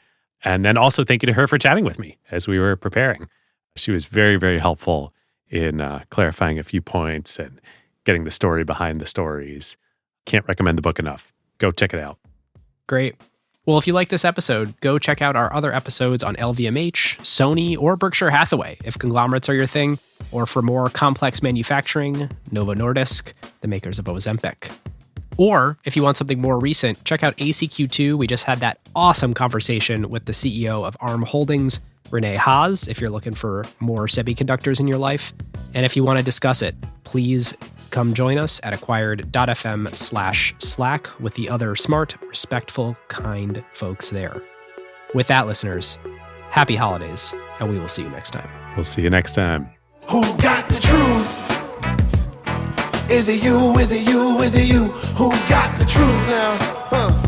And then also thank you to her for chatting with me as we were preparing. She was very, very helpful in clarifying a few points and getting the story behind the stories. Can't recommend the book enough. Go check it out. Great. Well, if you like this episode, go check out our other episodes on LVMH, Sony, or Berkshire Hathaway, if conglomerates are your thing, or for more complex manufacturing, Novo Nordisk, the makers of Ozempic. Or if you want something more recent, check out ACQ2. We just had that awesome conversation with the CEO of ARM Holdings, Renee Haas, if you're looking for more semiconductors in your life. And if you want to discuss it, please come join us at acquired.fm/Slack with the other smart, respectful, kind folks there. With that, listeners, happy holidays, and we will see you next time. We'll see you next time. Who got the truth? Is it you? Is it you? Is it you? Who got the truth now?